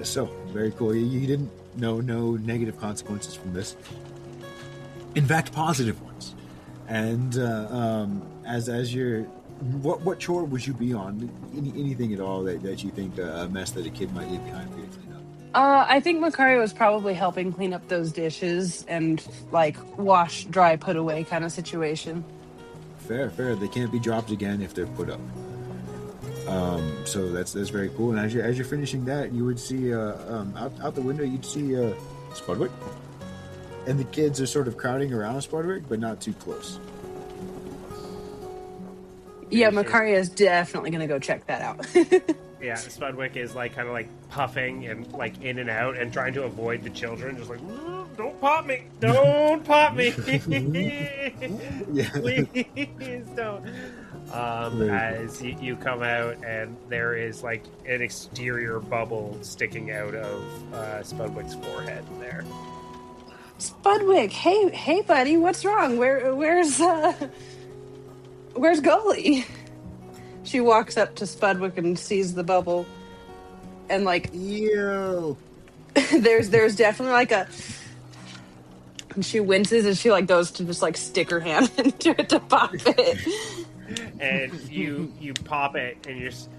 Speaker 6: So very cool. You didn't know no negative consequences from this. In fact, positive ones. And as you're, what chore would you be on? Anything at all that you think a mess that a kid might leave behind for you to clean up?
Speaker 5: I think Makaria was probably helping clean up those dishes and like wash, dry, put away kind of situation.
Speaker 6: Fair. They can't be dropped again if they're put up. So that's very cool. And as you're finishing that, you would see out the window, you'd see Spudwick, and the kids are sort of crowding around Spudwick, but not too close.
Speaker 5: Yeah, Makaria is definitely going to go check that out.
Speaker 4: Yeah, Spudwick is like kind of like puffing and like in and out and trying to avoid the children, just like don't pop me, don't pop me, please don't. As you come out and there is like an exterior bubble sticking out of Spudwick's forehead there.
Speaker 5: Spudwick, hey buddy, what's wrong? Where's Gully? She walks up to Spudwick and sees the bubble, and like,
Speaker 6: ew.
Speaker 5: there's definitely like a, and she winces and she like goes to just like stick her hand into it to pop it.
Speaker 4: And you pop it and you're just,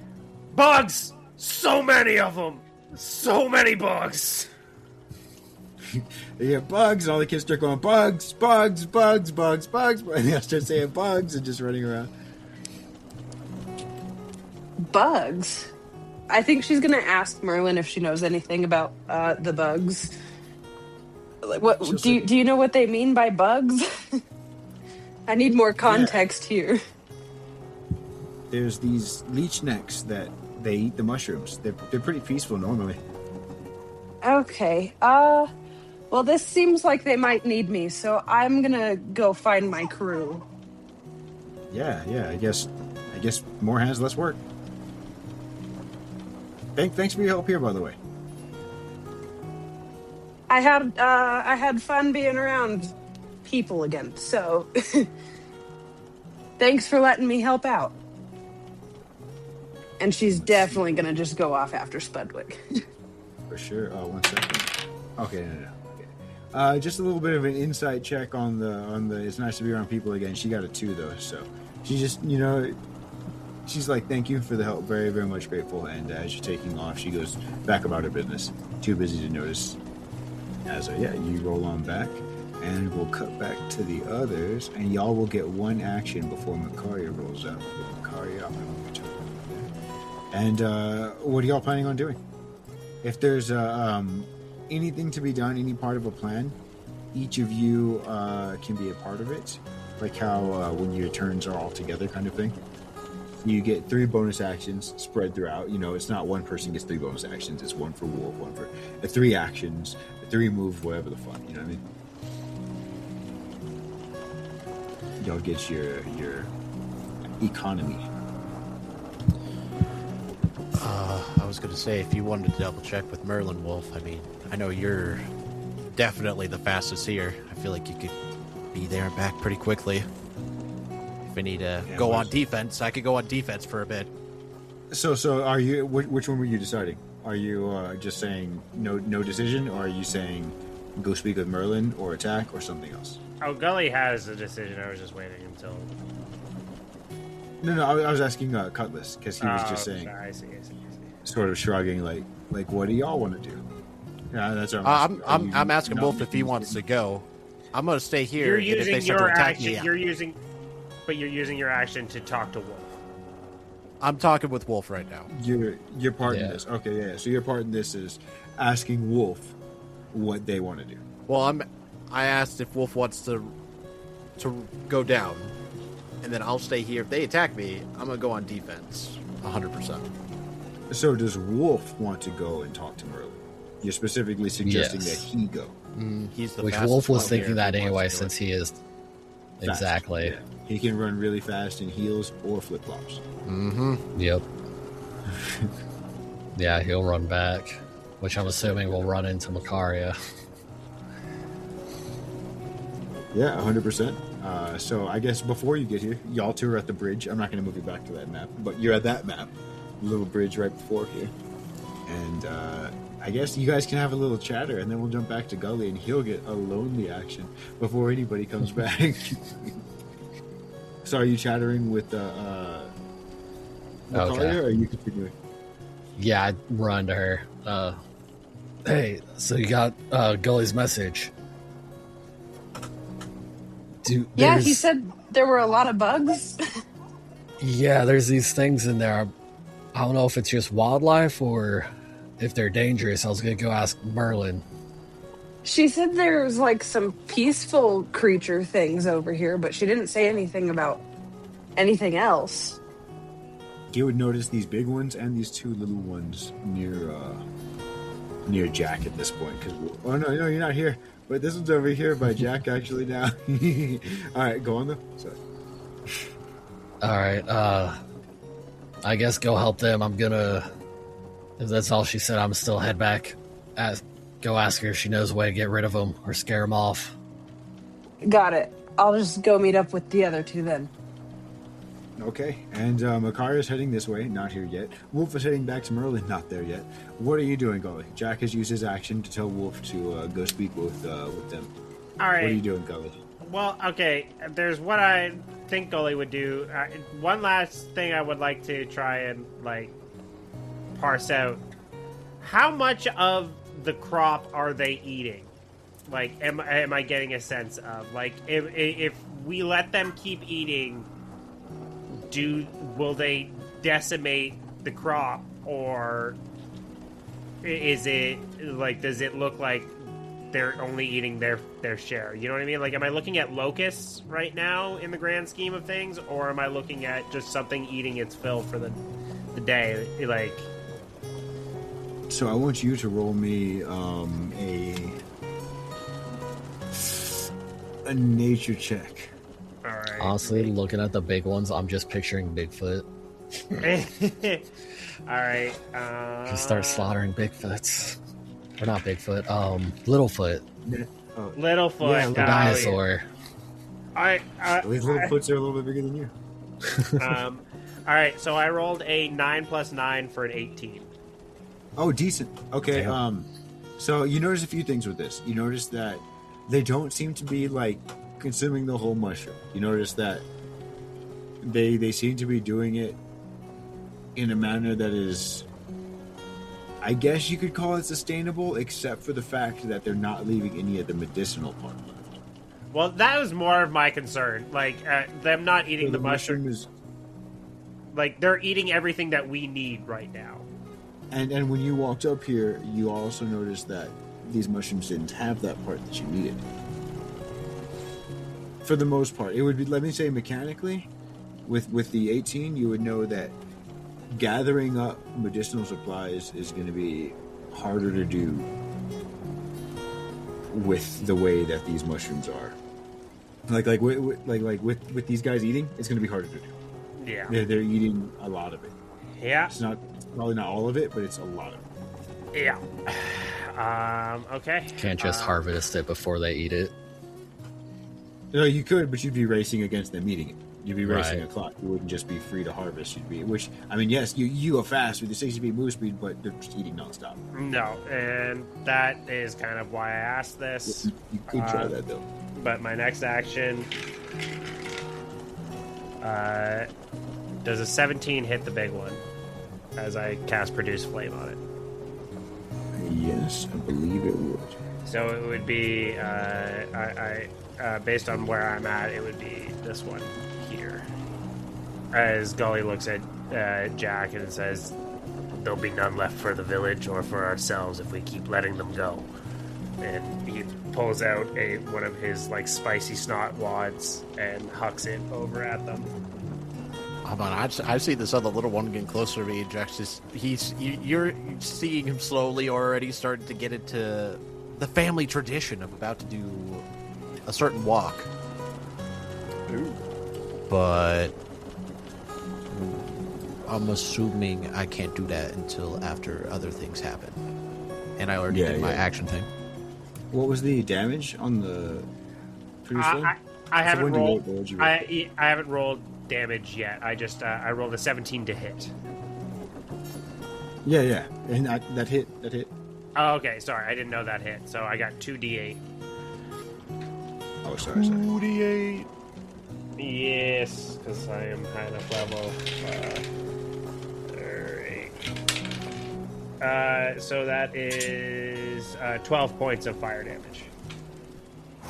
Speaker 4: bugs, so many of them, so many bugs.
Speaker 6: Yeah, bugs. All the kids start going bugs, and they start saying bugs and just running around.
Speaker 5: Bugs? I think she's gonna ask Merlin if she knows anything about the bugs. Like, what do you know what they mean by bugs? I need more context here.
Speaker 6: There's these leech necks that they eat the mushrooms. They're pretty peaceful normally.
Speaker 5: Okay. Well, this seems like they might need me, so I'm gonna go find my crew.
Speaker 6: Yeah. I guess more hands, less work. Thanks for your help here, by the way.
Speaker 5: I had fun being around people again, so thanks for letting me help out. And she's definitely gonna just go off after Spudwick.
Speaker 6: For sure. 1 second. Okay, no. Okay. Just a little bit of an insight check on the. It's nice to be around people again. She got a 2 though, so she just she's like, thank you for the help, very very much grateful. And as you're taking off, she goes back about her business. Too busy to notice. As you roll on back, and we'll cut back to the others, and y'all will get one action before Makaria rolls out. Makaria, I'm gonna move to and what are y'all planning on doing? If there's anything to be done, any part of a plan, each of you can be a part of it, like how when your turns are all together kind of thing. You get 3 bonus actions spread throughout. It's not one person gets 3 bonus actions. It's 1 for Wolf, 1 for 3 actions, 3 moves, whatever the fuck. You know what I mean? y'all get your economy.
Speaker 3: I was going to say, if you wanted to double check with Merlin Wolf, I mean, I know you're definitely the fastest here. I feel like you could be there and back pretty quickly. If I need to go on defense, I could go on defense for a bit.
Speaker 6: So are you? Which one were you deciding? Are you just saying no decision, or are you saying go speak with Merlin or attack or something else?
Speaker 4: Oh, Gully has a decision. I was just waiting until.
Speaker 6: No, I was asking Cutlass because he was just saying.
Speaker 4: I see.
Speaker 6: Sort of shrugging, like what do y'all want to do? Yeah, that's what
Speaker 3: I'm asking Wolf if he wants to go. I'm going to stay here.
Speaker 4: You're
Speaker 3: and if they
Speaker 4: using
Speaker 3: start
Speaker 4: your
Speaker 3: to attack
Speaker 4: action.
Speaker 3: me,
Speaker 4: You're using your action to talk to Wolf.
Speaker 3: I'm talking with Wolf right now.
Speaker 6: Your part in this. Okay, yeah. So your part in this is asking Wolf what they want to do.
Speaker 3: Well, I asked if Wolf wants to go down, and then I'll stay here. If they attack me, I'm gonna go on defense, 100%.
Speaker 6: So does Wolf want to go and talk to Merlin? You're specifically suggesting that he go.
Speaker 3: He's the
Speaker 1: Which
Speaker 3: fastest
Speaker 1: Wolf was
Speaker 3: one
Speaker 1: thinking
Speaker 3: here
Speaker 1: that
Speaker 3: if he
Speaker 1: anyway,
Speaker 3: wants to do
Speaker 1: since he is
Speaker 6: Fast.
Speaker 1: exactly.
Speaker 6: Yeah. He can run really fast in heels or flip flops.
Speaker 1: Yep. Yeah, he'll run back, which I'm assuming will run into Macaria.
Speaker 6: Yeah, 100%. So I guess before you get here, y'all two are at the bridge. I'm not going to move you back to that map, but you're at that map, little bridge right before here. And I guess you guys can have a little chatter, and then we'll jump back to Gully, and he'll get a lonely action before anybody comes back. So are you chattering with Macaria,
Speaker 1: Okay.
Speaker 6: or are you continuing?
Speaker 1: Yeah, I'd run to her. Hey, so you got Gully's message.
Speaker 5: Yeah, he said there were a lot of bugs.
Speaker 1: Yeah, there's these things in there. I don't know if it's just wildlife or if they're dangerous. I was going to go ask Merlin.
Speaker 5: She said there's like some peaceful creature things over here, but she didn't say anything about anything else.
Speaker 6: You would notice these big ones and these two little ones near Jack at this point. Oh no, you're not here. But this one's over here by Jack actually now. All right, go on though. Sorry.
Speaker 1: All right, I guess go help them. I'm gonna. If that's all she said, I'm still head back. Go ask her if she knows a way to get rid of them or scare them off.
Speaker 5: Got it. I'll just go meet up with the other two then.
Speaker 6: Okay, and Makaria's heading this way, not here yet. Wolf is heading back to Merlin, not there yet. What are you doing, Gully? Jack has used his action to tell Wolf to go speak with them.
Speaker 4: All right.
Speaker 6: What are you doing, Gully?
Speaker 4: Well, okay. There's what I think Gully would do. One last thing I would like to try and parse out. How much of the crop are they eating? Am I getting a sense of if we let them keep eating? Will they decimate the crop, or is it does it look like they're only eating their share? You know what I mean? Am I looking at locusts right now in the grand scheme of things, or am I looking at just something eating its fill for the day?
Speaker 6: So I want you to roll me a nature check.
Speaker 4: All right.
Speaker 1: Honestly, looking at the big ones, I'm just picturing Bigfoot.
Speaker 4: All right.
Speaker 1: Just start slaughtering Bigfoots. Or not Bigfoot, Littlefoot.
Speaker 4: Littlefoot.
Speaker 6: Yeah,
Speaker 1: The dinosaur.
Speaker 6: These little foots are a little bit bigger than you.
Speaker 4: All right, so I rolled a 9 + 9 for an 18.
Speaker 6: Oh, decent. Okay.
Speaker 1: Damn.
Speaker 6: So you notice a few things with this. You notice that they don't seem to be consuming the whole mushroom. You notice that they seem to be doing it in a manner that is, I guess you could call it sustainable, except for the fact that they're not leaving any of the medicinal part left.
Speaker 4: Well, that was more of my concern. Them not eating
Speaker 6: So
Speaker 4: the mushroom.
Speaker 6: is,
Speaker 4: They're eating everything that we need right now.
Speaker 6: and when you walked up here, you also noticed that these mushrooms didn't have that part that you needed. For the most part, it would be, let me say, mechanically, with the 18, you would know that gathering up medicinal supplies is going to be harder to do with the way that these mushrooms are.
Speaker 2: with these guys eating, it's going to be harder to do.
Speaker 4: Yeah.
Speaker 2: They're eating a lot of it.
Speaker 4: Yeah.
Speaker 2: It's probably not all of it, but it's a lot of it.
Speaker 4: Yeah. Okay.
Speaker 1: Can't just harvest it before they eat it.
Speaker 2: No, you could, but you'd be racing against them eating it. You'd be racing
Speaker 1: Right.
Speaker 2: a clock. You wouldn't just be free to harvest. Yes, you go fast with the 60-speed move speed, but they're just eating nonstop.
Speaker 4: No, and that is kind of why I asked this.
Speaker 2: You could try that though.
Speaker 4: But my next action does a 17 hit the big one as I cast Produce Flame on it.
Speaker 2: Yes, I believe it would.
Speaker 4: So it would be, based on where I'm at, it would be this one here. As Gully looks at Jack and says, "There'll be none left for the village or for ourselves if we keep letting them go." And he pulls out one of his like spicy snot wads and hucks it over at them.
Speaker 3: Hold on, I see this other little one getting closer to me. Jack's you're seeing him slowly already starting to get into the family tradition of about to do a certain walk.
Speaker 2: Ooh.
Speaker 3: But I'm assuming I can't do that until after other things happen. And I already did my action thing.
Speaker 2: What was the damage on the Produce Flame?
Speaker 4: I haven't rolled.
Speaker 2: What would you roll?
Speaker 4: I haven't rolled damage yet. I just I rolled a 17 to hit.
Speaker 2: Yeah, and that hit.
Speaker 4: Oh, okay. Sorry, I didn't know that hit. So I got 2d8.
Speaker 2: Oh, sorry.
Speaker 3: 2d8.
Speaker 4: Yes, because I am high enough level. 8. So that is 12 points of fire damage.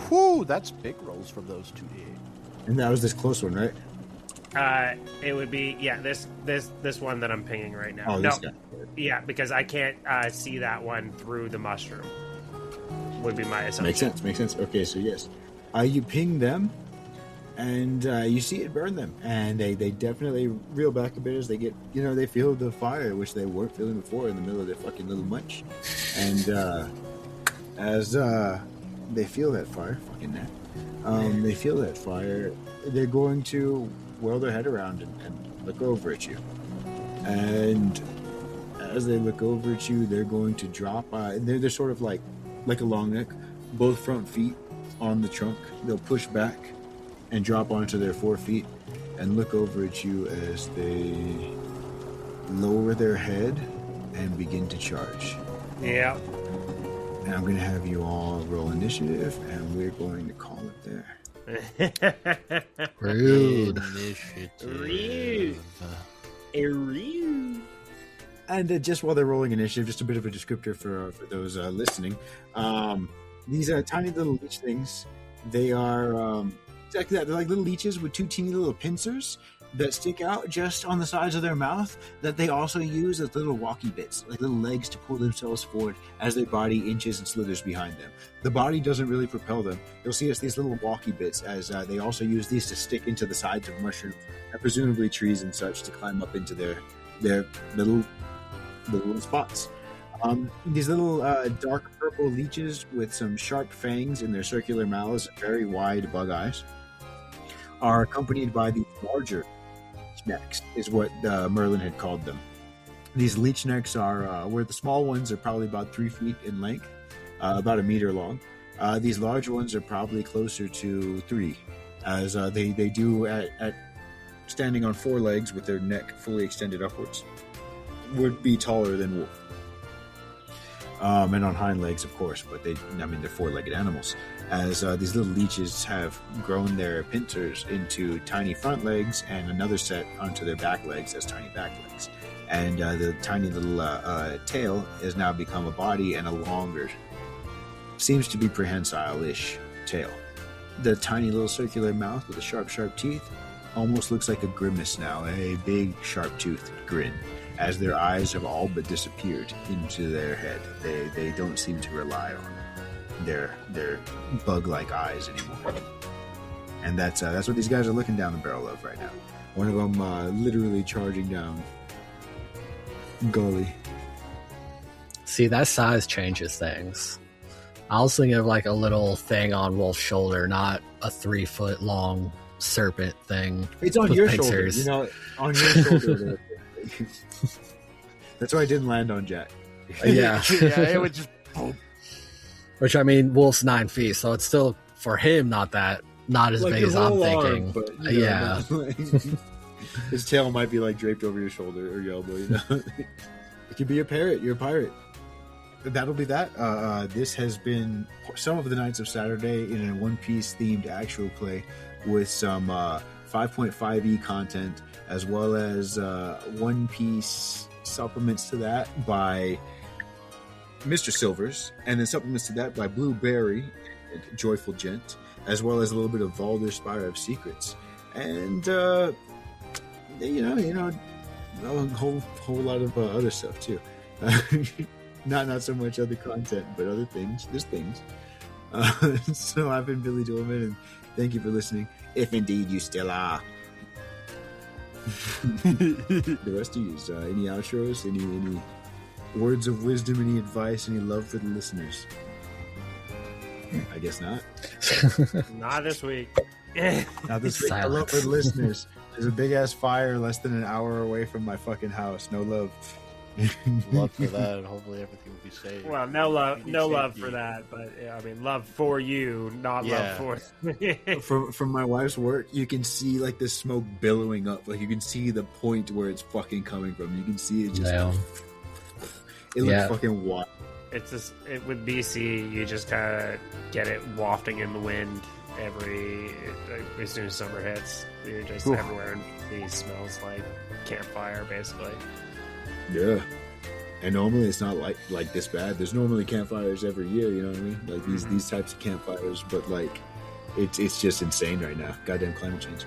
Speaker 3: Whew, that's big rolls from those 2d8.
Speaker 2: And that was this close one, right?
Speaker 4: It would be this one that I'm pinging right now.
Speaker 2: Oh,
Speaker 4: no,
Speaker 2: this guy.
Speaker 4: Yeah, because I can't see that one through the mushroom. Would be my assumption.
Speaker 2: Makes sense. Okay, so yes, you ping them, and you see it burn them, and they definitely reel back a bit as they get, they feel the fire, which they weren't feeling before in the middle of their fucking little munch, and as they feel that fire, they feel that fire, they're going to whirl their head around and look over at you, and as they look over at you, they're going to drop. They're sort of like a long neck, both front feet on the trunk. They'll push back and drop onto their 4 feet and look over at you as they lower their head and begin to charge.
Speaker 4: Yeah.
Speaker 2: And I'm going to have you all roll initiative, and we're going to call it there.
Speaker 1: Rude.
Speaker 3: Initiative.
Speaker 2: And just while they're rolling initiative, just a bit of a descriptor for those listening. These tiny little leech things, they are exactly that. They're like little leeches with 2 teeny little pincers that stick out just on the sides of their mouth, that they also use as little walkie bits, like little legs to pull themselves forward as their body inches and slithers behind them. The body doesn't really propel them. You'll see it's these little walkie bits, as they also use these to stick into the sides of mushrooms and presumably trees and such to climb up into their little spots. These little dark purple leeches with some sharp fangs in their circular mouths and very wide bug eyes are accompanied by these larger leech necks, is what Merlin had called them. These leech necks are where the small ones are probably about 3 feet in length, about a meter long. These large ones are probably closer to 3, as they do at standing on 4 legs with their neck fully extended upwards, would be taller than wolf. And on hind legs, of course, but they're 4-legged animals. As these little leeches have grown their pincers into tiny front legs and another set onto their back legs as tiny back legs. And the tiny little tail has now become a body and a longer, seems to be prehensile-ish tail. The tiny little circular mouth with the sharp teeth almost looks like a grimace now, a big sharp-toothed grin, as their eyes have all but disappeared into their head. They don't seem to rely on their bug-like eyes anymore. And that's what these guys are looking down the barrel of right now. One of them literally charging down Gully.
Speaker 1: See, that size changes things. I was thinking of like a little thing on Wolf's shoulder, not a 3-foot long serpent thing.
Speaker 2: It's on
Speaker 1: with
Speaker 2: your
Speaker 1: pincers.
Speaker 2: shoulder, on your shoulder. That's why I didn't land on Jack.
Speaker 1: Yeah.
Speaker 3: Yeah, it would just.
Speaker 1: Which, I mean, Wolf's 9 feet, so it's still, for him, not as
Speaker 2: Like
Speaker 1: big
Speaker 2: your
Speaker 1: as I'm
Speaker 2: whole
Speaker 1: thinking.
Speaker 2: arm, but,
Speaker 1: Yeah.
Speaker 2: His tail might be like draped over your shoulder or your elbow. It could be a parrot. You're a pirate. That'll be that. This has been some of the nights of Saturday in a One Piece themed actual play with some 5.5e content, as well as One Piece supplements to that by Mr. Silvers, and then supplements to that by Blueberry and Joyful Gent, as well as a little bit of Valder, Spire of Secrets, and a whole lot of other stuff too. Not so much other content, but other things. There's things. So I've been Billy Doolman, and thank you for listening. If indeed you still are. The rest of you, any outros, any words of wisdom, any advice, any love for the listeners? I guess not.
Speaker 4: Not this week.
Speaker 2: Not this week. I love for the listeners. There's a big ass fire less than an hour away from my fucking house. No love.
Speaker 3: Love for that, and hopefully everything will be safe.
Speaker 4: Well, no love for that, but I mean, love for you, not love for.
Speaker 2: From my wife's work, you can see like the smoke billowing up. Like you can see the point where it's fucking coming from. You can see it just.
Speaker 1: Yeah.
Speaker 2: It looks fucking wild.
Speaker 4: It's just with BC, you just kind of get it wafting in the wind as soon as summer hits. You're just everywhere, and it smells like campfire, basically.
Speaker 2: Yeah, and normally it's not like this bad. There's normally campfires every year, you know what I mean? Like these types of campfires, but like it's just insane right now. Goddamn climate change,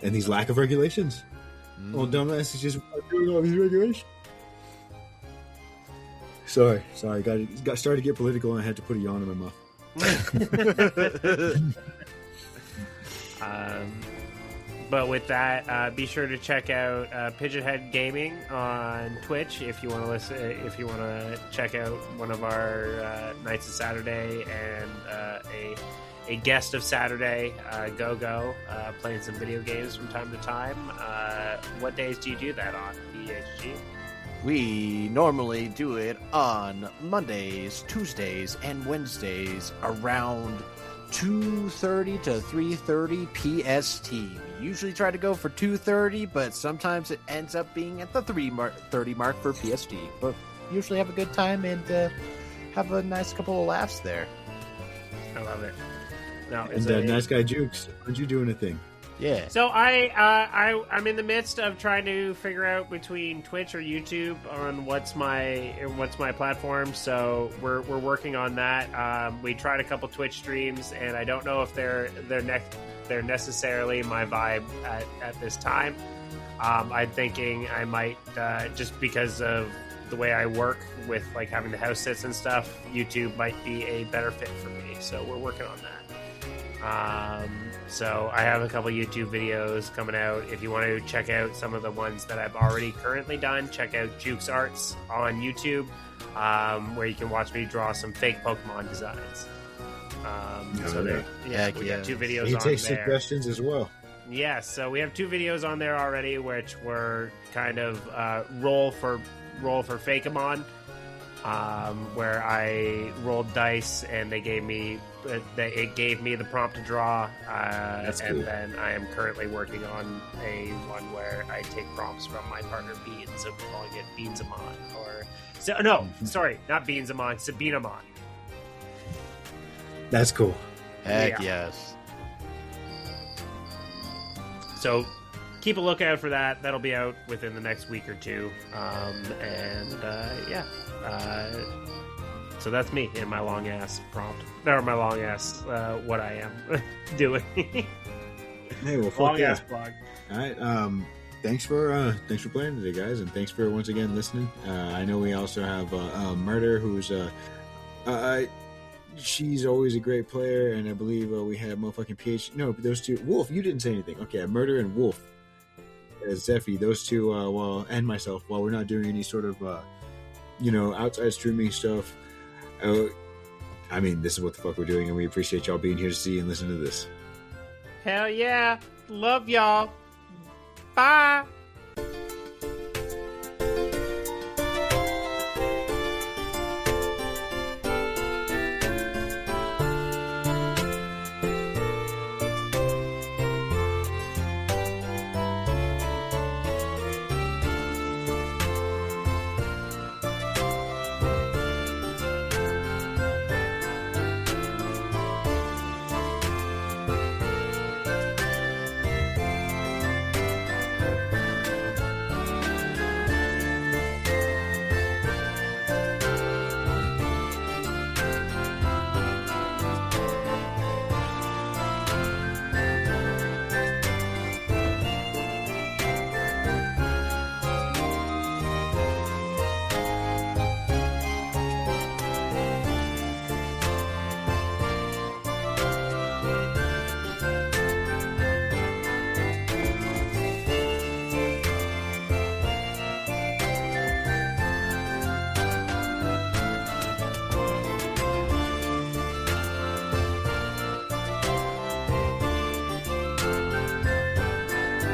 Speaker 2: and these lack of regulations. Well, dumbass is just doing all these regulations. Sorry, got started to get political, and I had to put a yawn in my mouth.
Speaker 4: But with that, be sure to check out Pigeonhead Gaming on Twitch if you want to listen. If you want to check out one of our nights of Saturday and a guest of Saturday, Go playing some video games from time to time. What days do you do that on, PHG?
Speaker 3: We normally do it on Mondays, Tuesdays, and Wednesdays around 2:30 to 3:30 PST. We usually try to go for 2:30, but sometimes it ends up being at the 3:30 mark for PST. But usually have a good time and have a nice couple of laughs there.
Speaker 4: I love it. No,
Speaker 2: And Nice Guy Jukes, aren't you doing a thing?
Speaker 3: Yeah.
Speaker 4: So I'm in the midst of trying to figure out between Twitch or YouTube on what's my platform. So we're working on that. We tried a couple Twitch streams, and I don't know if they're necessarily my vibe at this time. I'm thinking I might just because of the way I work with like having the house sits and stuff, YouTube might be a better fit for me. So we're working on that. So I have a couple YouTube videos coming out. If you want to check out some of the ones that I've already currently done, check out Jukes Arts on YouTube, where you can watch me draw some fake Pokemon designs. We got 2 videos
Speaker 2: He
Speaker 4: on
Speaker 2: takes
Speaker 4: there.
Speaker 2: suggestions as well.
Speaker 4: Yes, so we have 2 videos on there already, which were kind of roll for Fakemon, where I rolled dice and it gave me the prompt to draw,
Speaker 2: That's
Speaker 4: and
Speaker 2: cool.
Speaker 4: then I am currently working on a one where I take prompts from my partner Beans, so we're calling it Beansamon, not Beansamon, Sabinamon.
Speaker 2: That's cool.
Speaker 3: Heck
Speaker 4: Yeah.
Speaker 3: yes.
Speaker 4: So keep a lookout for that. That'll be out within the next week or 2. So that's me in my long ass prompt, or my long ass what I am doing.
Speaker 2: Hey, well, fuck
Speaker 4: Long
Speaker 2: yeah.
Speaker 4: ass blog.
Speaker 2: All right. Thanks for playing today, guys, and thanks for once again listening. I know we also have Murder, who's she's always a great player, and I believe we have motherfucking PH. No, but those 2. Wolf, you didn't say anything. Okay, Murder and Wolf. Zephy, those 2, and myself, while we're not doing any sort of outside streaming stuff,
Speaker 6: Oh, I mean, this is what the fuck we're doing, and we appreciate y'all being here to see and listen to this.
Speaker 4: Hell yeah. Love y'all. Bye.